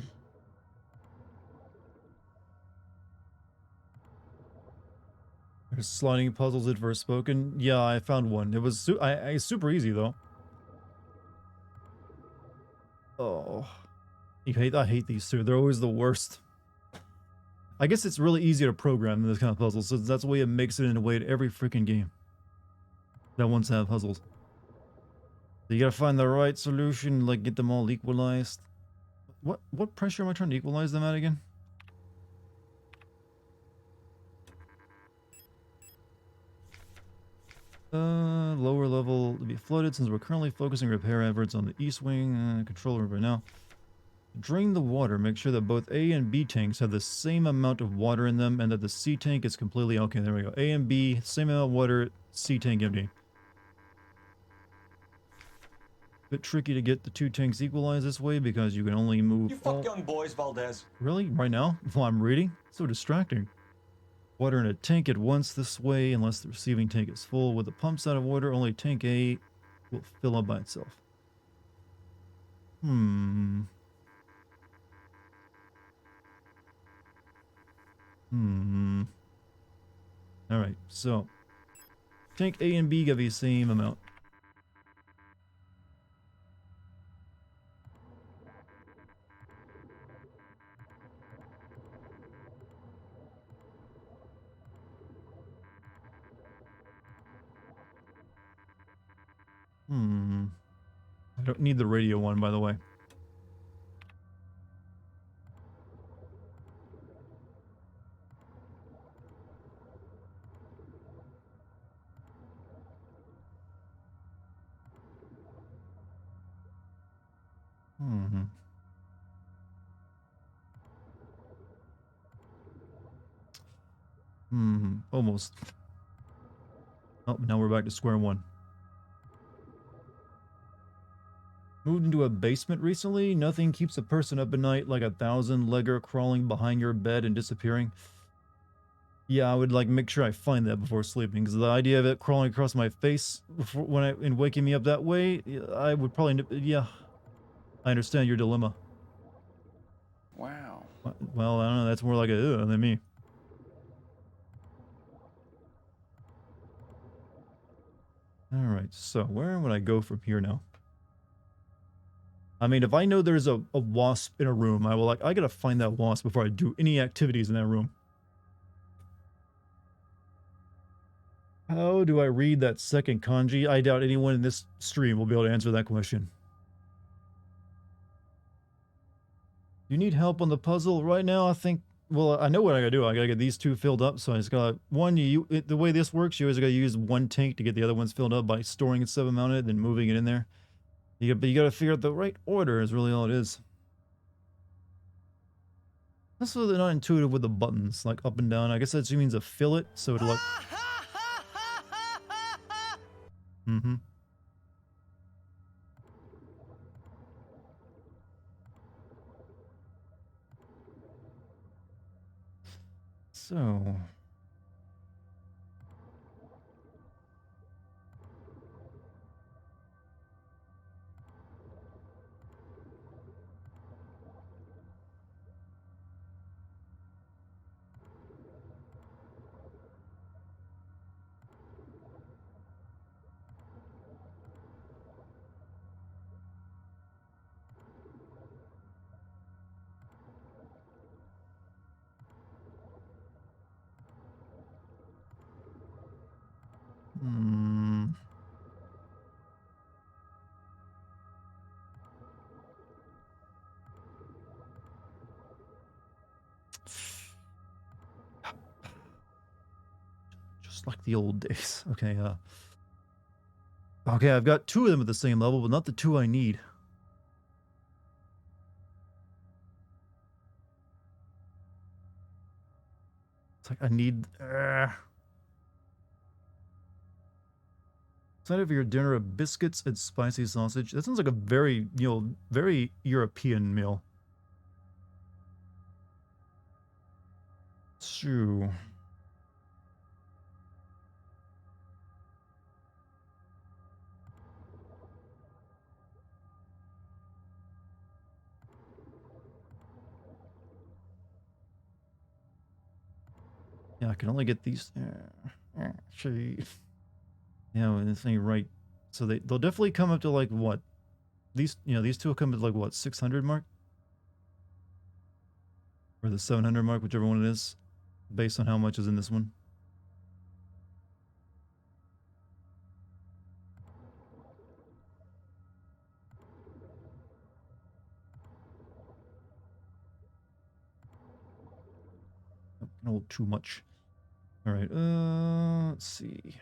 There's sliding puzzles at first spoken. Yeah, I found one. It was super easy though. Oh, I hate these two. They're always the worst. I guess it's really easy to program this kind of puzzle, so that's the way it makes it in a way to every freaking game that wants to have puzzles. So you gotta find the right solution, like get them all equalized. What pressure am I trying to equalize them at again? Lower level to be flooded since we're currently focusing repair efforts on the east wing. Controller right now. Drain the water. Make sure that both A and B tanks have the same amount of water in them and that the C tank is completely... Okay, there we go. A and B, same amount of water, C tank empty. Bit tricky to get the two tanks equalized this way because you can only move... You fuck young boys, Valdez. Really? Right now? While I'm reading? So distracting. Water in a tank at once this way unless the receiving tank is full. With the pumps out of order, only tank A will fill up by itself. Alright, so tank A and B give you the same amount. I don't need the radio one, by the way. Almost. Oh, now we're back to square one. Moved into a basement recently? Nothing keeps a person up at night like a thousand-legger crawling behind your bed and disappearing. Yeah, I would like make sure I find that before sleeping, because the idea of it crawling across my face before, and waking me up that way, I would probably... Yeah, I understand your dilemma. Wow. Well, I don't know, that's more like a than me. Alright, so where would I go from here now? I mean, if I know there's a wasp in a room, I gotta find that wasp before I do any activities in that room. How do I read that second kanji? I doubt anyone in this stream will be able to answer that question. You need help on the puzzle right now? I think... Well, I know what I gotta do. I gotta get these two filled up, so I just gotta... One, the way this works, you always gotta use one tank to get the other ones filled up by storing some amount of it, then moving it in there. But you gotta figure out the right order is really all it is. Also, they're not intuitive with the buttons, like up and down. I guess that just means a fillet, so it'll like... So... Hmm. Just like the old days. Okay, okay, I've got 2 of them at the same level, but not the 2 I need. It's like I need... Side of your dinner of biscuits and spicy sausage. That sounds like a very, very European meal. So... Yeah, I can only get these... Actually... Yeah, this ain't right. So they'll definitely come up to like what? These 2 will come at like what, 600 mark? Or the 700 mark, whichever one it is, based on how much is in this one. A little too much. All right, let's see.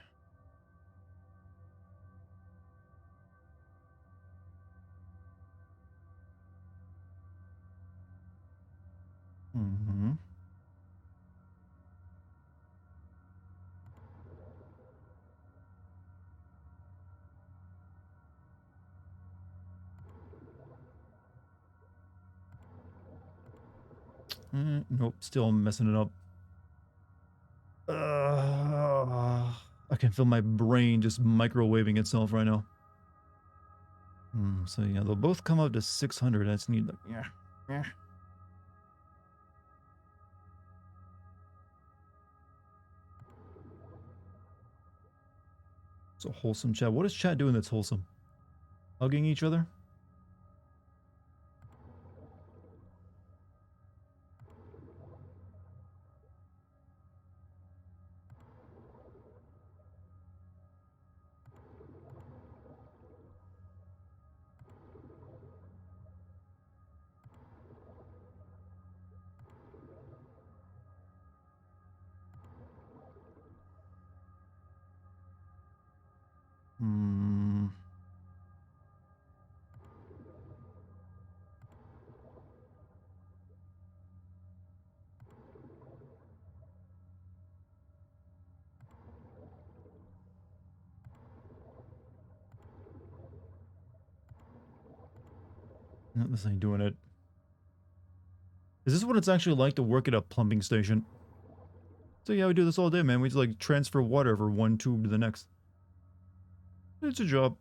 Mm-hmm. Nope, still messing it up. I can feel my brain just microwaving itself right now. So yeah, they'll both come up to 600. I just need like, yeah. It's a wholesome chat. What is chat doing that's wholesome? Hugging each other? Hmm. No, this ain't doing it. Is this what it's actually like to work at a pumping station? So yeah, we do this all day, man. We just like transfer water from one tube to the next. It's a job.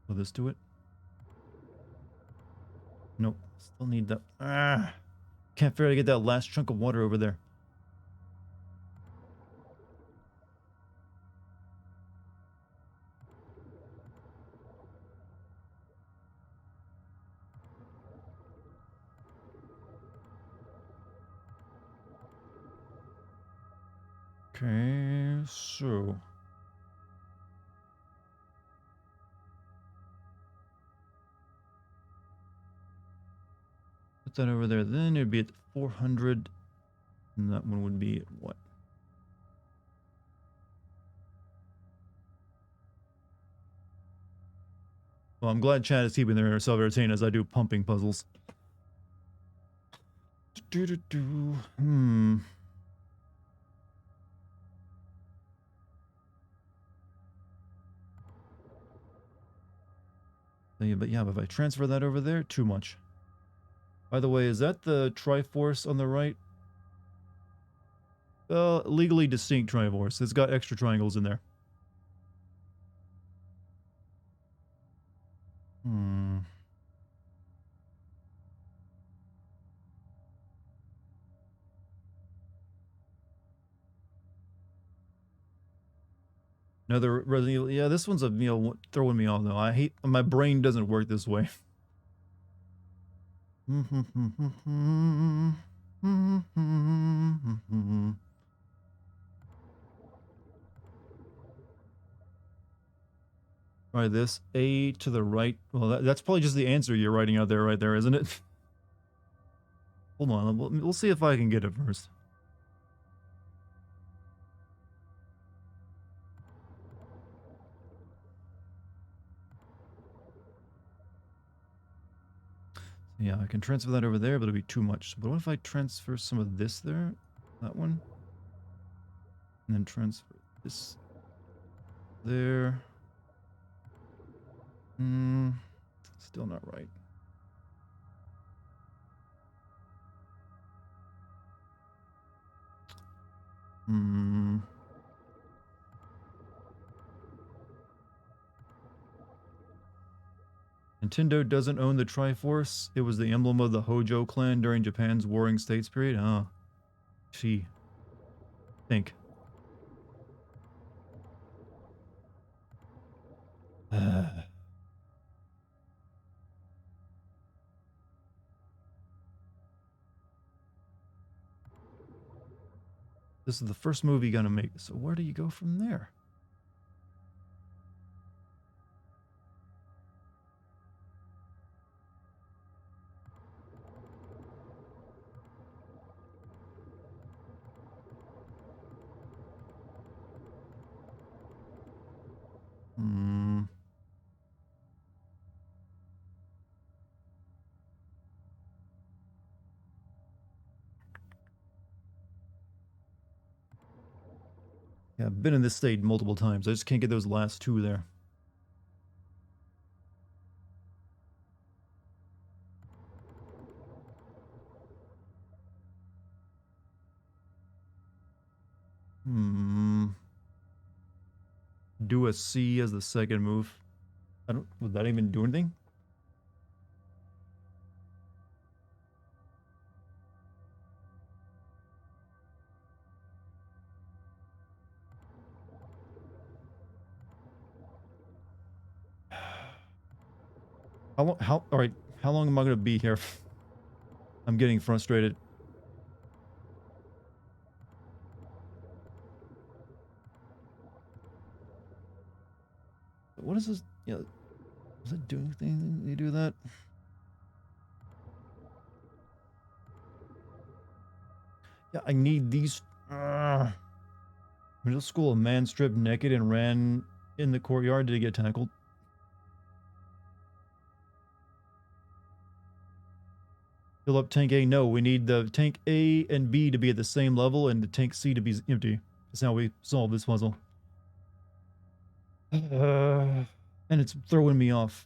Will this do it? Nope. Still need that. Can't figure out how to get that last chunk of water over there. Okay, so... Put that over there, then it'd be at 400. And that one would be at what? Well, I'm glad chat is keeping themselves entertained as I do pumping puzzles. Hmm. But yeah, but if I transfer that over there, too much. By the way, is that the Triforce on the right? Legally distinct Triforce. It's got extra triangles in there. Hmm. Another Resident Evil. Yeah, this one's a throwing me off though. I hate my brain doesn't work this way. Try this A to the right. Well, that's probably just the answer you're writing out there, right there, isn't it? Hold on, we'll see if I can get it first. Yeah, I can transfer that over there, but it'll be too much. But what if I transfer some of this there? That one? And then transfer this there. Still not right. Nintendo doesn't own the Triforce. It was the emblem of the Hojo clan during Japan's Warring States period. Oh, gee. Think. This is the first movie you're gonna make. So where do you go from there? Yeah, I've been in this state multiple times. I just can't get those last two there. Do a C as the second move. Would that even do anything? All right, how long am I gonna be here? I'm getting frustrated. What is this? Yeah, does it do anything? You do that? Yeah, I need these. Middle school, a man stripped naked and ran in the courtyard. Did he get tackled? Fill up tank A. No, we need the tank A and B to be at the same level and the tank C to be empty. That's how we solve this puzzle. And it's throwing me off.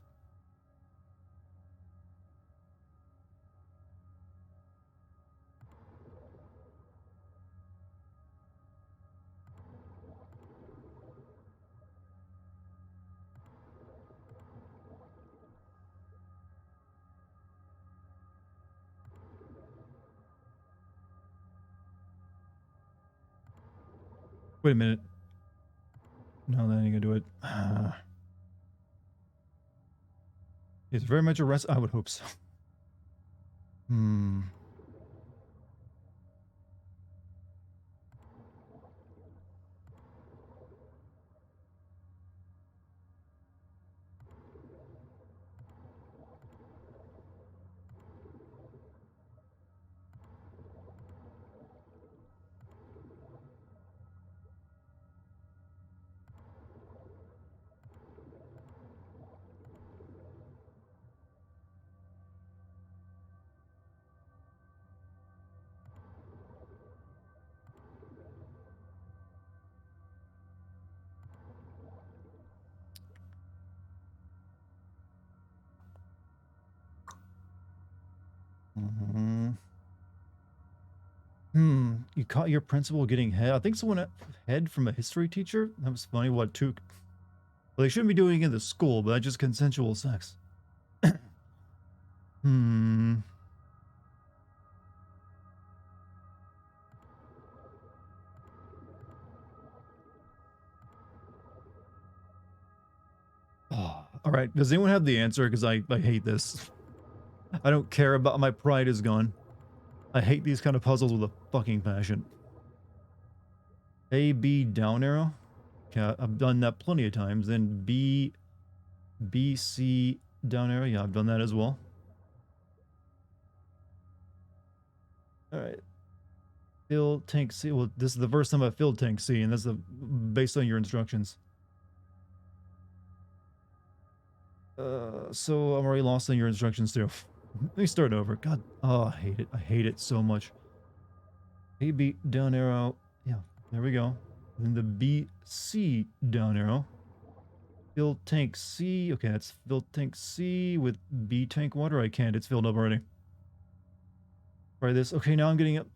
Wait a minute. No, that ain't gonna do it. It's very much a rest. I would hope so. You caught your principal getting head. I think someone head from a history teacher. That was funny. What took? Well, they shouldn't be doing it in the school, but that's just consensual sex. Oh, all right. Does anyone have the answer? Because I hate this. I don't care about my pride is gone. I hate these kind of puzzles with a fucking passion. A, B, down arrow. Okay, I've done that plenty of times. Then B, B, C, down arrow. Yeah, I've done that as well. All right. Fill tank C. Well, this is the first time I filled tank C, and that's based on your instructions. So I'm already lost on your instructions too. Let me start over. God, oh, I hate it. I hate it so much. A, B, down arrow. Yeah, there we go. Then the B, C, down arrow. Fill tank C. Okay, that's fill tank C with B tank water. I can't. It's filled up already. Try this. Okay, now I'm getting up.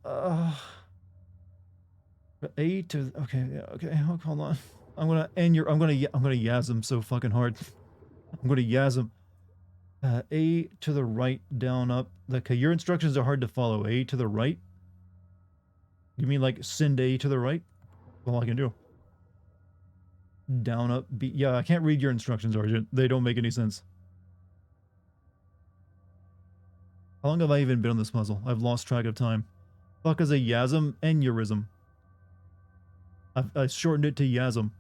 A to. Okay, yeah. Okay, hold on. I'm gonna end your. I'm gonna Yasm so fucking hard. I'm gonna Yasm. A to the right, down, up. Okay, your instructions are hard to follow. A to the right. You mean like send A to the right? All I can do. Down, up, B. Yeah, I can't read your instructions, Argent. They don't make any sense. How long have I even been on this puzzle? I've lost track of time. Fuck is a Yasm and Eurism. I shortened it to Yasm.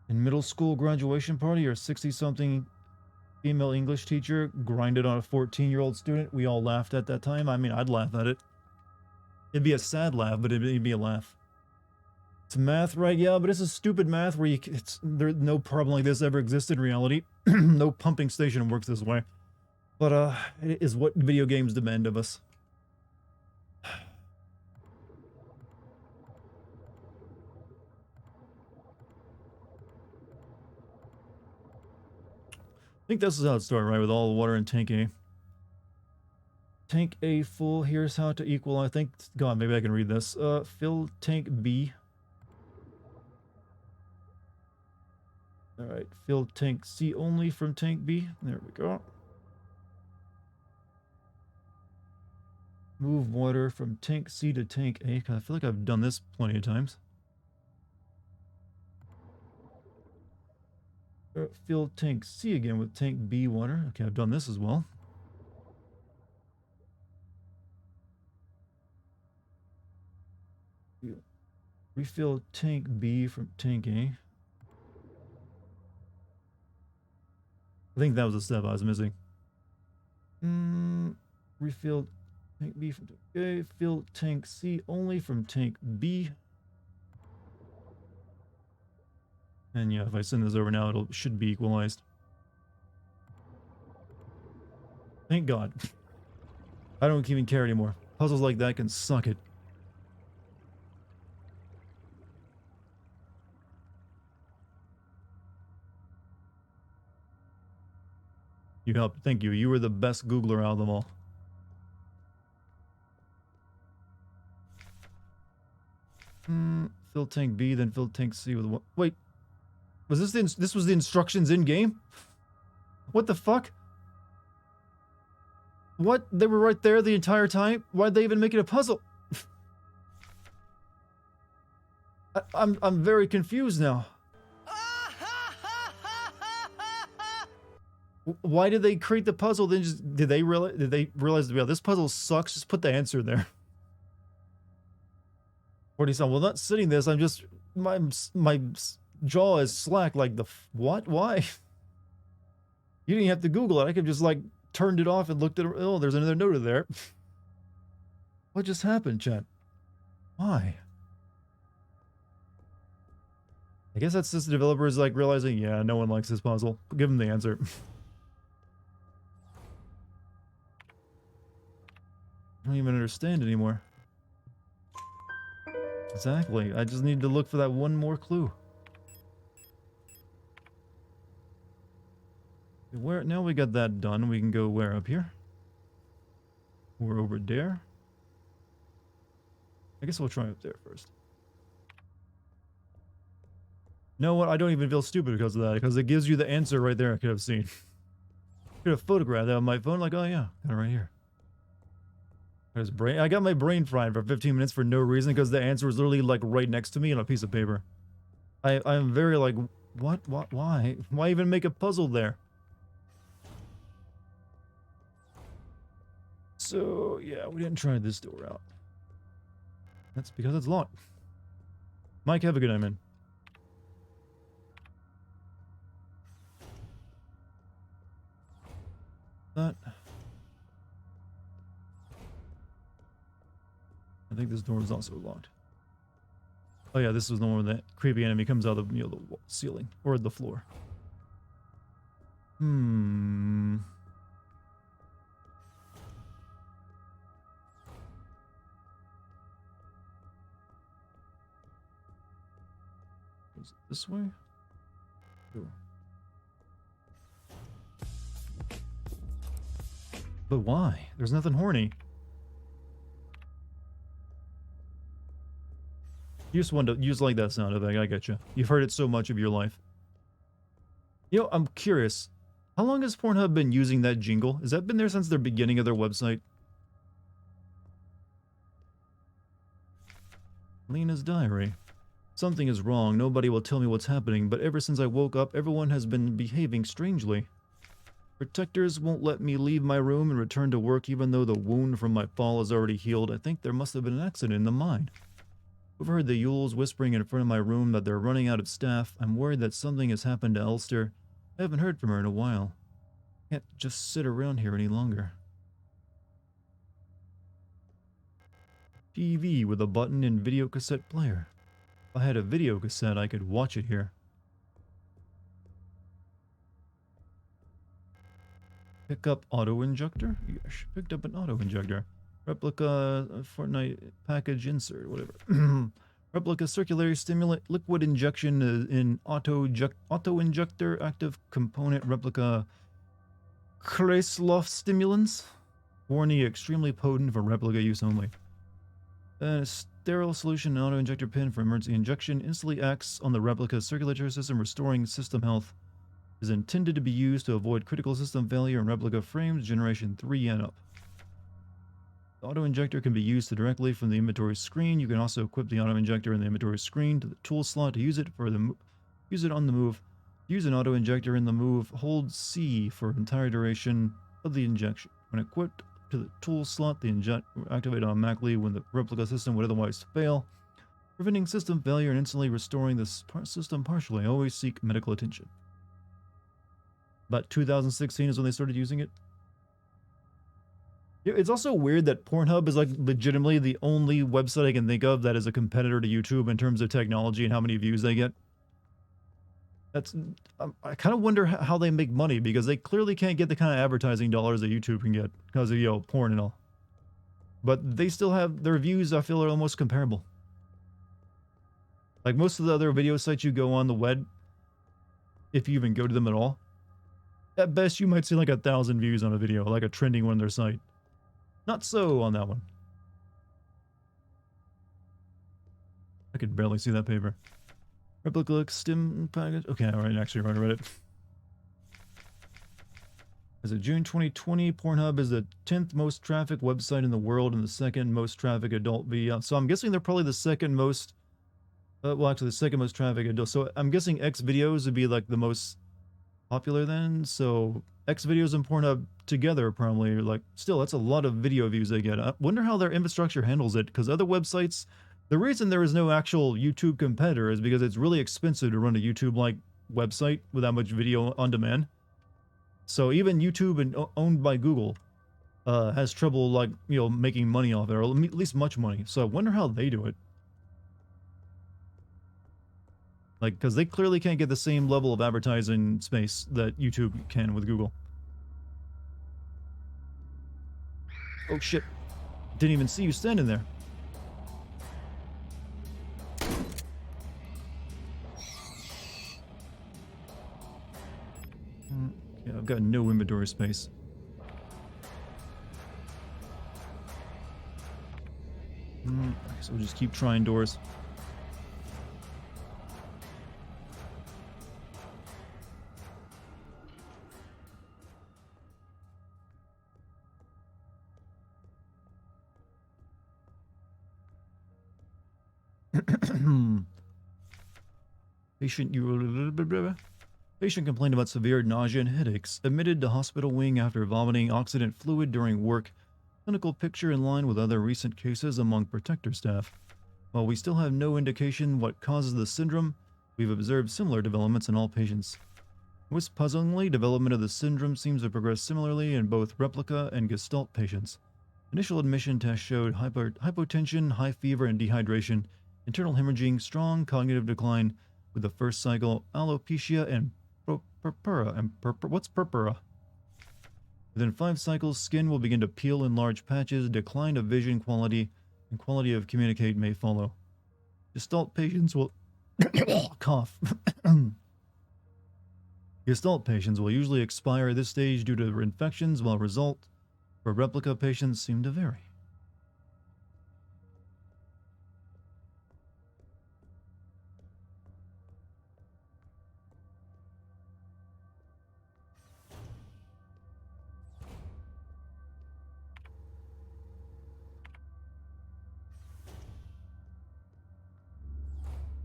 In middle school graduation party, your 60-something female English teacher grinded on a 14-year-old student. We all laughed at that time. I mean, I'd laugh at it. It'd be a sad laugh, but it'd be a laugh. It's math, right? Yeah, but it's a stupid math where there's no problem like this ever existed in reality. No pumping station works this way. But it is what video games demand of us. I think this is how it started, right? With all the water in tank A. Tank A full. Here's how to equal. I think. God, maybe I can read this. Fill tank B. All right. Fill tank C only from tank B. There we go. Move water from tank C to tank A. I feel like I've done this plenty of times. Fill tank C again with tank B water. Okay, I've done this as well. Refill tank B from tank A. I think that was a step I was missing. Refill tank B from tank A. Fill tank C only from tank B. And yeah, if I send this over now, should be equalized. Thank God. I don't even care anymore. Puzzles like that can suck it. You helped. Thank you. You were the best Googler out of them all. Fill tank B, then fill tank C with what? Wait. Was this was the instructions in game? What the fuck? What? They were right there the entire time? Why'd they even make it a puzzle? I'm very confused now. Why did they create the puzzle? Then did they realize yeah, this puzzle sucks? Just put the answer there. 40-some. Well, not sitting this. I'm just my jaw is slack. Like what? Why? You didn't have to Google it. I could just like turned it off and looked at it. Oh, there's another note in there. What just happened, chat? Why? I guess that's just the developers like realizing, yeah, no one likes this puzzle. Give them the answer. I don't even understand anymore. Exactly. I just need to look for that one more clue. Where now we got that done, we can go where up here? We're over there. I guess we'll try up there first. know what? I don't even feel stupid because of that, because it gives you the answer right there I could have seen. Could have photographed that on my phone, like, oh yeah, got it right here. I got my brain fried for 15 minutes for no reason because the answer was literally like right next to me on a piece of paper. I'm very like, what, why? Why even make a puzzle there? So, yeah, we didn't try this door out. That's because it's locked. Mike, have a good night, man. That. I think this door is also locked. Oh yeah, this was the one where that creepy enemy comes out of the, the ceiling or the floor. Is it this way? Sure. But why? There's nothing horny. You just like that sound effect. I get you. You've heard it so much of your life. You know, I'm curious. How long has Pornhub been using that jingle? Has that been there since the beginning of their website? Lena's diary. Something is wrong. Nobody will tell me what's happening, but ever since I woke up, everyone has been behaving strangely. Protectors won't let me leave my room and return to work even though the wound from my fall is already healed. I think there must have been an accident in the mine. Overheard the Yules whispering in front of my room that they're running out of staff. I'm worried that something has happened to Elster. I haven't heard from her in a while. Can't just sit around here any longer. TV with a button and video cassette player. If I had a video cassette, I could watch it here. Pick up auto injector? Yes, picked up an auto injector. Replica Fortnite package insert, whatever. Replica circulatory stimulant liquid injection in auto injector active component replica Kreislauf stimulants. Warning, extremely potent for replica use only. A sterile solution auto injector pin for emergency injection instantly acts on the replica circulatory system, restoring system health. Is intended to be used to avoid critical system failure in replica frames generation 3 and up. The auto injector can be used directly from the inventory screen. You can also equip the auto injector in the inventory screen to the tool slot to use it use it on the move. Use an auto injector in the move. Hold C for entire duration of the injection. When equipped to the tool slot, the inject will activate automatically when the replica system would otherwise fail, preventing system failure and instantly restoring the system partially. Always seek medical attention. About 2016 is when they started using it. It's also weird that Pornhub is like legitimately the only website I can think of that is a competitor to YouTube in terms of technology and how many views they get. That's I kind of wonder how they make money, because they clearly can't get the kind of advertising dollars that YouTube can get because of, porn and all. But they still have their views, I feel, are almost comparable. Like most of the other video sites you go on the web, if you even go to them at all, at best you might see like 1,000 views on a video, like a trending one on their site. Not so on that one. I could barely see that paper. Replica stim package. Okay, alright, actually I read it. As of June 2020, Pornhub is the 10th most trafficked website in the world and the second most trafficked adult video. So I'm guessing they're probably the second most, well actually the second most trafficked adult. So I'm guessing X videos would be like the most popular then. So X videos and Pornhub together probably, like, still that's a lot of video views they get. I wonder how their infrastructure handles it, because other websites, the reason there is no actual YouTube competitor is because it's really expensive to run a YouTube-like website with that much video on demand. So even YouTube, and owned by Google, has trouble, like, making money off it, or at least much money. So I wonder how they do it. Like, because they clearly can't get the same level of advertising space that YouTube can with Google. Oh shit. Didn't even see you standing there. Okay, I've got no inventory space. So we'll just keep trying doors. Patient complained about severe nausea and headaches. Admitted to hospital wing after vomiting oxidant fluid during work. Clinical picture in line with other recent cases among protector staff. While we still have no indication what causes the syndrome, we've observed similar developments in all patients. Most puzzlingly, development of the syndrome seems to progress similarly in both replica and gestalt patients. Initial admission tests showed hypotension, high fever and dehydration, internal hemorrhaging, strong cognitive decline, with the first cycle alopecia and purpura. What's purpura? Within 5 cycles, skin will begin to peel in large patches, decline of vision quality, and quality of communicate may follow. Gestalt patients will cough. Gestalt patients will usually expire at this stage due to infections, while result for replica patients seem to vary.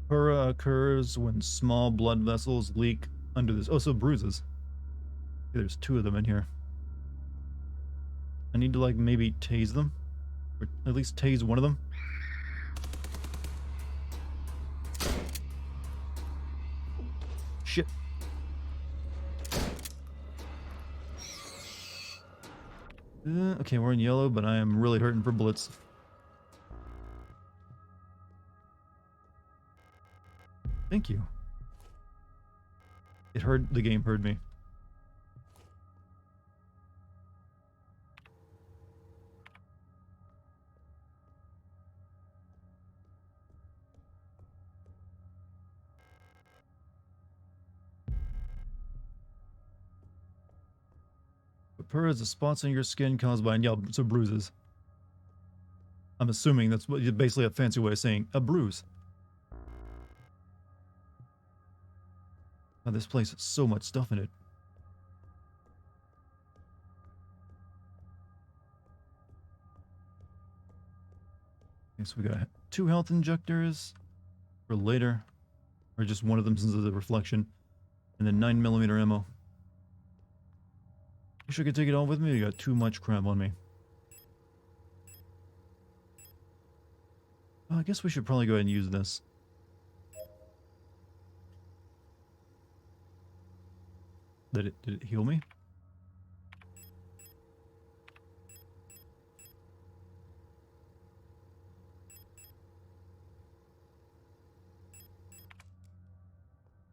Purpura occurs when small blood vessels leak under this. Oh, so bruises. There's 2 of them in here. I need to, like, maybe tase them. Or at least tase one of them. Shit. Okay, we're in yellow, but I am really hurting for bullets. Thank you. The game heard me. Purpura is the spots on your skin caused by, yeah, so bruises. I'm assuming that's basically a fancy way of saying a bruise. Oh, this place has so much stuff in it. Okay, so we got 2 health injectors for later. Or just one of them since of the reflection. And then 9mm ammo. Wish I could take it all with me. I got too much crap on me. I guess we should probably go ahead and use this. Did it heal me?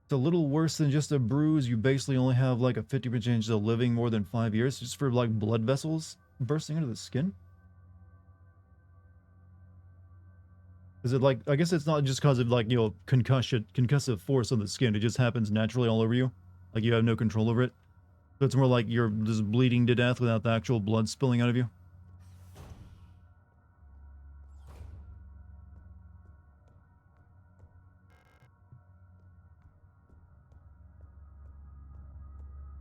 It's a little worse than just a bruise. You basically only have like a 50% chance of living more than 5 years just for like blood vessels bursting into the skin. Is it like, I guess it's not just because of like, you know, concussive force on the skin. It just happens naturally all over you. Like you have no control over it. So it's more like you're just bleeding to death without the actual blood spilling out of you.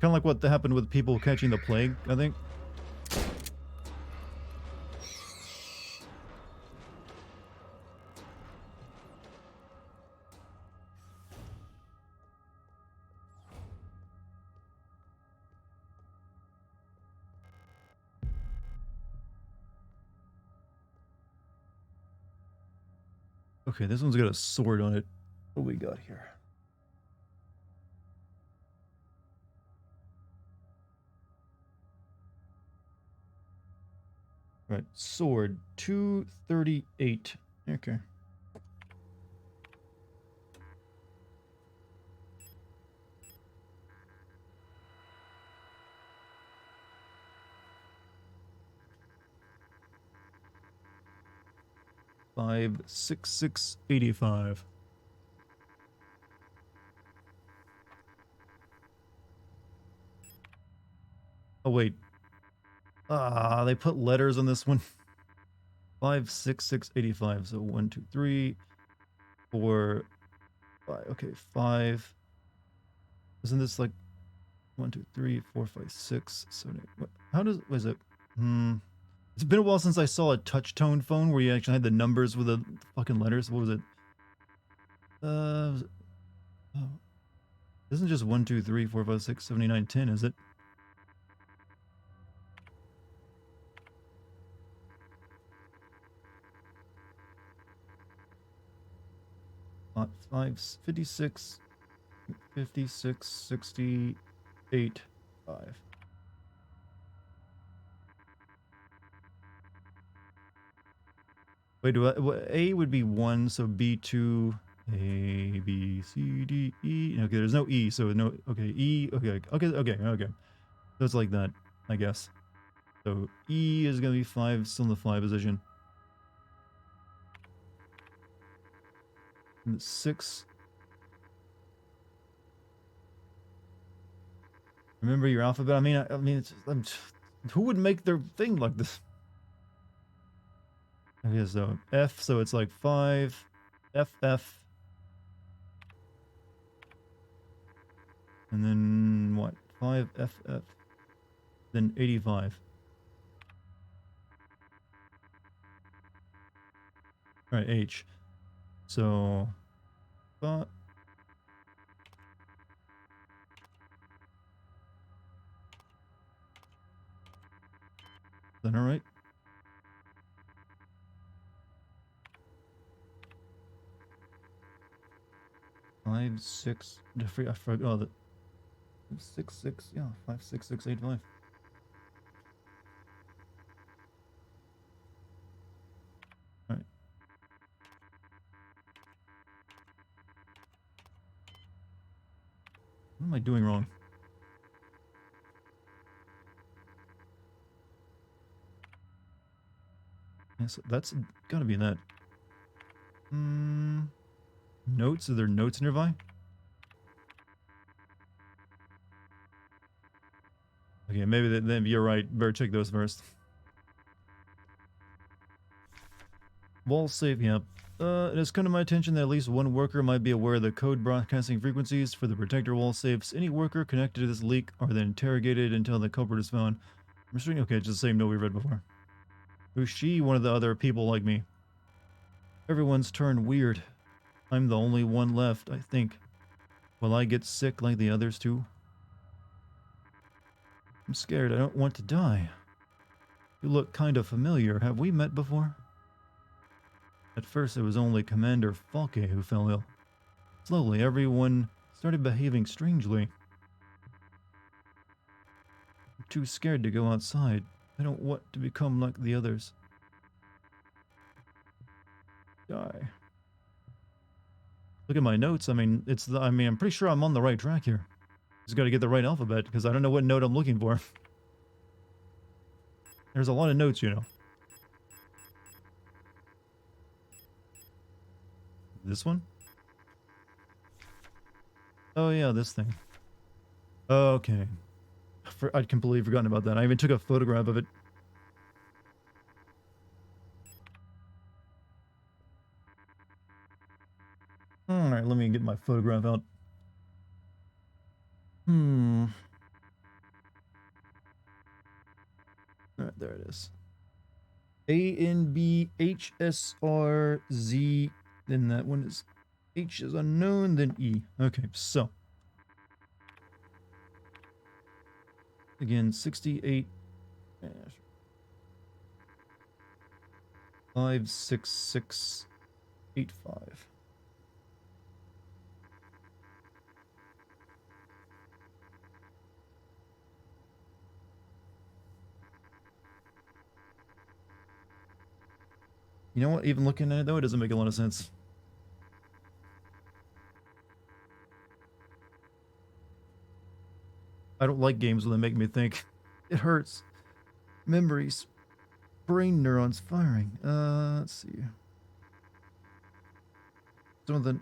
Kind of like what happened with people catching the plague, I think. Okay, this one's got a sword on it. What do we got here? Right, sword 238. Okay. $566.85. Oh wait. They put letters on this one. 566.85. So 1, 2, 3, 4, 5. Okay, 5. Isn't this like 1, 2, 3, 4, 5, 6, 7, 8? What? How does? Was it? It's been a while since I saw a touch tone phone where you actually had the numbers with the fucking letters. What was it? Oh, isn't just 1, 2, 3, 4, 5, 6, 7, 8, 9, 10, is it? Five, 56, 56, 68, 5. Wait, A would be 1, so B2, A, B, C, D, E. Okay, there's no E, so no, okay, E, okay, okay. So it's like that, I guess. So E is going to be 5, still in the 5 position. And 6. Remember your alphabet? I mean, who would make their thing like this? Okay, so F, so it's like 5, F, F. And then what? 5, F, F. Then 85. Alright, H. So, but then alright. 5, 6. I forgot. Oh, the 6, 6. Yeah, 5, 6, 6, 8, 5. Alright. What am I doing wrong? Yes, that's gotta be that. Notes? Are there notes nearby? Okay, maybe then you're right. Better check those first. Wall safe, yeah. It has come to my attention that at least one worker might be aware of the code broadcasting frequencies for the protector wall safes. Any worker connected to this leak are then interrogated until the culprit is found. Restraining, okay, just the same note we read before. Who's she? One of the other people like me. Everyone's turned weird. I'm the only one left, I think. Will I get sick like the others too? I'm scared. I don't want to die. You look kind of familiar. Have we met before? At first, it was only Commander Falke who fell ill. Slowly, everyone started behaving strangely. I'm too scared to go outside. I don't want to become like the others. Die. Look at my notes. I mean, I'm pretty sure I'm on the right track here. Just got to get the right alphabet because I don't know what note I'm looking for. There's a lot of notes, you know. This one? Oh yeah, this thing. Okay. I'd completely forgotten about that. I even took a photograph of it. Alright, let me get my photograph out. Alright, there it is. ANBHSRZ. Then that one is H is unknown, then E. Okay, so. Again, 68. 56685. You know what? Even looking at it though, it doesn't make a lot of sense. I don't like games when they make me think. It hurts. Memories. Brain neurons firing. Let's see. Some of the...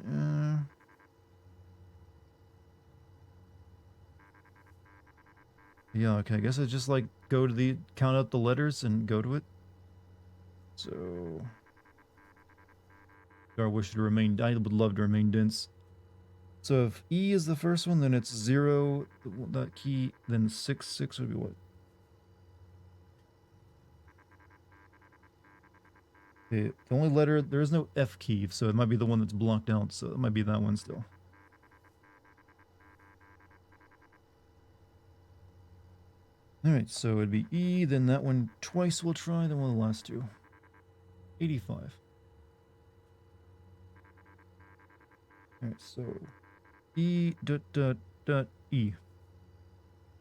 Yeah, okay. I guess I just like go to the... Count out the letters and go to it. So... I wish to remain... I would love to remain dense. So if E is the first one, then it's 0, that key, then 6, 6 would be what? Okay, the only letter, there is no F key, so it might be the one that's blocked out, so it might be that one still. Alright, so it'd be E, then that one twice we'll try, then one of the last two. 85. Alright, so E dot dot dot E.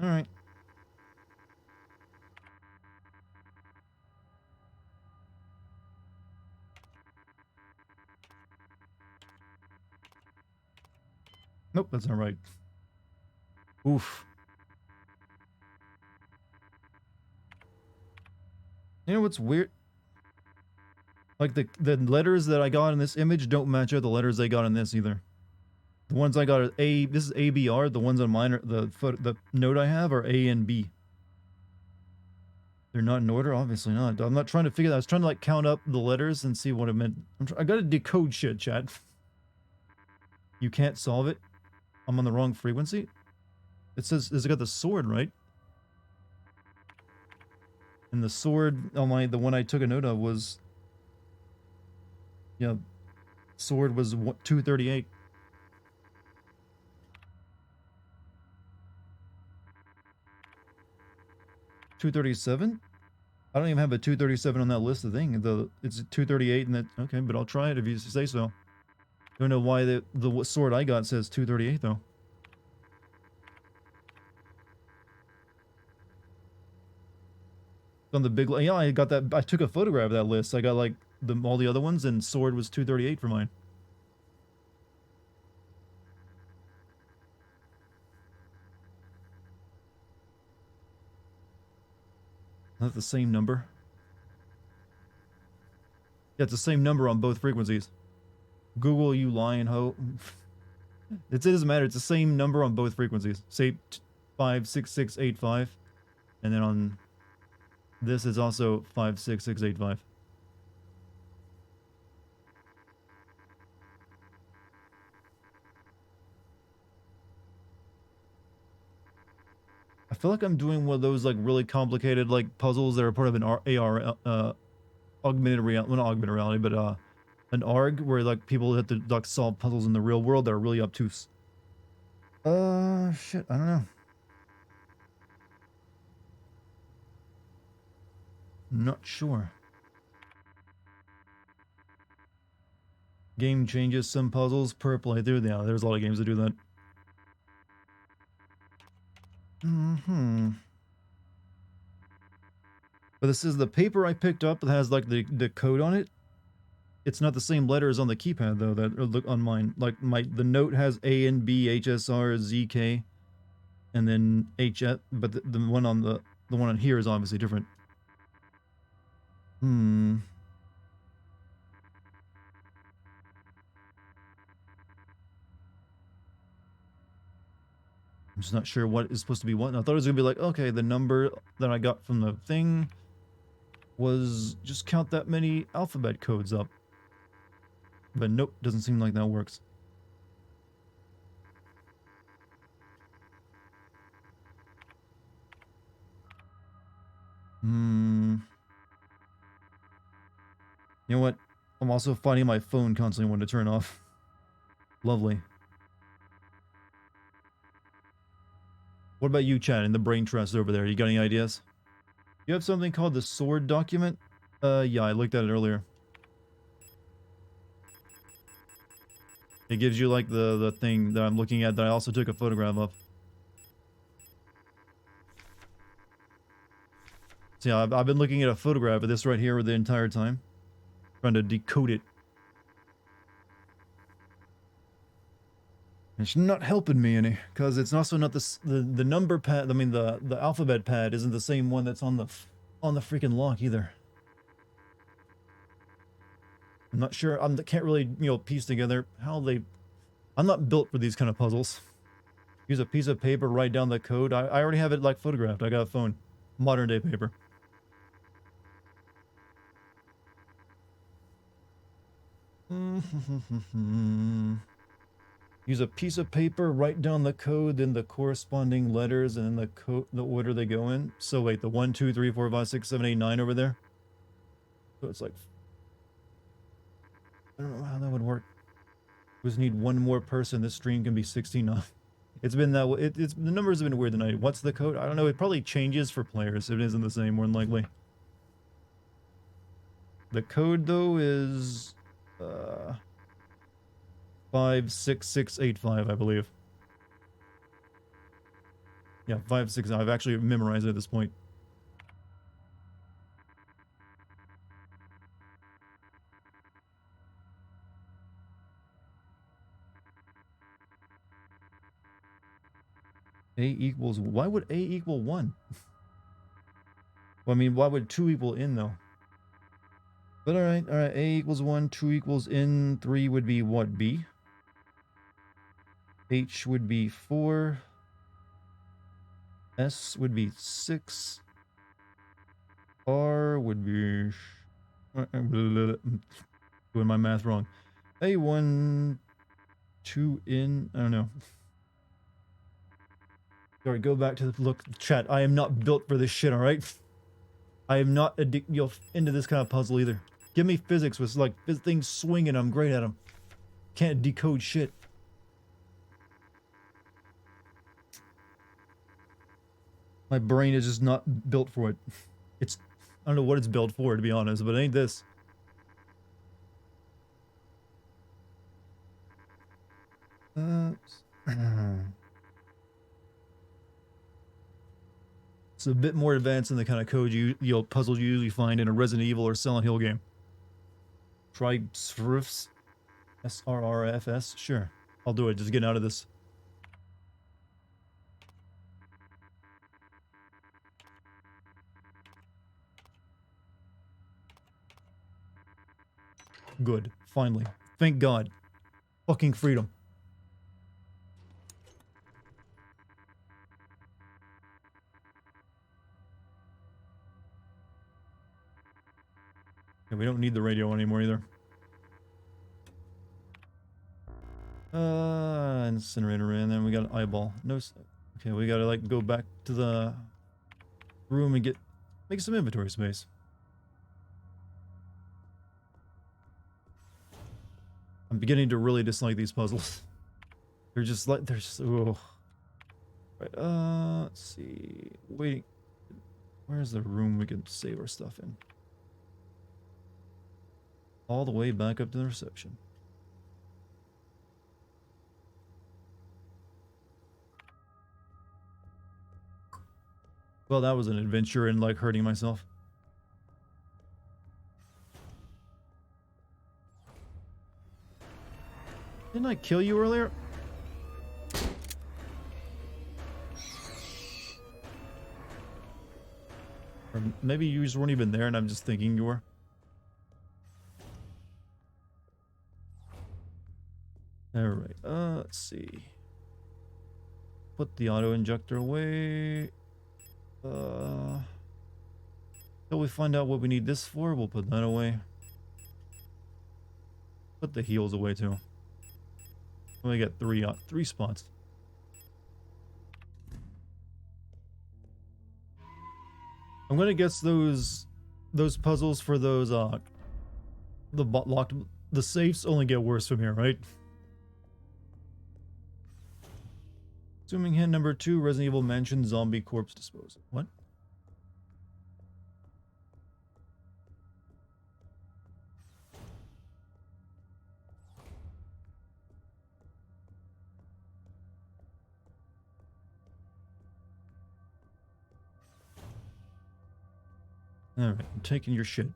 Alright. Nope, that's not right. Oof. You know what's weird? Like the letters that I got in this image don't match up the letters I got in this either. The ones I got are A. This is ABR. The ones on mine are the note I have are A and B. They're not in order, obviously not. I'm not trying to figure that. I was trying to like count up the letters and see what it meant. I gotta decode shit, chat. You can't solve it. I'm on the wrong frequency. It says it's got the sword, right? And the sword on the one I took a note of was, yeah, sword was 238. 237? I don't even have a 237 on that list of thing. It's 238 and that, okay, but I'll try it if you say so. Don't know why the sword I got says 238 though. On the big, yeah, I got that. I took a photograph of that list. I got like all the other ones, and sword was 238 for mine. Is that the same number? Yeah, it's the same number on both frequencies. Google, you lying ho. It doesn't matter. It's the same number on both frequencies. Say 56685, and then on this is also 56685. I feel like I'm doing one of those like really complicated like puzzles that are part of an AR augmented reality, well, not augmented reality, but an ARG where like people have to like solve puzzles in the real world that are really obtuse. Shit, I don't know. Not sure. Game changes some puzzles per playthrough. Yeah, there's a lot of games that do that. But this is the paper I picked up that has like the code on it. It's not the same letters on the keypad though that look on mine. Like the note has A and B, HSR, ZK, and then HF. But the one on the one on here is obviously different. I'm just not sure what is supposed to be what. I thought it was gonna be like, okay, the number that I got from the thing was just count that many alphabet codes up. But nope, doesn't seem like that works. You know what? I'm also finding my phone constantly wanting to turn off. Lovely. What about you, Chad, in the brain trust over there? You got any ideas? You have something called the sword document? Yeah, I looked at it earlier. It gives you like the thing that I'm looking at that I also took a photograph of. So yeah, I've been looking at a photograph of this right here the entire time. Trying to decode it. It's not helping me any, because it's also not the number pad. I mean the alphabet pad isn't the same one that's on the freaking lock either. I'm not sure. I can't really piece together how they. I'm not built for these kind of puzzles. Use a piece of paper, write down the code. I already have it like photographed. I got a phone, modern day paper. Use a piece of paper, write down the code, then the corresponding letters, and then the order they go in. So wait, the 1, 2, 3, 4, 5, 6, 7, 8, 9 over there. So it's like I don't know how that would work. We just need one more person. This stream can be 16 off. It's been that way. It's the numbers have been weird tonight. What's the code? I don't know. It probably changes for players. If it isn't the same, more than likely. The code though is 56685, I believe. Yeah, 56. I've actually memorized it at this point. A equals, why would A equal 1? Well, I mean, why would 2 equal in, though? But alright, A equals 1, 2 equals in, 3 would be what, B? H would be 4. S would be 6. R would be... doing my math wrong. A1, 2 in, I don't know. Sorry, go back to the look, chat. I am not built for this shit, alright? I am not into this kind of puzzle either. Give me physics with like things swinging, I'm great at them. Can't decode shit. My brain is just not built for it. It's, I don't know what it's built for, to be honest, but it ain't this. It's a bit more advanced than the kind of code puzzles you usually find in a Resident Evil or Silent Hill game. Try SRFS? SRRFS? Sure. I'll do it, just get out of this. Good. Finally. Thank God. Fucking freedom. Yeah, we don't need the radio anymore either. Incinerator, and then we got an eyeball. No. Okay, we gotta like go back to the room and make some inventory space. I'm beginning to really dislike these puzzles. They're just like, oh. Right, let's see. Waiting. Where's the room we can save our stuff in? All the way back up to the reception. Well, that was an adventure in like hurting myself. Didn't I kill you earlier? Or maybe you just weren't even there and I'm just thinking you were. Alright, let's see. Put the auto injector away. Till we find out what we need this for, we'll put that away. Put the heals away too. We got three spots. I'm gonna guess those puzzles for those the safes only get worse from here, right? Assuming hint number 2, Resident Evil Mansion Zombie Corpse Disposal. What? Alright, I'm taking your shit.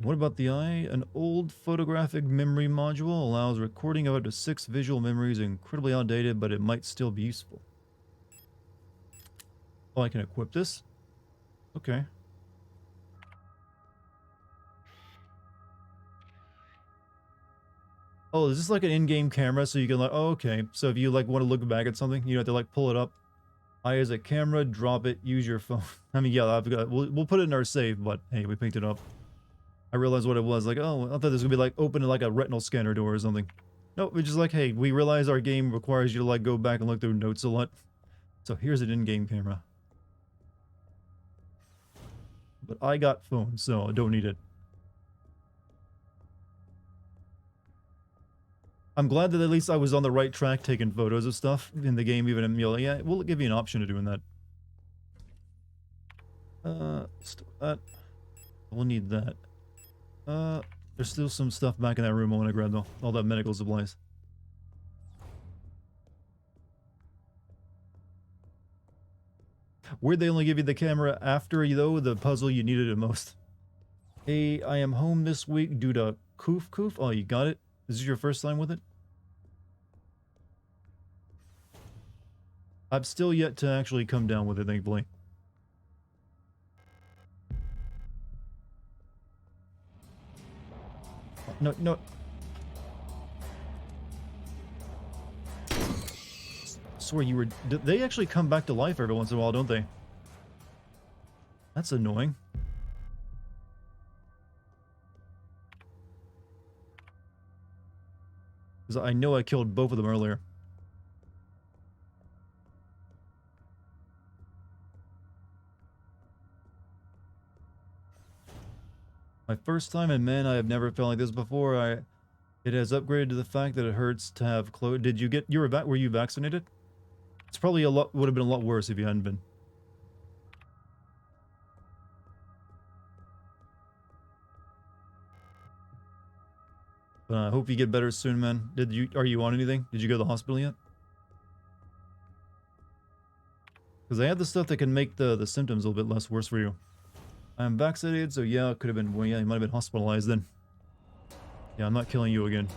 What about the eye? An old photographic memory module allows recording of up to 6 visual memories. Incredibly outdated, but it might still be useful. Oh, I can equip this? Okay. Oh, is this like an in-game camera so you can like, oh, okay. So if you like want to look back at something, you have to like pull it up. Eye as a camera, drop it, use your phone. I mean, yeah, we'll put it in our save, but hey, we picked it up. I realized what it was. Like, oh, I thought this was gonna be like opening like a retinal scanner door or something. No, it's just like, hey, we realize our game requires you to like go back and look through notes a lot. So here's an in-game camera. But I got phone, so I don't need it. I'm glad that at least I was on the right track taking photos of stuff in the game, even in Mule. Yeah, we'll give you an option of doing that. That. We'll need that. There's still some stuff back in that room I want to grab though. All that medical supplies. Where'd they only give you the camera after, though, the puzzle you needed it most? Hey, I am home this week due to Koof. Oh, you got it? Is this your first time with it? I've still yet to actually come down with it, thankfully. No. Swear you were... They actually come back to life every once in a while, don't they? That's annoying. Because I know I killed both of them earlier. My first time, and man, I have never felt like this before. It has upgraded to the fact that it hurts to have clothes. Did you get... Were you vaccinated? It's probably would have been a lot worse if you hadn't been. But I hope you get better soon, man. Are you on anything? Did you go to the hospital yet? Because they have the stuff that can make the symptoms a little bit less worse for you. I'm vaccinated, so yeah, it could have been... Well, yeah, you might have been hospitalized then. Yeah, I'm not killing you again.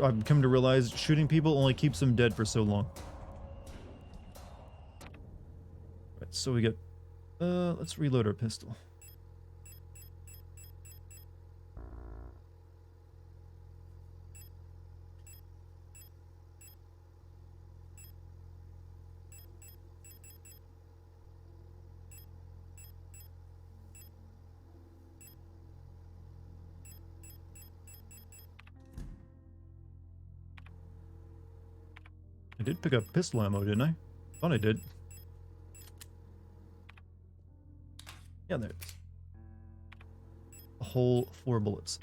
I've come to realize shooting people only keeps them dead for so long. Right, so we get... let's reload our pistol. I did pick up pistol ammo, didn't I? Thought I did. Yeah, there it is. A whole 4 bullets.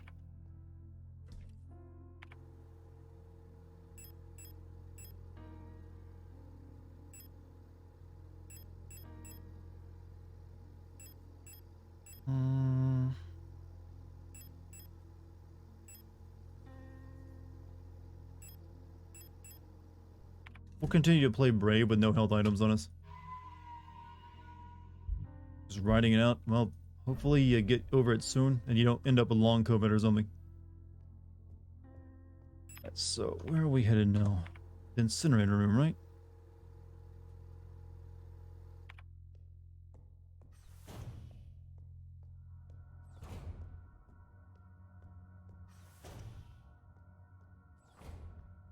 We'll continue to play Brave with no health items on us. Just riding it out. Well, hopefully you get over it soon and you don't end up with long COVID or something. So, where are we headed now? The incinerator room, right?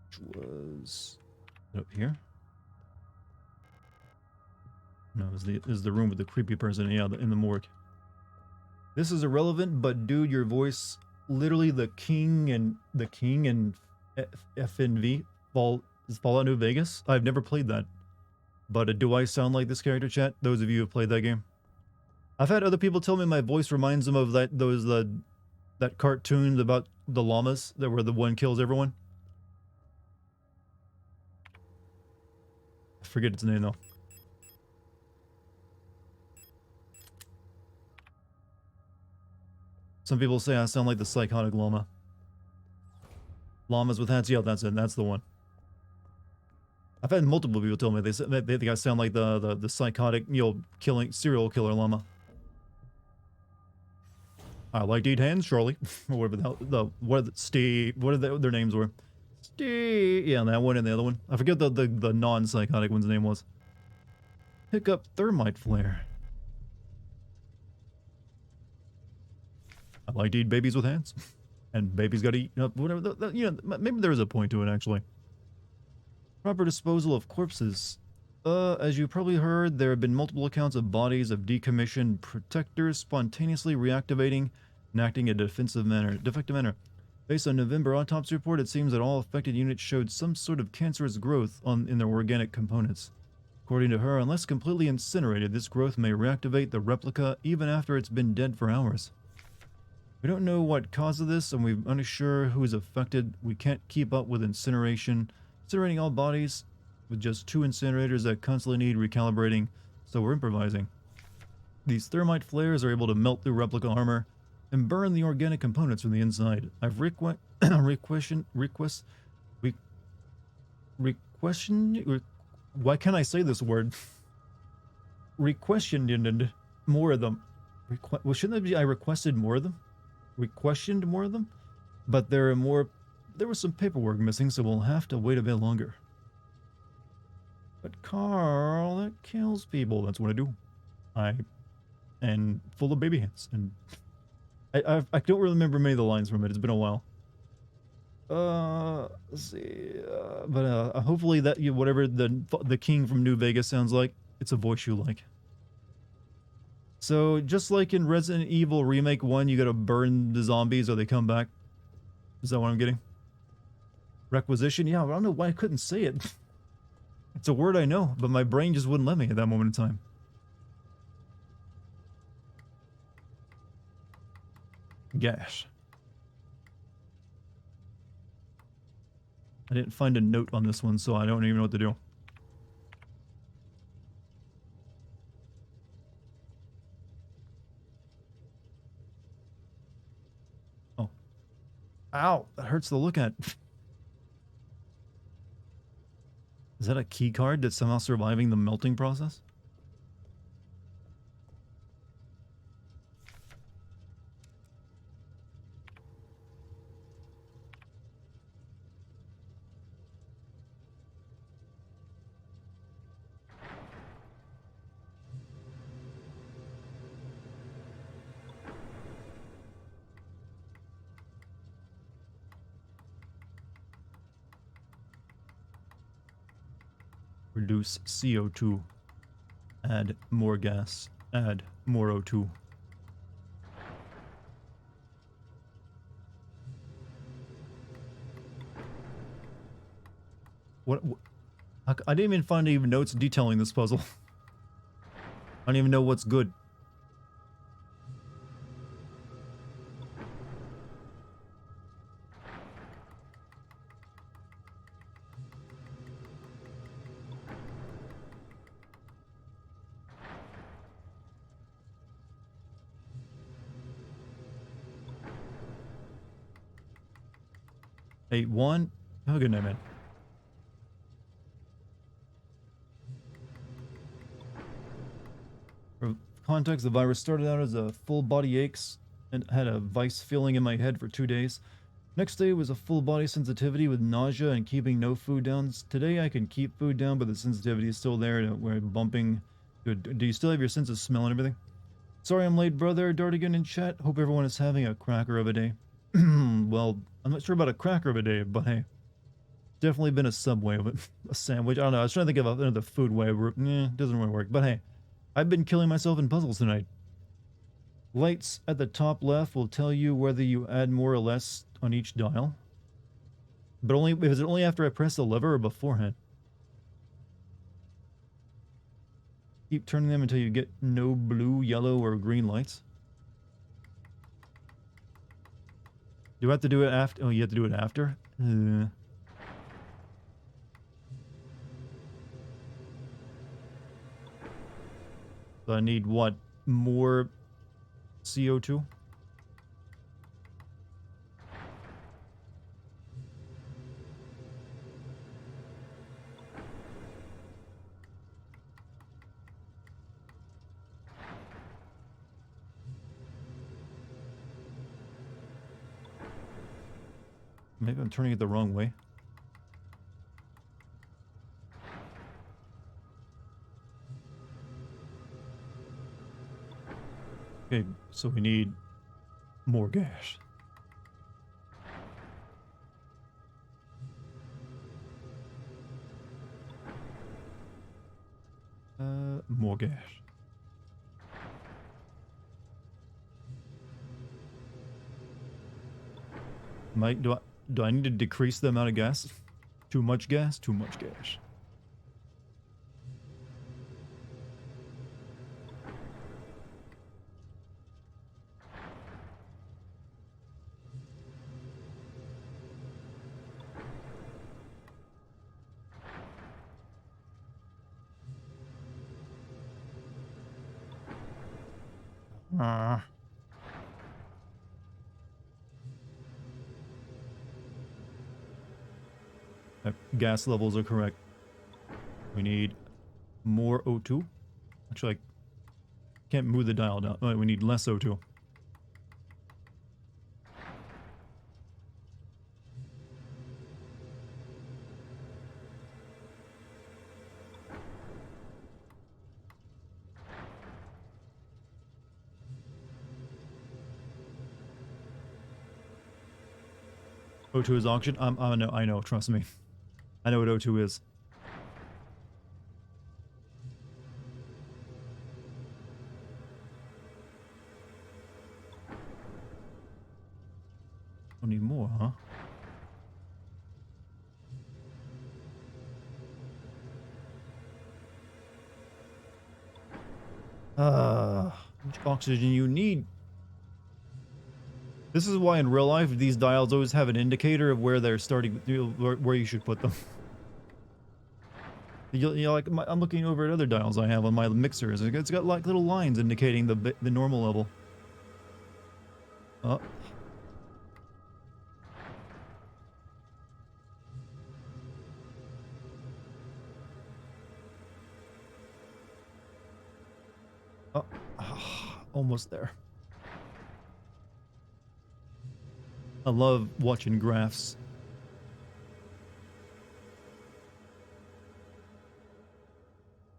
Which was... up here? No, is the room with the creepy person. Yeah, in the morgue. This is irrelevant, but dude, your voice, literally the king and FNV Fallout New Vegas. I've never played that, but do I sound like this character, chat? Those of you who have played that game. I've had other people tell me my voice reminds them of that cartoon about the llamas that where the one kills everyone. I forget its name though. Some people say I sound like the psychotic llama. Llamas with hats, yeah, that's it. That's the one. I've had multiple people tell me they think I sound like the psychotic, killing serial killer llama. I like to eat hands, Charlie. Or whatever their names were. Steve, yeah, that one and the other one. I forget the non-psychotic one's name was. Pick up thermite flare. I like to eat babies with hands. And babies gotta eat, whatever, maybe there is a point to it, actually. Proper disposal of corpses. As you probably heard, there have been multiple accounts of bodies of decommissioned protectors spontaneously reactivating and acting in a defective manner. Based on November autopsy report, it seems that all affected units showed some sort of cancerous growth in their organic components. According to her, unless completely incinerated, this growth may reactivate the replica even after it's been dead for hours. We don't know what causes this, and we're unsure who is affected. We can't keep up with incinerating all bodies with just 2 incinerators that constantly need recalibrating, so we're improvising. These thermite flares are able to melt through replica armor and burn the organic components from the inside. I've why can't I say this word? Requestioned more of them. Well, shouldn't that be I requested more of them? Requestioned more of them? But there was some paperwork missing, so we'll have to wait a bit longer. But Carl, that kills people. That's what I do. And full of baby hands. And I don't really remember many of the lines from it. It's been a while. Let's see. But hopefully that whatever the king from New Vegas sounds like, it's a voice you like. So just like in Resident Evil Remake 1, you gotta burn the zombies or they come back. Is that what I'm getting? Requisition? Yeah, I don't know why I couldn't say it. It's a word I know, but my brain just wouldn't let me at that moment in time. Gosh. I didn't find a note on this one, so I don't even know what to do. Oh. Ow! That hurts to look at. Is that a key card that's somehow surviving the melting process? Reduce CO2. Add more gas. Add more O2. What? I didn't even find any notes detailing this puzzle. I don't even know what's good. Hey, one. Oh, good night, man. For context, the virus started out as a full body aches and had a vice feeling in my head for 2 days. Next day was a full body sensitivity with nausea and keeping no food down. Today I can keep food down, but the sensitivity is still there. We're bumping. Do you still have your sense of smell and everything? Sorry I'm late, brother. Dartigan in chat. Hope everyone is having a cracker of a day. Well, I'm not sure about a cracker of a day, but hey. Definitely been a Subway of it. A sandwich. I don't know. I was trying to think of another food way. Doesn't really work. But hey, I've been killing myself in puzzles tonight. Lights at the top left will tell you whether you add more or less on each dial. But is it only after I press the lever or beforehand? Keep turning them until you get no blue, yellow, or green lights. Do I have to do it after? Oh, you have to do it after? So I need what? More CO2? Maybe I'm turning it the wrong way. Okay, so we need more gas. More gas. Do I need to decrease the amount of gas? Too much gas? Too much gas. Gas levels are correct. We need more O2. Actually, I can't move the dial down. Oh, we need less O2. O2 is auction. I know. Trust me. I know what O2 is. I need more, huh? How much oxygen you need? This is why in real life these dials always have an indicator of where they're starting, where you should put them. Like I'm looking over at other dials I have on my mixers. It's got like little lines indicating the normal level. Oh. Oh. Almost there. I love watching graphs.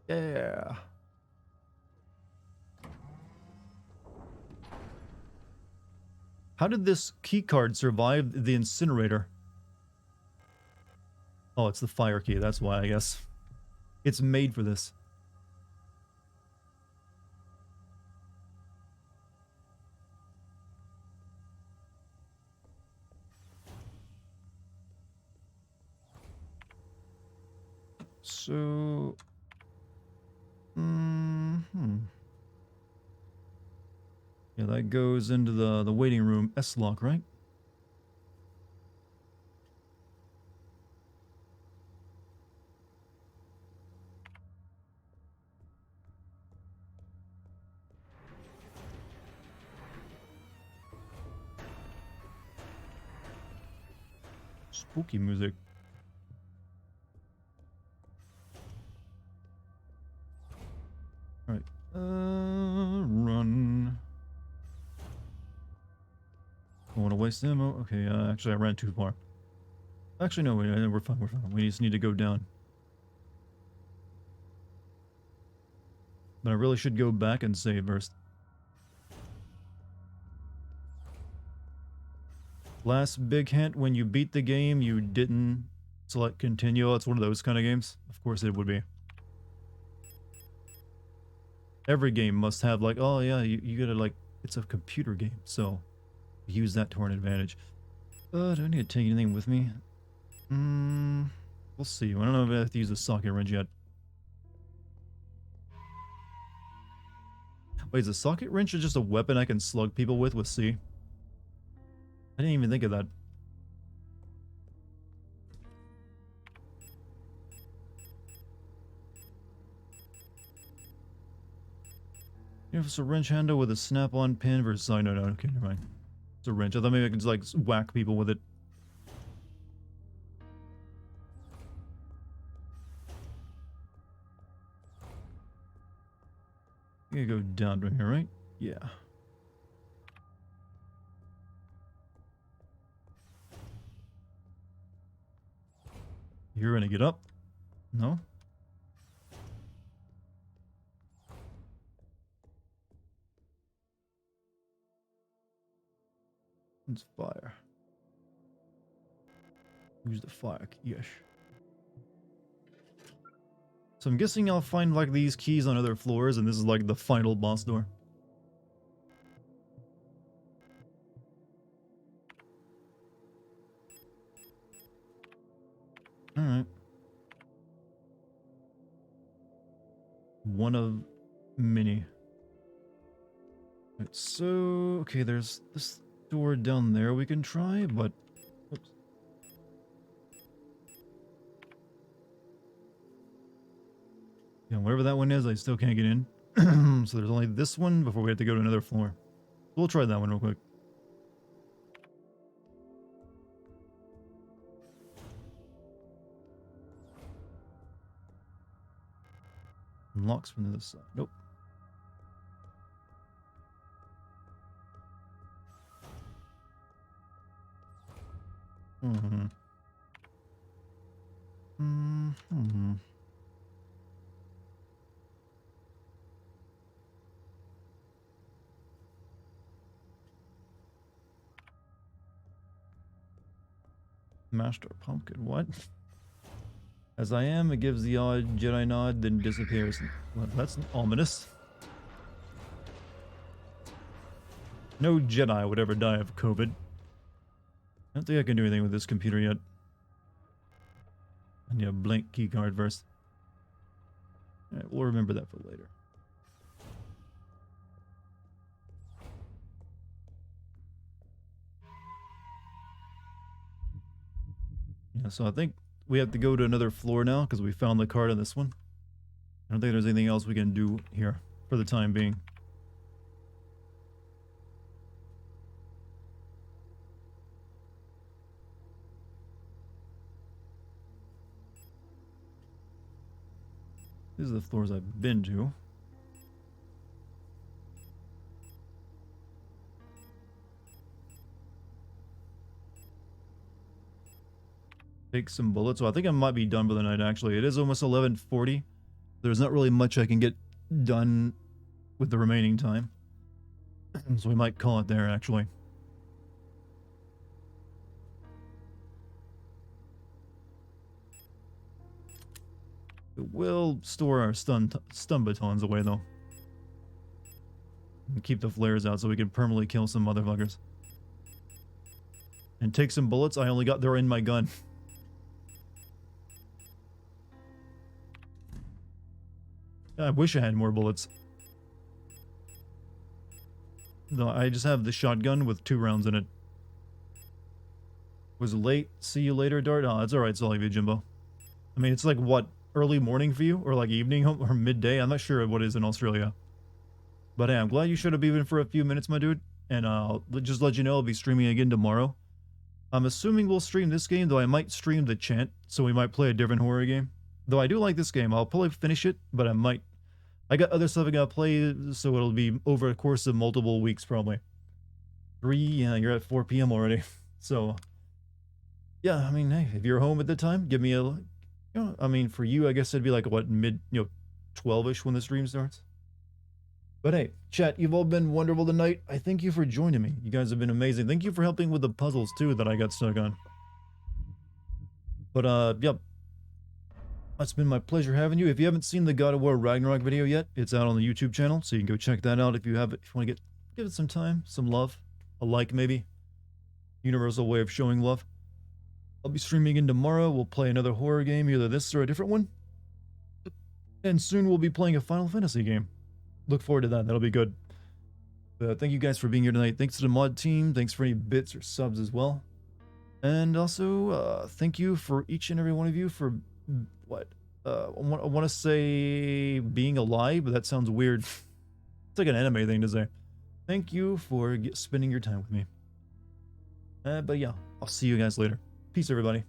Yeah. How did this keycard survive the incinerator? Oh, it's the fire key. That's why, I guess. It's made for this. So... Yeah, that goes into the waiting room S-lock, right? Spooky music. Alright. Run. Don't want to waste ammo. Okay, actually I ran too far. Actually, no, we're fine, we're fine. We just need to go down. But I really should go back and save first. Last big hint, when you beat the game, you didn't select continue. It's one of those kind of games. Of course it would be. Every game must have like, oh yeah, you gotta like, it's a computer game, so use that to our advantage. Do I need to take anything with me? We'll see. I don't know if I have to use the socket wrench yet. Wait, is a socket wrench just a weapon I can slug people with C? I didn't even think of that. You know, it's a wrench handle with a snap-on pin versus... Oh, no, okay, never mind. It's a wrench. I thought maybe I could just, like, whack people with it. You gotta go down from here, right? Yeah. You're gonna get up? No? It's fire. Use the fire key. Yes. So I'm guessing I'll find like these keys on other floors, and this is like the final boss door. Alright. One of many. Right, so, okay, there's this door down there we can try, but... Oops. Yeah, whatever that one is, I still can't get in. So there's only this one before we have to go to another floor. We'll try that one real quick. Unlocks from the other side. Nope. Mm-hmm. Mm-hmm. Master Pumpkin, what? As I am, it gives the odd Jedi nod, then disappears. Well, that's ominous. No Jedi would ever die of COVID. I don't think I can do anything with this computer yet. I need a blank keycard first. Alright, we'll remember that for later. Yeah, so I think we have to go to another floor now because we found the card on this one. I don't think there's anything else we can do here for the time being. These are the floors I've been to. Take some bullets. So I think I might be done for the night, actually. It is almost 11:40. There's not really much I can get done with the remaining time. So we might call it there, actually. We'll store our stun batons away, though. And keep the flares out so we can permanently kill some motherfuckers. And take some bullets. I only got they're in my gun. I wish I had more bullets. No, I just have the shotgun with 2 rounds in it. Was late. See you later, Dart. Oh, that's alright, Solivia Jimbo. I mean, it's like, what, early morning for you? Or like evening or midday? I'm not sure what it is in Australia. But hey, I'm glad you showed up even for a few minutes, my dude. And I'll just let you know I'll be streaming again tomorrow. I'm assuming we'll stream this game, though I might stream the chant, so we might play a different horror game. Though I do like this game. I'll probably finish it, but I got other stuff I gotta play, so it'll be over a course of multiple weeks, probably. 3, yeah, you're at 4 p.m. already. So, yeah, I mean, hey, if you're home at the time, give me a, you know, I mean, for you, I guess it'd be like, what, 12-ish when the stream starts? But hey, chat, you've all been wonderful tonight. I thank you for joining me. You guys have been amazing. Thank you for helping with the puzzles, too, that I got stuck on. But, yep. It's been my pleasure having you. If you haven't seen the God of War Ragnarok video yet, it's out on the YouTube channel, so you can go check that out if you have it. If you want to give it some time, some love, a like maybe. Universal way of showing love. I'll be streaming in tomorrow. We'll play another horror game, either this or a different one. And soon we'll be playing a Final Fantasy game. Look forward to that. That'll be good. Thank you guys for being here tonight. Thanks to the mod team. Thanks for any bits or subs as well. And also, thank you for each and every one of you for... what? I want to say being alive, but that sounds weird. It's like an anime thing to say. Thank you for spending your time with me. But yeah, I'll see you guys later. Peace, everybody.